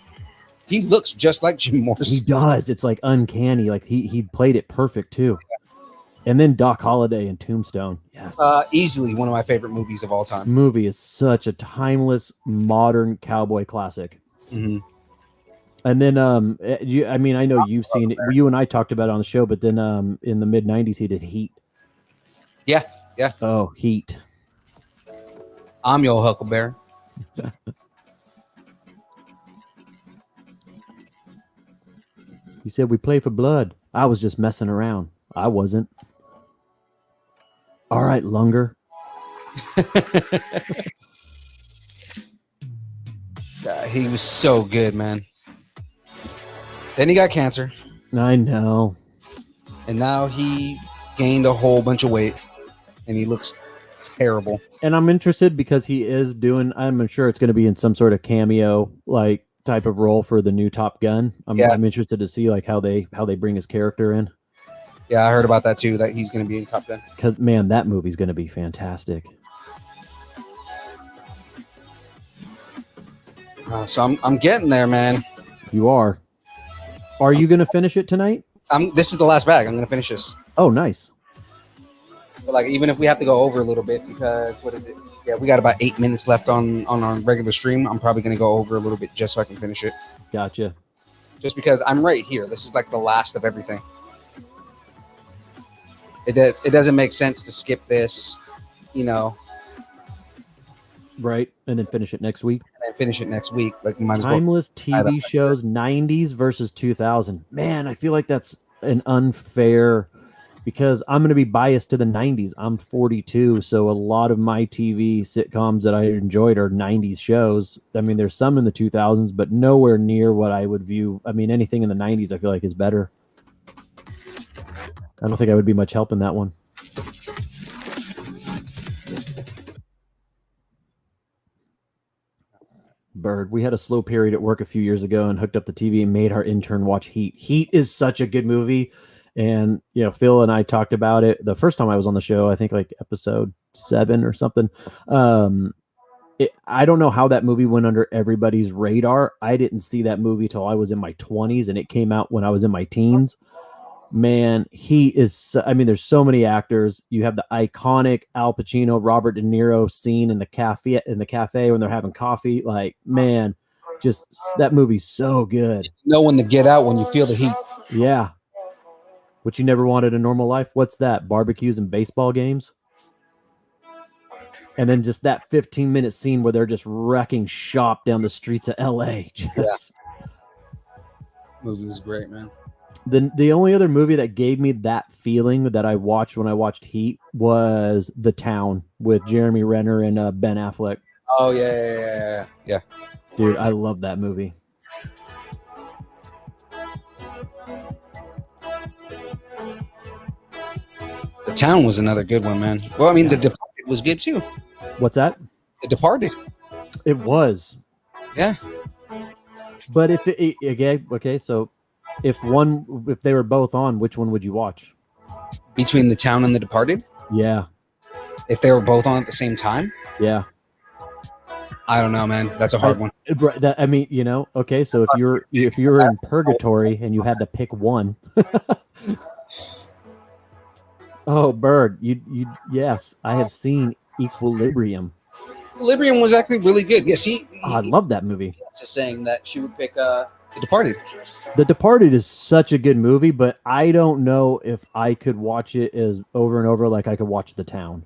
He looks just like Jim Morrison. He does. It's like uncanny. Like he played it perfect, too. And then Doc Holliday in Tombstone. Yes. Easily one of my favorite movies of all time. Movie is such a timeless, modern cowboy classic. Mm-hmm. And then, I mean, I know you've seen it. You and I talked about it on the show, but then in the mid-90s, he did Heat. Yeah, yeah. Oh, Heat. I'm your Huckleberry. You said we play for blood. I was just messing around. I wasn't. All right, Lunger. He was so good, man. Then he got cancer. I know. And now he gained a whole bunch of weight. And he looks terrible. And I'm interested because he is doing, I'm sure it's going to be in some sort of cameo like type of role for the new Top Gun. I'm interested to see like how they bring his character in. Yeah, I heard about that too, that he's going to be in Top Gun. Because, man, that movie's going to be fantastic. So I'm getting there, man. You are. Are you going to finish it tonight? This is the last bag. I'm going to finish this. Oh, nice. But like, even if we have to go over a little bit, because what is it? Yeah, we got about 8 minutes left on our regular stream. I'm probably going to go over a little bit just so I can finish it. Gotcha. Just because I'm right here. This is like the last of everything. It doesn't make sense to skip this, you know. Right, and then finish it next week. And then finish it next week. Like, might as well. Timeless TV shows, 90s versus 2000. Man, I feel like that's an unfair, because I'm going to be biased to the 90s. I'm 42, so a lot of my TV sitcoms that I enjoyed are 90s shows. I mean, there's some in the 2000s, but nowhere near what I would view. I mean, anything in the 90s I feel like is better. I don't think I would be much help in that one. Bird, we had a slow period at work a few years ago and hooked up the TV and made our intern watch Heat. Heat is such a good movie. And, you know, Phil and I talked about it the first time I was on the show, I think like episode 7 or something. I don't know how that movie went under everybody's radar. I didn't see that movie till I was in my 20s, and it came out when I was in my teens. Man, he is, I mean, there's so many actors. You have the iconic Al Pacino, Robert De Niro scene in the cafe when they're having coffee. Like, man, just that movie's so good. You know when to get out when you feel the heat. Yeah. What you never wanted in normal life? What's that? Barbecues and baseball games? And then just that 15-minute scene where they're just wrecking shop down the streets of LA. Movie was great, man. The only other movie that gave me that feeling that I watched when I watched Heat was The Town with Jeremy Renner and Ben Affleck. Oh, yeah. Dude, I love that movie. The Town was another good one, man. Well, I mean, The Departed was good too. What's that? The Departed. It was. Yeah. But if it, okay, so if they were both on, which one would you watch? Between The Town and The Departed? Yeah. If they were both on at the same time? Yeah. I don't know, man. That's a hard one. I mean, you know, okay, so if you're in purgatory and you had to pick one. Oh, Bird, you yes, I have seen Equilibrium. Equilibrium was actually really good. Yes, I love that movie. Just saying that she would pick The Departed. The Departed is such a good movie, but I don't know if I could watch it as over and over like I could watch The Town.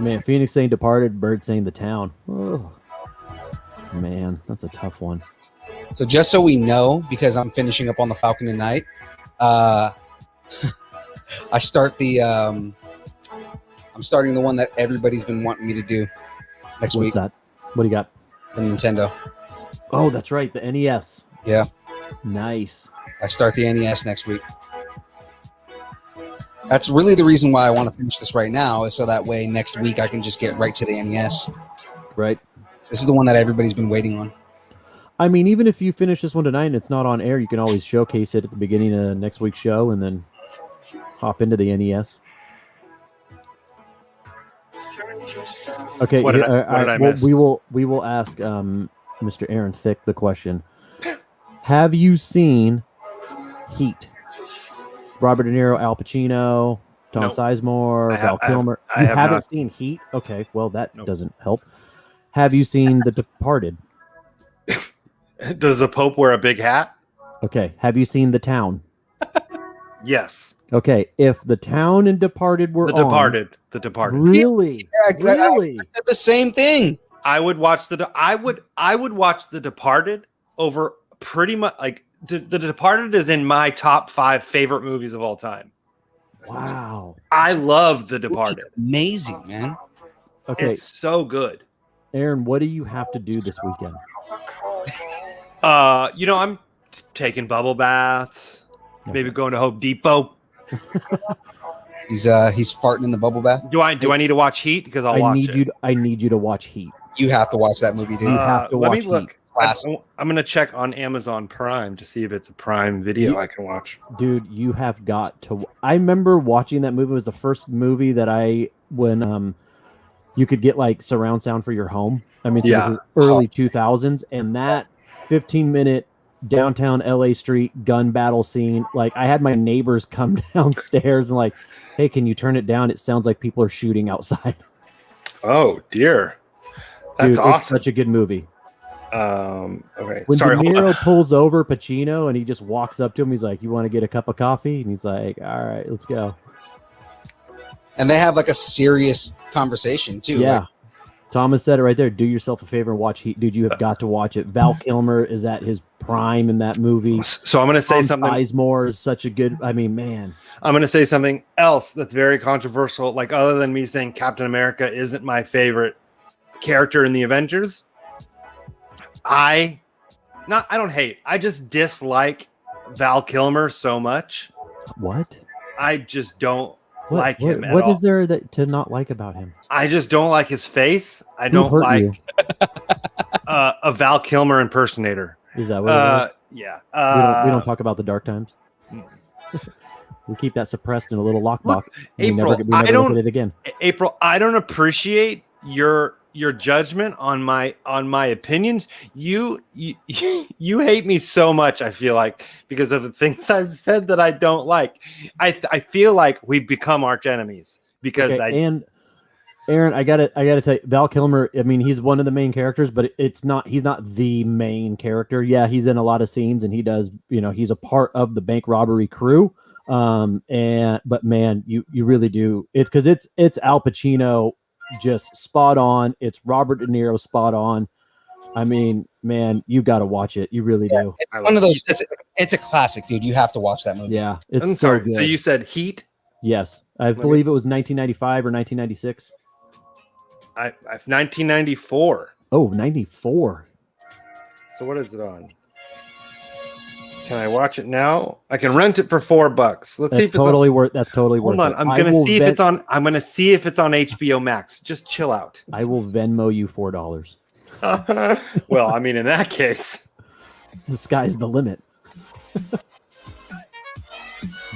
Man, Phoenix saying Departed, Bird saying The Town. Oh, man, that's a tough one. So just so we know, because I'm finishing up on the Falcon tonight, I start the I'm starting the one that everybody's been wanting me to do next What's week. that? What do you got? The Nintendo. Oh, that's right, the NES. Yeah. Nice. I start the NES next week. That's really the reason why I want to finish this right now, is so that way next week I can just get right to the NES. Right. This is the one that everybody's been waiting on. I mean, even if you finish this one tonight and it's not on air, you can always showcase it at the beginning of next week's show and then hop into the NES. Okay, What did I miss? we will ask Mr. Aaron Thick the question. Have you seen Heat? Robert De Niro, Al Pacino, Tom Nope. Sizemore, Val Kilmer. I You have haven't not. seen Heat? Okay, well that Nope. doesn't help. Have you seen The Departed? Does the Pope wear a big hat? Okay, have you seen The Town? Yes. Okay, if The Town and Departed were The on, Departed. The Departed. really, Yeah, really, I said the same thing. I would watch I would watch The Departed over pretty much like The Departed is in my top 5 favorite movies of all time. wow. I love The Departed. Amazing, man. Okay, It's so good. Aaron, what do you have to do this weekend? I'm taking bubble baths, maybe going to Home Depot. He's farting in the bubble bath. Do I need to watch Heat? Because I'll watch it. I need you to watch Heat. You have to watch that movie, dude. You have to let watch me look. Heat. I'm gonna check on Amazon Prime to see if it's a Prime video I can watch. Dude, you have got to. I remember watching that movie. It was the first movie that when you could get like surround sound for your home. I mean, so Yeah. this is early 2000s, and that 15-minute downtown LA street gun battle scene. Like, I had my neighbors come downstairs and like, hey, can you turn it down? It sounds like people are shooting outside. Oh dear, that's Dude, It's awesome. such a good movie. Okay, When sorry. De Hold on. Niro pulls over Pacino and he just walks up to him, he's like, "You want to get a cup of coffee?" And he's like, "All right, let's go." And they have like a serious conversation too. Yeah. Like, Thomas said it right there. Do yourself a favor and watch Heat. Dude, you have got to watch it. Val Kilmer is at his prime in that movie. So I'm gonna say Tom something. Sizemore is such a good. I mean, man. I'm going to say something else that's very controversial. Like, other than me saying Captain America isn't my favorite character in the Avengers, I don't hate. I just dislike Val Kilmer so much. What? I just don't What, like him at what all. is there to not like about him? I just don't like his face. I Who don't hurt like you? a Val Kilmer impersonator. Is that what it is? Yeah. We don't talk about the dark times. We keep that suppressed in a little lockbox. April, we never look at it again. April, I don't appreciate your judgment on my opinions. You hate me so much, I feel like, because of the things I've said that I don't like. I feel like we've become arch enemies because Okay, and Aaron, I gotta tell you, Val Kilmer, I mean, he's one of the main characters, but he's not the main character. Yeah, he's in a lot of scenes and he does, he's a part of the bank robbery crew. But man, you really do it because it's Al Pacino just spot on. It's Robert De Niro spot on. I mean, man, you got to watch it. You really do. it's one of those. It's a classic, dude. You have to watch that movie. Yeah, it's I'm so sorry. good. So you said Heat? Yes, I believe it was 1995 or 1996. I 1994. Oh, 94. So what is it on? Can I watch it now? I can rent it for $4. Let's see if That's it's totally worth. That's totally Hold worth on, it. I'm I gonna will see if it's on. I'm gonna see if it's on HBO Max. Just chill out. I will Venmo you $4. Well, I mean, in that case, The sky's the limit.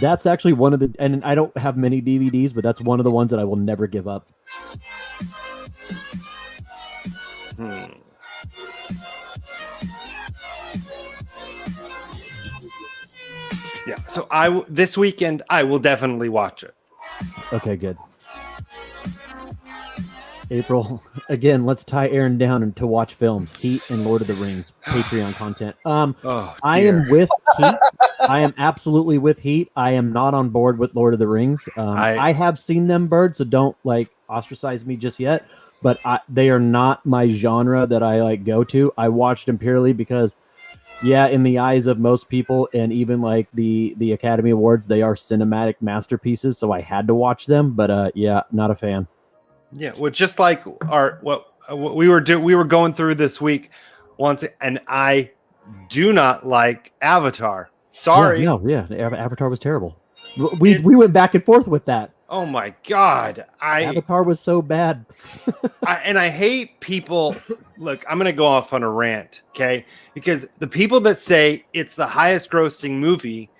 That's actually one of the, and I don't have many DVDs, but that's one of the ones that I will never give up. yeah. So this weekend I will definitely watch it. Okay, good. April, again, let's tie Aaron down and to watch films. Heat and Lord of the Rings Patreon content. Oh, I am with Heat. I am absolutely with Heat. I am not on board with Lord of the Rings. I have seen them, Bird, so don't ostracize me just yet. But they are not my genre that I go to. I watched them purely because Yeah, in the eyes of most people, and even like the Academy Awards, they are cinematic masterpieces. So I had to watch them, but yeah, not a fan. Yeah, well, just like what we were going through this week once, and I do not like Avatar. Sorry. Yeah, no, yeah, Avatar was terrible. We went back and forth with that. Oh my god, Avatar was so bad. I hate people. Look, I'm gonna go off on a rant, okay? Because the people that say it's the highest grossing movie,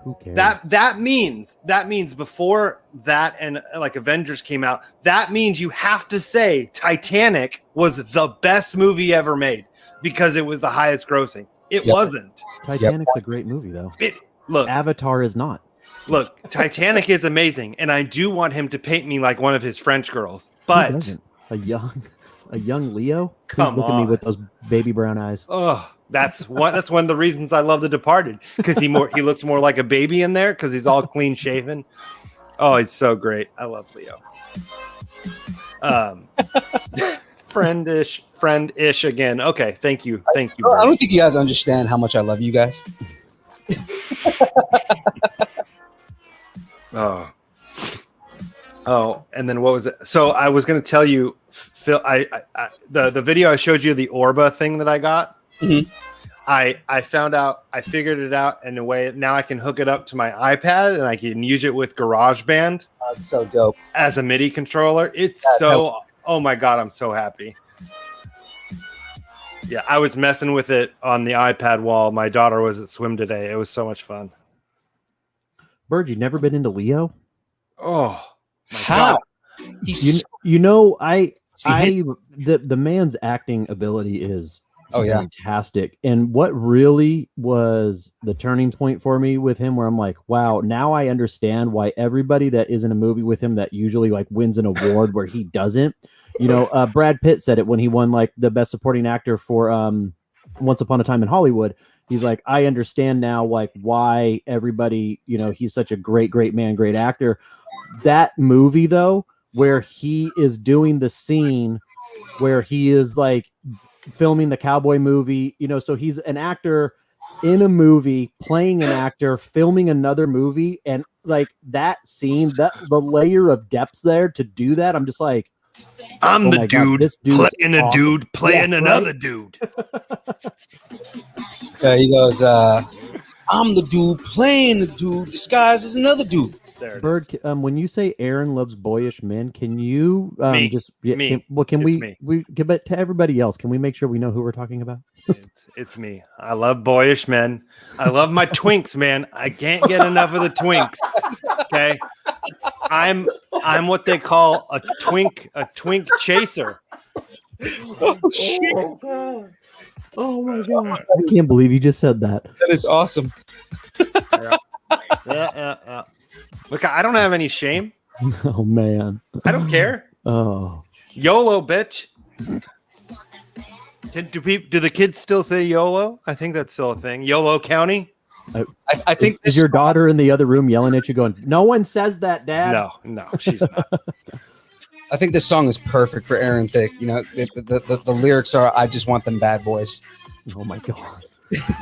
Who cares? that means before that and like Avengers came out, that means you have to say Titanic was the best movie ever made because it was the highest grossing. It wasn't. Titanic's a great movie though. Look, Avatar is not. Look, Titanic is amazing, and I do want him to paint me like one of his French girls. Who But doesn't? a young Leo. Come Please look at me on. with those baby brown eyes. oh, that's one of the reasons I love The Departed, because he looks more like a baby in there because he's all clean shaven. Oh, it's so great. I love Leo. Friend-ish again. Okay, thank you. I don't think you guys understand how much I love you guys. Oh, and then what was it? So I was going to tell you, Phil. The video I showed you, the Orba thing that I got. Mhm. I found out. I figured it out in a way. Now I can hook it up to my iPad and I can use it with GarageBand That's so dope. as a MIDI controller. It's That's so. Oh my god, I'm so happy. Yeah, I was messing with it on the iPad while my daughter was at swim today. It was so much fun. Bird, you've never been into Leo? Oh my How? god. He's You know, he hit- the man's acting ability is Oh, yeah. fantastic. And what really was the turning point for me with him, where I'm like, wow, now I understand why everybody that is in a movie with him that usually like wins an award where he doesn't. You know, Brad Pitt said it when he won like the best supporting actor for Once Upon a Time in Hollywood. He's like, I understand now like why everybody, you know, he's such a great man, great actor. That movie though, where he is doing the scene where he is like filming the cowboy movie, you know, so he's an actor in a movie playing an actor filming another movie, and like that scene, that the layer of depths there to do that, I'm just like, I'm oh the my God, dude this dude's playing a awesome. dude playing Yeah, another right? dude. he goes, I'm the dude playing the dude disguised as another dude. There it is. Bird, when you say Aaron loves boyish men, can you Me. just yeah, Me. can It's we me. but to everybody else, can we make sure we know who we're talking about? It's me. I love boyish men. I love my twinks, man. I can't get enough of the twinks. Okay. I'm what they call a twink chaser. Oh my God, I can't believe you just said that. That is awesome. Yeah. Look, I don't have any shame. Oh man. I don't care. Oh, YOLO, bitch. Do the kids still say YOLO? I think that's still a thing. YOLO County? I think is your daughter in the other room yelling at you, going, "No one says that, Dad"? No, she's not. I think this song is perfect for Aaron Thick. You know, the lyrics are, "I just want them bad boys." Oh my God.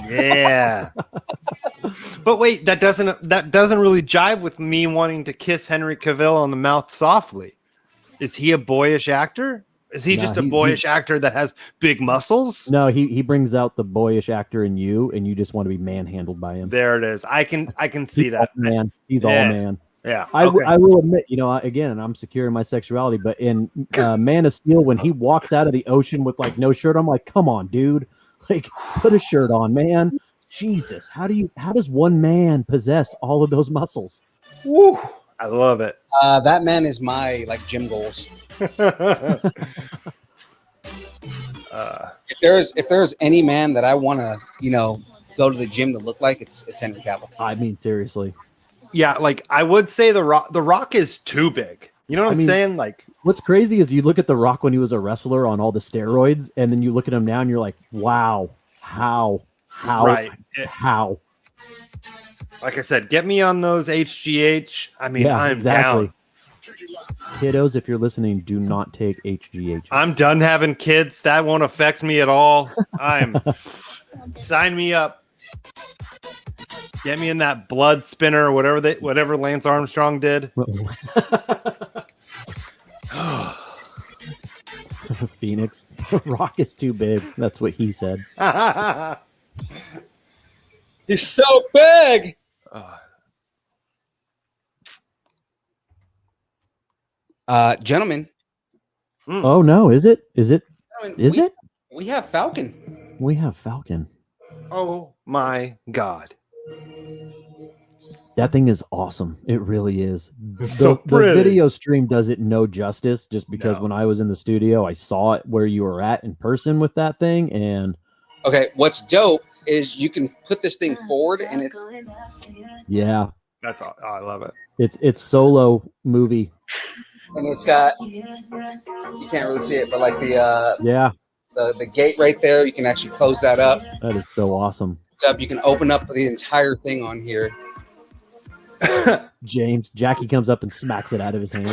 Yeah. But wait, that doesn't really jive with me wanting to kiss Henry Cavill on the mouth softly. Is he a boyish actor? Is he just a boyish actor that has big muscles? No, he brings out the boyish actor in you, and you just want to be manhandled by him. There it is. I can see He's that. all man. He's all man. Yeah. I Okay. will admit, you know, again, I'm secure in my sexuality, but in Man of Steel, when he walks out of the ocean with like no shirt, I'm like, come on, dude, like put a shirt on, man. Jesus, how does one man possess all of those muscles? Woo, I love it. That man is my like gym goals. If there's any man that I want to, you know, go to the gym to look like, it's Henry Cavill. I mean, seriously. Yeah, like I would say the Rock is too big. You know what I'm saying? Like, what's crazy is you look at The Rock when he was a wrestler on all the steroids, and then you look at him now and you're like, wow, how? Right. How? Like I said, get me on those HGH. I mean, I'm down. Kiddos, if you're listening, do not take HGH. I'm done having kids. That won't affect me at all. Sign me up. Get me in that blood spinner, whatever Lance Armstrong did. Phoenix, the rock is too big. That's what he said. He's so big. Gentlemen. Oh no, is it? Gentlemen, we have Falcon. We have Falcon. Oh my God. That thing is awesome. It really is. So The pretty. video stream does it no justice just because No. when I was in the studio, I saw it where you were at in person with that thing. And Okay, what's dope is you can put this thing forward and it's yeah, That's all. Oh, I love it. it's solo movie. and it's got you can't really see it, but like Yeah, the gate right there, you can actually close that up. that is so awesome. You can open up the entire thing on here. Jackie comes up and smacks it out of his hand.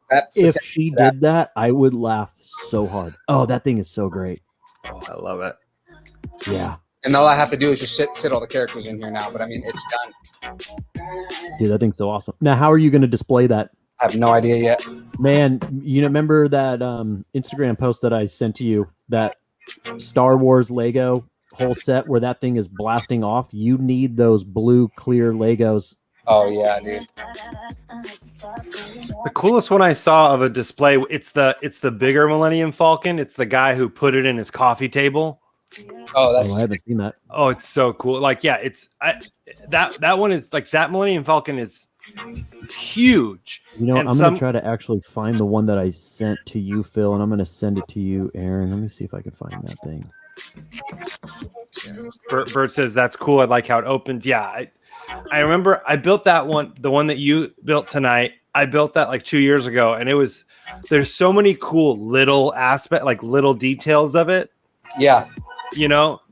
That's If she did that, I would laugh so hard. Oh, that thing is so great. Oh, I love it. Yeah. and all I have to do is just sit all the characters in here now. But I mean, it's done. Dude, that thing's so awesome. Now, how are you going to display that? I have no idea yet. Man, you remember that Instagram post that I sent to you, that Star Wars Lego whole set where that thing is blasting off? You need those blue clear Legos. Oh yeah, dude. The coolest one I saw of a display, it's the bigger Millennium Falcon. It's the guy who put it in his coffee table. Oh, Oh, that's I haven't seen that. Oh, it's so cool. Like, yeah, that one is like that Millennium Falcon is huge. You know, And I'm going to try to actually find the one that I sent to you, Phil, and I'm going to send it to you, Aaron. Let me see if I can find that thing. Bert says that's cool. I like how it opens. Yeah, I remember I built that one, the one that you built tonight. I built that like 2 years ago, and there's so many cool little like little details of it. yeah. You know,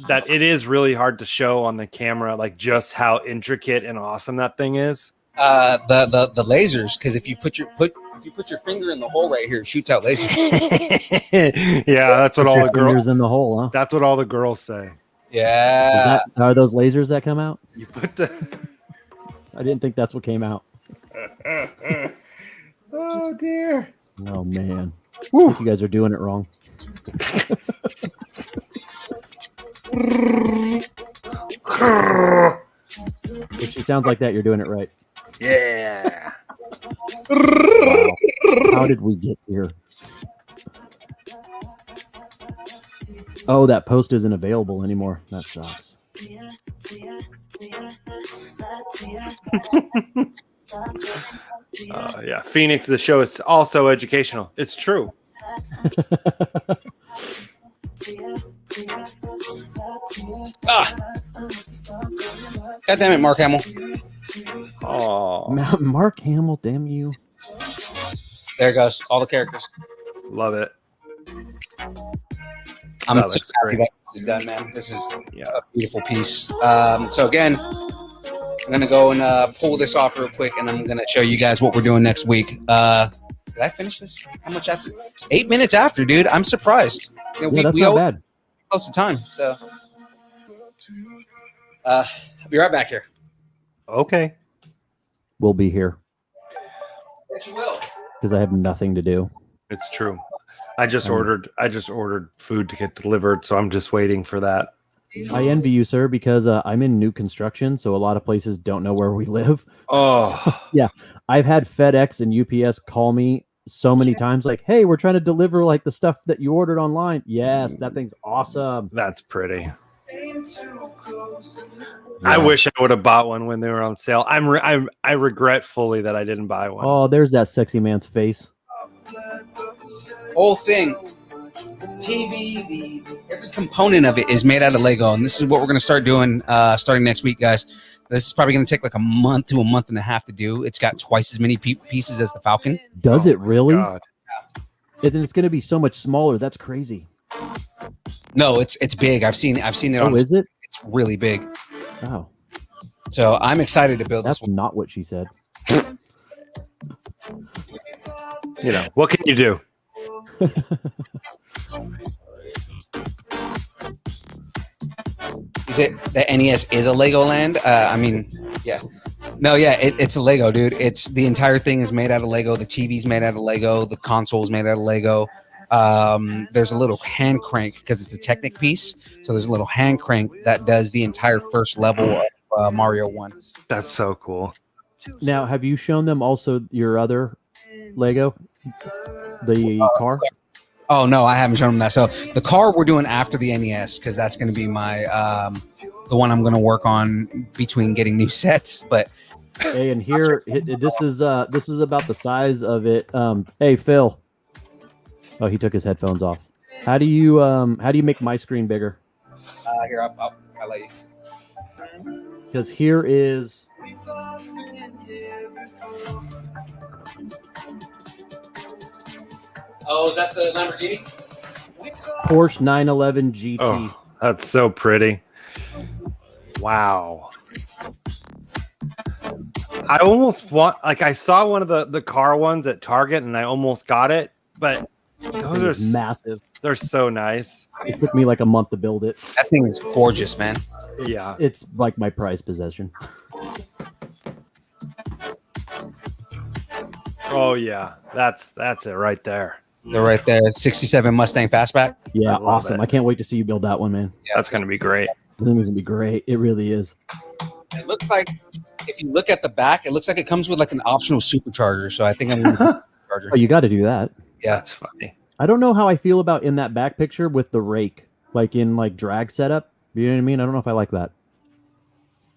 that it is really hard to show on the camera, like just how intricate and awesome that thing is. The lasers, because if you put your finger in the hole right here, it shoots out lasers. Yeah, that's what Put all your the girls. fingers in the hole, huh? That's what all the girls say. Yeah. Are those lasers that come out? You put the. I didn't think that's what came out. Oh dear. Oh man, I think you guys are doing it wrong. If she sounds like that, you're doing it right. Yeah. Wow. How did we get here? Oh, that post isn't available anymore. That sucks. Yeah. Phoenix, the show is also educational. It's true. God damn it, Mark Hamill. Oh, Mark Hamill, damn you. There it goes. All the characters. love it. I'm That so looks happy great. that this is done, man. This is Yeah. a beautiful piece. So again, I'm gonna go and pull this off real quick, and I'm gonna show you guys what we're doing next week. Did I finish this? How much after? 8 minutes after, dude. I'm surprised. You know, Yeah, that's we not owe bad. close to time. So I'll be right back here. Okay. We'll be here Yes, you will. because I have nothing to do. It's true. I just ordered food to get delivered, so I'm just waiting for that. I envy you, sir, because I'm in new construction, so a lot of places don't know where we live. Oh, I've had FedEx and UPS call me so many times, like, "Hey, we're trying to deliver like the stuff that you ordered online." Yes, that thing's awesome. that's pretty. I wish I would have bought one when they were on sale. I regret fully that I didn't buy one. Oh, there's that sexy man's face. Whole thing, TV, every component of it is made out of Lego, and this is what we're gonna start doing starting next week, guys. This is probably gonna take like a month to a month and a half to do. It's got twice as many pieces as the Falcon. Does it really? God. And then it's going to be so much smaller. That's crazy. No, it's big. I've seen it Oh, on. is it? It's really big. Oh, So I'm excited to build this that's one. not what she said. You know, what can you do? Is it the NES is a Legoland? I mean, yeah. No, yeah, it's a Lego, dude. It's the entire thing is made out of Lego. The TV's made out of Lego. The console's made out of Lego. There's a little hand crank because it's a Technic piece. So there's a little hand crank that does the entire first level of Mario 1. That's so cool. Now, have you shown them also your other Lego, the car? Oh no, I haven't shown them that. So the car we're doing after the NES because that's going to be my the one I'm going to work on between getting new sets. But Hey, and here this is about the size of it. Hey, Phil. Oh, he took his headphones off. How do you make my screen bigger? Here, I'll let you. Because here is. Oh, is that the Lamborghini? Porsche 911 GT. Oh, that's so pretty. Wow. I almost want, like, I saw one of the car ones at Target and I almost got it, but those are massive. They're so nice. It took me like a month to build it. That thing is gorgeous, man. Yeah. It's like my prized possession. Oh yeah. That's it right there. They're right there. 67 Mustang Fastback. Yeah, I love awesome. it. I can't wait to see you build that one, man. Yeah, That's gonna be great. I think it's gonna be great. It really is. It looks like if you look at the back, it looks like it comes with like an optional supercharger. So I think I'm going to supercharger. Oh, you got to do that. Yeah, That's funny. I don't know how I feel about in that back picture with the rake, like in like drag setup. You know what I mean? I don't know if I like that.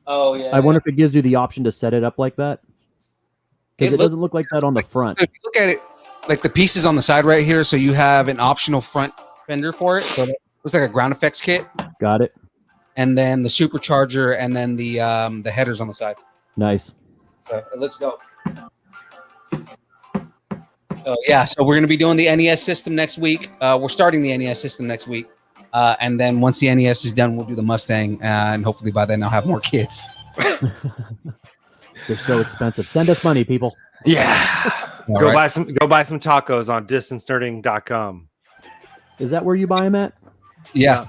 Oh yeah. I wonder if it gives you the option to set it up like that. Because it doesn't look like that on the front. So if you look at it, like the pieces on the side right here, so you have an optional front fender for it. So it looks like a ground effects kit, Got it. and then the supercharger, and then the headers on the side. Nice. So it looks dope. So yeah, so we're gonna be doing the NES system next week. We're starting the NES system next week, and then once the NES is done, we'll do the Mustang, and hopefully by then I'll have more kids. They're so expensive. Send us money, people. Yeah. All Go right. buy some tacos on distancenerding.com. Is that where you buy them at? Yeah.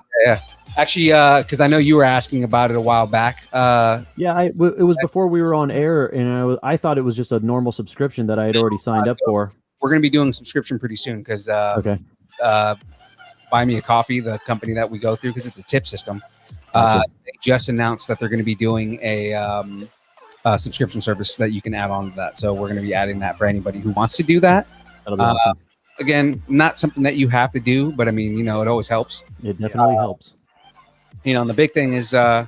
Actually, because I know you were asking about it a while back. Yeah, it was before we were on air, and I thought it was just a normal subscription that I had already signed up for. We're gonna be doing a subscription pretty soon because Okay. Buy Me a Coffee, the company that we go through, because it's a tip system. Gotcha. They just announced that they're going to be doing a subscription service that you can add on to that. So we're going to be adding that for anybody who wants to do that. That'll be awesome. Again, not something that you have to do, but I mean, you know, it always helps. It definitely helps. You know, and the big thing is, yeah,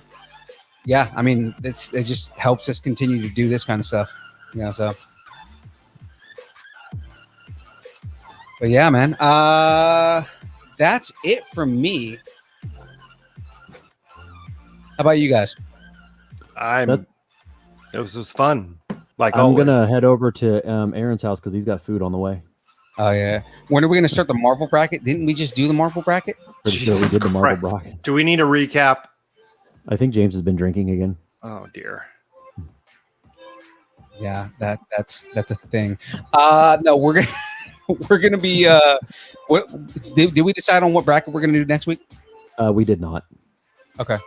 I mean, it just helps us continue to do this kind of stuff. You know, so. But yeah, man, that's it from me. How about you guys? It was fun. Like I'm always. gonna head over to Aaron's house because he's got food on the way. Oh yeah. When are we gonna start the Marvel bracket? Didn't we just do the Marvel bracket? Pretty sure we Jesus did the Marvel Christ. bracket. Do we need a recap? I think James has been drinking again. Oh dear. Yeah, that's a thing. No, we're gonna we're gonna be what did we decide on what bracket we're gonna do next week? We did not. Okay.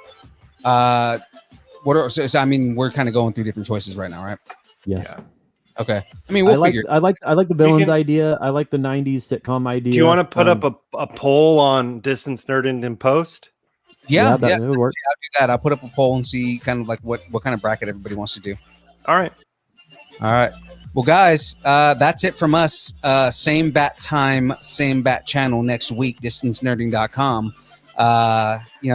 What are so I mean we're kind of going through different choices right now, right? Yes. Yeah. Okay. I mean we'll figure. I like the villains can- idea. I like the '90s sitcom idea. Do you want to put up a poll on Distance Nerding in post? Yeah, that would work. I'll do that. I'll put up a poll and see kind of like what kind of bracket everybody wants to do. All right. All right. Well, guys, that's it from us. Same bat time, same bat channel next week, distancenerding.com.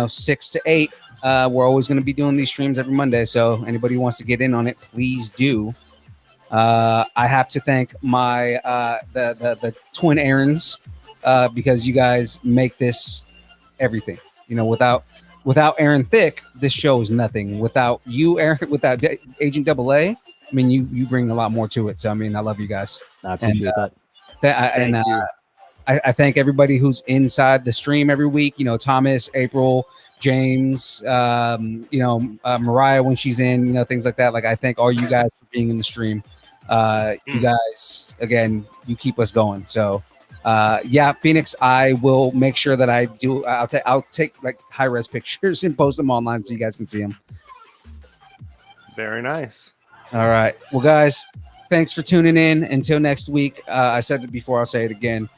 6 to 8. We're always going to be doing these streams every Monday. So anybody who wants to get in on it, please do. I have to thank my the twin Aarons because you guys make this everything. You know, without Aaron Thiccc, this show is nothing. Without you, Aaron, without Agent Double A, I mean, you bring a lot more to it. So, I mean, I love you guys. I appreciate that. Thank you. I thank everybody who's inside the stream every week. You know, Thomas, April, James, Mariah when she's in, you know, things like that. Like, I thank all you guys for being in the stream. You guys, again, you keep us going. So, Yeah, Phoenix, I will make sure that I do. I'll take like high res pictures and post them online so you guys can see them. Very nice. All right. Well, guys, thanks for tuning in. Until next week. I said it before. I'll say it again.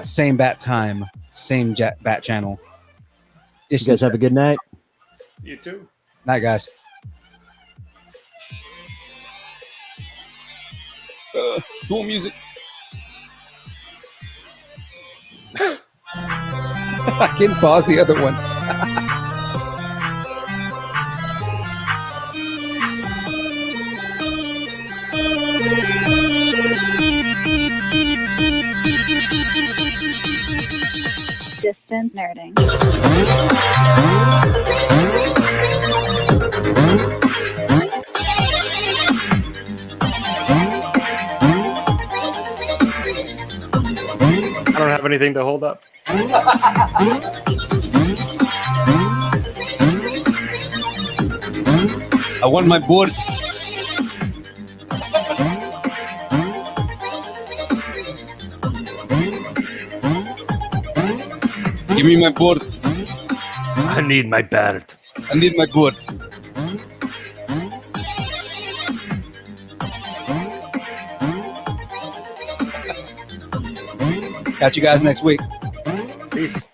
Same bat time, same bat channel. You guys have a good night. You too. Night, guys. Cool music. I didn't pause the other one. Distance nerding. I don't have anything to hold up. I want my board. Give me my board. I need my bird. I need my board. Catch you guys next week. Peace.